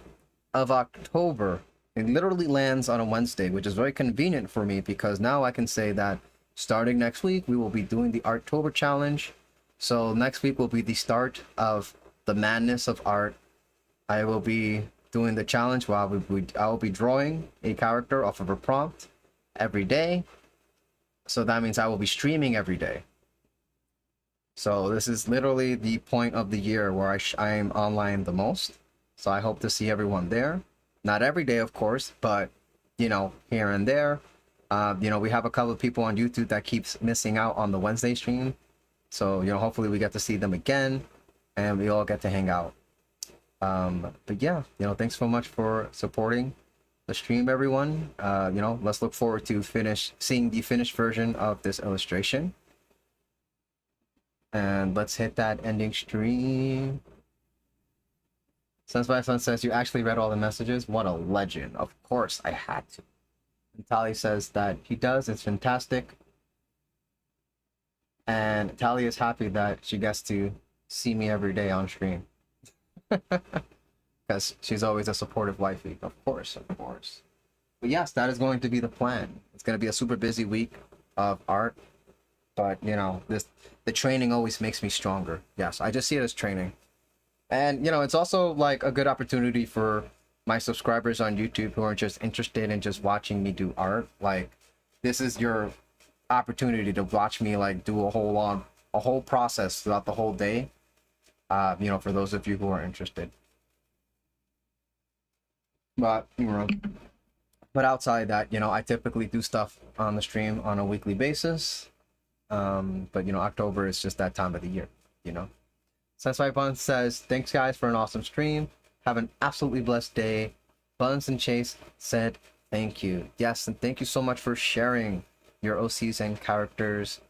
of October. It literally lands on a Wednesday, which is very convenient for me because now I can say that starting next week, we will be doing the Arttober challenge. So next week will be the start of the madness of art. I will be doing the challenge where I will be drawing a character off of a prompt every day. So that means I will be streaming every day. So this is literally the point of the year where I am online the most. So I hope to see everyone there. Not every day, of course, but, you know, here and there. You know, we have a couple of people on YouTube that keeps missing out on the Wednesday stream. So, you know, hopefully we get to see them again and we all get to hang out. But yeah, you know, thanks so much for supporting the stream, everyone. You know, let's look forward to seeing the finished version of this illustration. And let's hit that ending stream. Sense by Sun says, you actually read all the messages? What a legend. Of course, I had to. And Tali says that he does. It's fantastic. And Tali is happy that she gets to see me every day on stream. Because she's always a supportive wifey. Of course, of course. But yes, that is going to be the plan. It's going to be a super busy week of art. But, you know, the training always makes me stronger. Yes, I just see it as training. And, you know, it's also like a good opportunity for my subscribers on YouTube who are just interested in just watching me do art. Like, this is your opportunity to watch me like do a whole process throughout the whole day. You know, for those of you who are interested. But, you know, but outside that, you know, I typically do stuff on the stream on a weekly basis. But, you know, October is just that time of the year, you know. Sensei Buns says, thanks guys for an awesome stream. Have an absolutely blessed day. Buns and Chase said, thank you. Yes, and thank you so much for sharing your OCs and characters.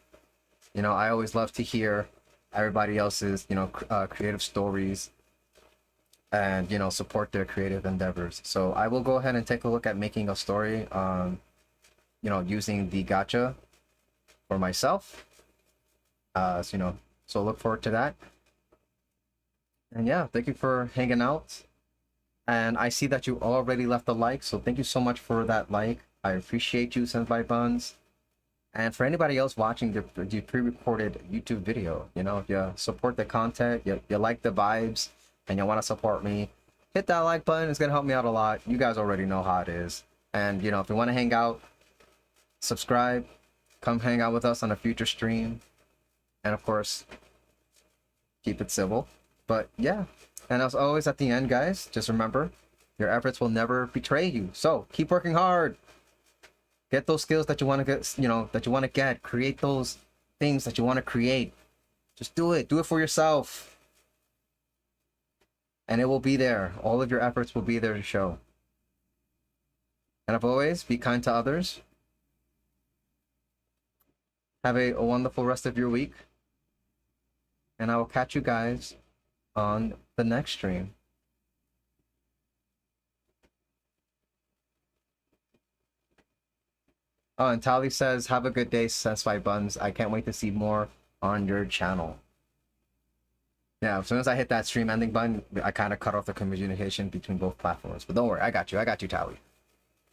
You know, I always love to hear everybody else's, you know, creative stories and, you know, support their creative endeavors. So I will go ahead and take a look at making a story, you know, using the gacha for myself. So, you know, so look forward to that. And yeah, thank you for hanging out. And I see that you already left a like, so thank you so much for that like. I appreciate you, Senpai Buns. And for anybody else watching the pre-recorded YouTube video, you know, if you support the content, you like the vibes, and you want to support me, hit that like button. It's going to help me out a lot. You guys already know how it is. And, you know, if you want to hang out, subscribe, come hang out with us on a future stream. And, of course, keep it civil. But yeah, and as always at the end, guys, just remember, your efforts will never betray you. So keep working hard. Get those skills that you want to get, you know, that you want to get. Create those things that you want to create. Just do it. Do it for yourself. And it will be there. All of your efforts will be there to show. And as always, be kind to others. Have a wonderful rest of your week. And I will catch you guys on the next stream. Oh, and Tali says, have a good day, Sensei Buns. I can't wait to see more on your channel. Yeah, as soon as I hit that stream ending button, I kind of cut off the communication between both platforms. But don't worry, I got you, Tali.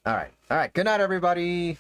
All right. Good night, everybody.